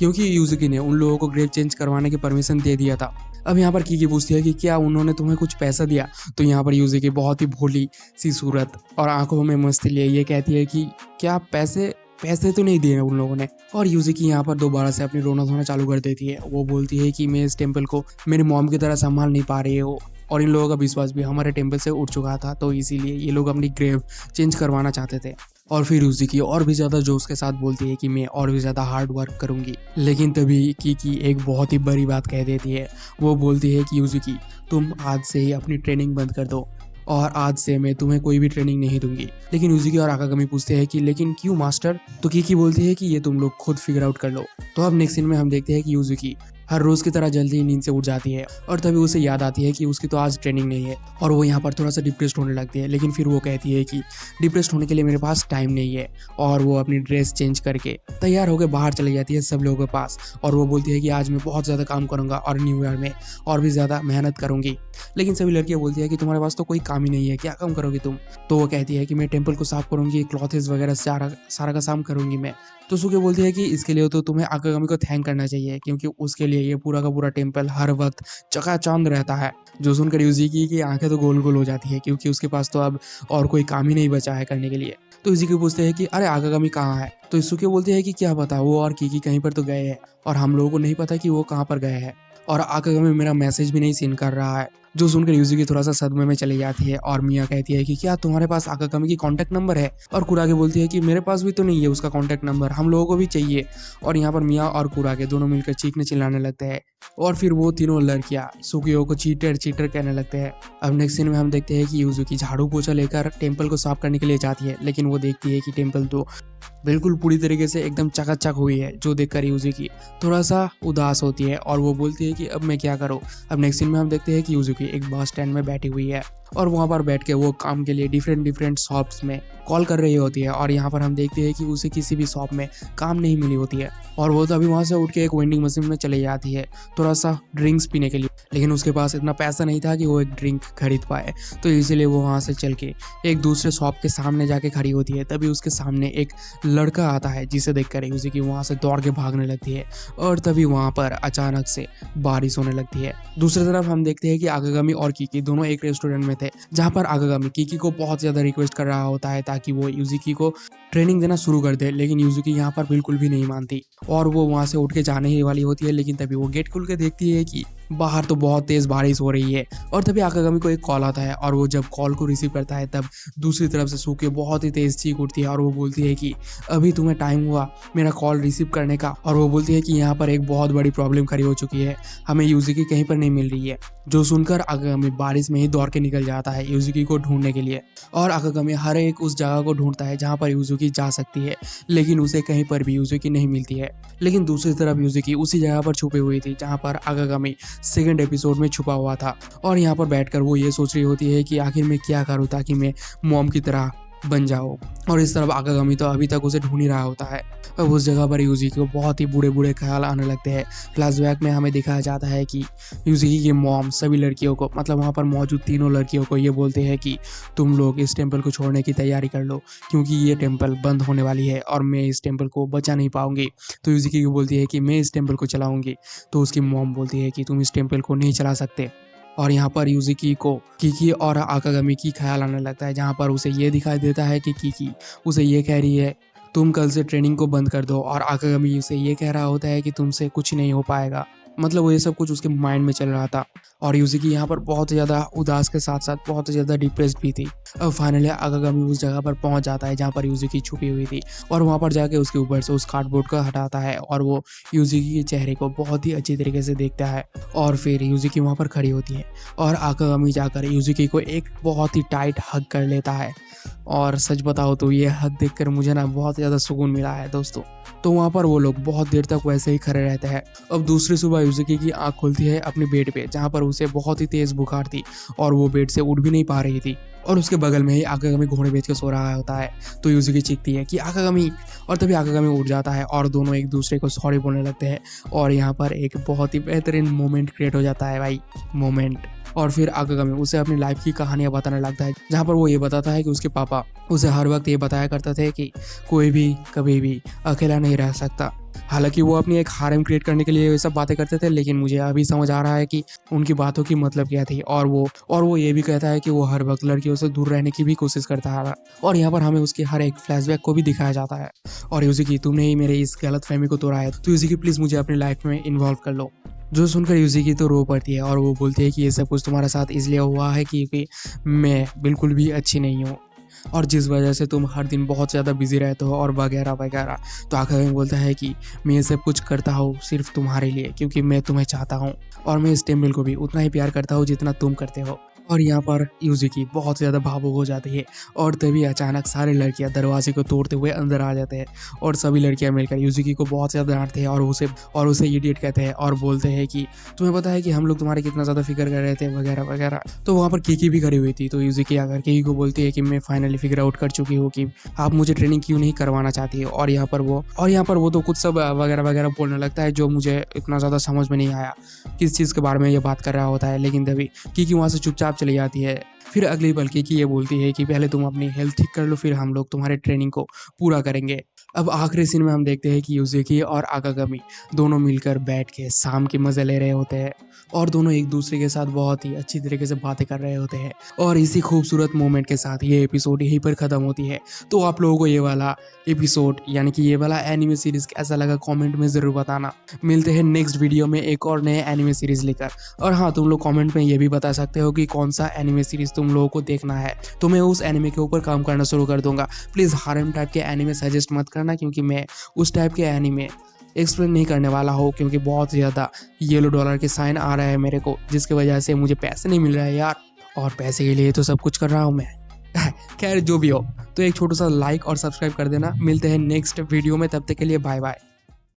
क्योंकि यूजुकी ने उन लोगों को ग्रेव चेंज करवाने की परमिशन दे दिया था। अब यहाँ पर कीकी पूछती है कि क्या उन्होंने तुम्हें कुछ पैसा दिया? तो यहाँ पर यूजुकी बहुत ही भोली सी सूरत और आंखों में मस्ती लिए ये कहती है कि क्या पैसे पैसे तो नहीं दिए उन लोगों ने। और यूजुकी यहाँ पर दोबारा से अपनी रोना धोना चालू कर देती है। वो बोलती है कि मैं इस टेम्पल को मेरी मॉम की तरह संभाल नहीं पा रही हो और इन लोगों का विश्वास भी हमारे टेम्पल से उठ चुका था, तो इसीलिए ये लोग अपनी ग्रेव चेंज करवाना चाहते थे। और फिर यूजुकी और भी ज़्यादा जोश के साथ बोलती है कि मैं और भी ज़्यादा हार्ड वर्क करूंगी। लेकिन तभी कीकी एक बहुत ही बड़ी बात कह देती है। वो बोलती है कि यूजुकी तुम आज से ही अपनी ट्रेनिंग बंद कर दो और आज से मैं तुम्हें कोई भी ट्रेनिंग नहीं दूंगी। लेकिन यूजुकी और आकागामी पूछते हैं कि लेकिन क्यों मास्टर? तो कीकी बोलती है कि ये तुम लोग खुद फिगर आउट कर लो। तो अब नेक्स्ट सीन में हम देखते हैं कि यूजुकी हर रोज की तरह जल्दी ही नींद से उठ जाती है और तभी उसे याद आती है कि उसकी तो आज ट्रेनिंग नहीं है और वो यहाँ पर थोड़ा सा डिप्रेस्ड होने लगती है। लेकिन फिर वो कहती है कि डिप्रेस्ड होने के लिए मेरे पास टाइम नहीं है और वो अपनी ड्रेस चेंज करके तैयार होकर बाहर चली जाती है सब लोगों के पास और वो बोलती है कि आज मैं बहुत ज़्यादा काम करूँगा और न्यू ईयर में और भी ज़्यादा मेहनत करूँगी। लेकिन सभी लड़कियाँ बोलती है कि तुम्हारे पास तो कोई काम ही नहीं है, क्या काम करोगी तुम? तो वो कहती है कि मैं टेम्पल को साफ करूँगी, क्लॉथेस वगैरह सारा का काम करूँगी मैं। तो सुके बोलती है कि इसके लिए तो तुम्हें आकागामी को थैंक करना चाहिए क्योंकि उसके लिए ये पूरा का पूरा टेम्पल हर वक्त चकाचौंध रहता है। जो सुनकर यूजुकी की आंखें तो गोल गोल हो जाती है क्योंकि उसके पास तो अब और कोई काम ही नहीं बचा है करने के लिए। तो यूजुकी पूछते हैं कि अरे आकागामी कहाँ है? तो इसुके बोलते हैं कि क्या पता, वो और कीकी कहीं पर तो गए हैं और हम लोगों को नहीं पता कि वो कहाँ पर गए हैं और आकागामी मेरा मैसेज भी नहीं सीन कर रहा है। जो सुनकर यूजुकी थोड़ा सा सदमे में चली जाती है और मिया कहती है कि क्या तुम्हारे पास आकागामी की कांटेक्ट नंबर है? और कुरागे बोलती है कि मेरे पास भी तो नहीं है उसका कांटेक्ट नंबर, हम लोगों को भी चाहिए। और यहाँ पर मिया और कुरागे दोनों मिलकर चीखने चिल्लाने लगते हैं और फिर वो तीनों लड़कियां सुकियो को चीटर चीटर कहने लगते हैं। अब नेक्स्ट सीन में हम देखते हैं कि यूजुकी झाड़ू पोछा लेकर टेम्पल को साफ करने के लिए जाती है, लेकिन वो देखती है कि टेम्पल तो बिल्कुल पूरी तरीके से एकदम चकाचक हुई है, जो देखकर यूजुकी थोड़ा सा उदास होती है और वो बोलती है कि अब मैं क्या करूं। अब नेक्स्ट सीन में हम देखते हैं कि यूजुकी एक बस स्टैंड में बैठी हुई है और वहाँ पर बैठ के वो काम के लिए डिफरेंट शॉप्स में कॉल कर रही होती है और यहाँ पर हम देखते हैं कि उसे किसी भी शॉप में काम नहीं मिली होती है और वो तो अभी वहाँ से उठ के एक वेंडिंग मशीन में चली जाती है थोड़ा सा ड्रिंक्स पीने के लिए। लेकिन उसके पास इतना पैसा नहीं था कि वो एक ड्रिंक खरीद पाए, तो इसीलिए वो वहाँ से चल के एक दूसरे शॉप के सामने जाके खड़ी होती है। तभी उसके सामने एक लड़का आता है जिसे देखकर यूजुकी वहाँ से दौड़ के भागने लगती है और तभी वहाँ पर अचानक से बारिश होने लगती है। दूसरी तरफ हम देखते हैं कि आकागामी और कीकी दोनों एक रेस्टोरेंट में थे जहाँ पर आकागामी कीकी को बहुत ज़्यादा रिक्वेस्ट कर रहा होता है ताकि वो यूजुकी को ट्रेनिंग देना शुरू कर दे, लेकिन यूजुकी यहाँ पर बिल्कुल भी नहीं मानती और वो वहाँ से उठ के जाने ही वाली होती है। लेकिन तभी वो गेट खुल के देखती है कि बाहर तो बहुत तेज बारिश हो रही है और तभी आकागामी को एक कॉल आता है और वो जब कॉल को रिसीव करता है तब दूसरी तरफ से सुकियो बहुत ही तेज चीख उठती है और वो बोलती है कि अभी तुम्हें टाइम हुआ मेरा कॉल रिसीव करने का। और वो बोलती है कि यहाँ पर एक बहुत बड़ी प्रॉब्लम खड़ी हो चुकी है, हमें यूजुकी कहीं पर नहीं मिल रही है। जो सुनकर आकागामी बारिश में ही दौड़ के निकल जाता है यूजुकी को ढूंढने के लिए और आकागामी हर एक उस जगह को ढूंढता है जहाँ पर यूजुकी जा सकती है, लेकिन उसे कहीं पर भी यूजुकी नहीं मिलती है। लेकिन दूसरी तरफ यूजुकी उसी जगह पर छुपी हुई थी जहाँ पर आकागामी सेकंड एपिसोड में छुपा हुआ था और यहाँ पर बैठकर वो ये सोच रही होती है कि आखिर मैं क्या करूँ ताकि मैं मॉम की तरह बन जाओ। और इस तरफ आकागामी तो अभी तक उसे ढूंढ ही रहा होता है। अब उस जगह पर यूजुकी को बहुत ही बुरे बुरे ख्याल आने लगते हैं। फ्लैशबैक में हमें दिखाया जाता है कि यूजुकी की मॉम सभी लड़कियों को, मतलब वहाँ पर मौजूद तीनों लड़कियों को ये बोलते हैं कि तुम लोग इस टेम्पल को छोड़ने की तैयारी कर लो क्योंकि ये टेम्पल बंद होने वाली है और मैं इस टेम्पल को बचा नहीं पाऊंगी। तो यूजुकी को बोलती है कि मैं इस टेम्पल को चलाऊंगी, तो उसकी मॉम बोलती है कि तुम इस टेम्पल को नहीं चला सकते। और यहाँ पर यूजुकी को कीकी और आकागामी की ख्याल आने लगता है जहाँ पर उसे ये दिखाई देता है कि कीकी उसे ये कह रही है तुम कल से ट्रेनिंग को बंद कर दो और आकागामी उसे ये कह रहा होता है कि तुमसे कुछ नहीं हो पाएगा। मतलब वो ये सब कुछ उसके माइंड में चल रहा था और यूजुकी यहाँ पर बहुत ज़्यादा उदास के साथ साथ बहुत ज़्यादा डिप्रेस्ड भी थी। अब फाइनली आकागामी उस जगह पर पहुँच जाता है जहाँ पर यूजुकी छुपी हुई थी और वहाँ पर जाके उसके ऊपर से उस कार्डबोर्ड को हटाता है और वो यूजुकी के चेहरे को बहुत ही अच्छी तरीके से देखता है और फिर यूजुकी वहाँ पर खड़ी होती है और आकागामी जाकर यूजुकी को एक बहुत ही टाइट हग कर लेता है। और सच बताओ तो ये हग देखकर मुझे ना बहुत ज़्यादा सुकून मिला है दोस्तों। तो वहाँ पर वो लोग बहुत देर तक वैसे ही खड़े रहते हैं। अब दूसरी सुबह यूजुकी की आँख खुलती है अपने बेड पे जहाँ पर उसे बहुत ही तेज़ बुखार थी और वो बेड से उठ भी नहीं पा रही थी और उसके बगल में ही आकागामी घोड़े बेच के सो रहा होता है। तो यूजुकी चीखती है कि आकागामी, और तभी आकागामी उठ जाता है और दोनों एक दूसरे को सॉरी बोलने लगते हैं और यहाँ पर एक बहुत ही बेहतरीन मोमेंट क्रिएट हो जाता है भाई। मोमेंट और फिर आकागामी उसे अपनी लाइफ की कहानियां बताने लगता है, जहाँ पर वो ये बताता है कि उसके पापा उसे हर वक्त ये बताया करते थे कि कोई भी कभी भी अकेला नहीं रह सकता। हालांकि वो अपनी एक हारेम क्रिएट करने के लिए ये सब बातें करते थे, लेकिन मुझे अभी समझ आ रहा है कि उनकी बातों की मतलब क्या थी। और वो ये भी कहता है कि वो हर वक्त लड़कियों से दूर रहने की भी कोशिश करता है। और यहाँ पर हमें उसके हर एक फ्लैशबैक को भी दिखाया जाता है। और यूज़ुकी, तुमने ही मेरे इस गलत फहमी को तोड़ा है, तो यूज़ुकी प्लीज़ मुझे अपनी लाइफ में इन्वॉल्व कर लो। जो सुनकर यूज़ुकी तो रो पड़ती है और वो बोलती है कि ये सब कुछ तुम्हारे साथ इसलिए हुआ है क्योंकि मैं बिल्कुल भी अच्छी नहीं हूँ, और जिस वजह से तुम हर दिन बहुत ज़्यादा बिजी रहते हो और वगैरह वगैरह। तो आकागामी बोलता है कि मैं ये सब कुछ करता हूँ सिर्फ तुम्हारे लिए, क्योंकि मैं तुम्हें चाहता हूँ और मैं इस टेम्पल को भी उतना ही प्यार करता हूँ जितना तुम करते हो। और यहाँ पर यूज़ुकी बहुत ज़्यादा भावुक हो जाती है और तभी अचानक सारी लड़कियाँ दरवाजे को तोड़ते हुए अंदर आ जाते हैं और सभी लड़कियाँ मिलकर यूज़ुकी को बहुत ज़्यादा डांटते हैं और उसे इडियट कहते हैं और बोलते हैं कि तुम्हें पता है कि हम लोग तुम्हारे कितना ज़्यादा फिक्र कर रहे थे वगैरह वगैरह। तो वहाँ पर कीकी भी खड़ी हुई थी, तो यूज़ुकी आकर कीकी को बोलती है कि मैं फाइनली फिगर आउट कर चुकी हूँ कि आप मुझे ट्रेनिंग क्यों नहीं करवाना चाहती है। और यहाँ पर वो तो कुछ सब वगैरह वगैरह बोलने लगता है जो मुझे इतना ज़्यादा समझ में नहीं आया किस चीज़ के बारे में ये बात कर रहा होता है। लेकिन तभी कीकी वहाँ से चुपचाप चली जाती है। फिर अगली पल कीकी ये बोलती है कि पहले तुम अपनी हेल्थ ठीक कर लो, फिर हम लोग तुम्हारे ट्रेनिंग को पूरा करेंगे। अब आखिरी सीन में हम देखते हैं कि यूज़ुकी और आकागामी दोनों मिलकर बैठ के शाम के मज़े ले रहे होते हैं और दोनों एक दूसरे के साथ बहुत ही अच्छी तरीके से बातें कर रहे होते हैं। और इसी खूबसूरत मोमेंट के साथ ये एपिसोड यहीं पर ख़त्म होती है। तो आप लोगों को ये वाला एपिसोड यानी कि ये वाला एनिमे सीरीज़ कैसा लगा कमेंट में ज़रूर बताना। मिलते हैं नेक्स्ट वीडियो में एक और नए एनिमे सीरीज़ लेकर। और हाँ, तुम लोग कमेंट में ये भी बता सकते हो कि कौन सा एनिमे सीरीज़ तुम लोगों को देखना है, तो मैं उस एनिमे के ऊपर काम करना शुरू कर दूंगा। प्लीज़ हारेम टाइप के एनिमे सजेस्ट मत करना, क्योंकि मैं उस टाइप के एनिमे एक्सप्लेन नहीं करने वाला हूँ, क्योंकि बहुत ज़्यादा येलो डॉलर के साइन आ रहा है मेरे को, जिसकी वजह से मुझे पैसे नहीं मिल रहा है यार, और पैसे के लिए तो सब कुछ कर रहा हूँ मैं। खैर जो भी हो, तो एक छोटा सा लाइक और सब्सक्राइब कर देना। मिलते हैं नेक्स्ट वीडियो में, तब तक के लिए बाय बाय।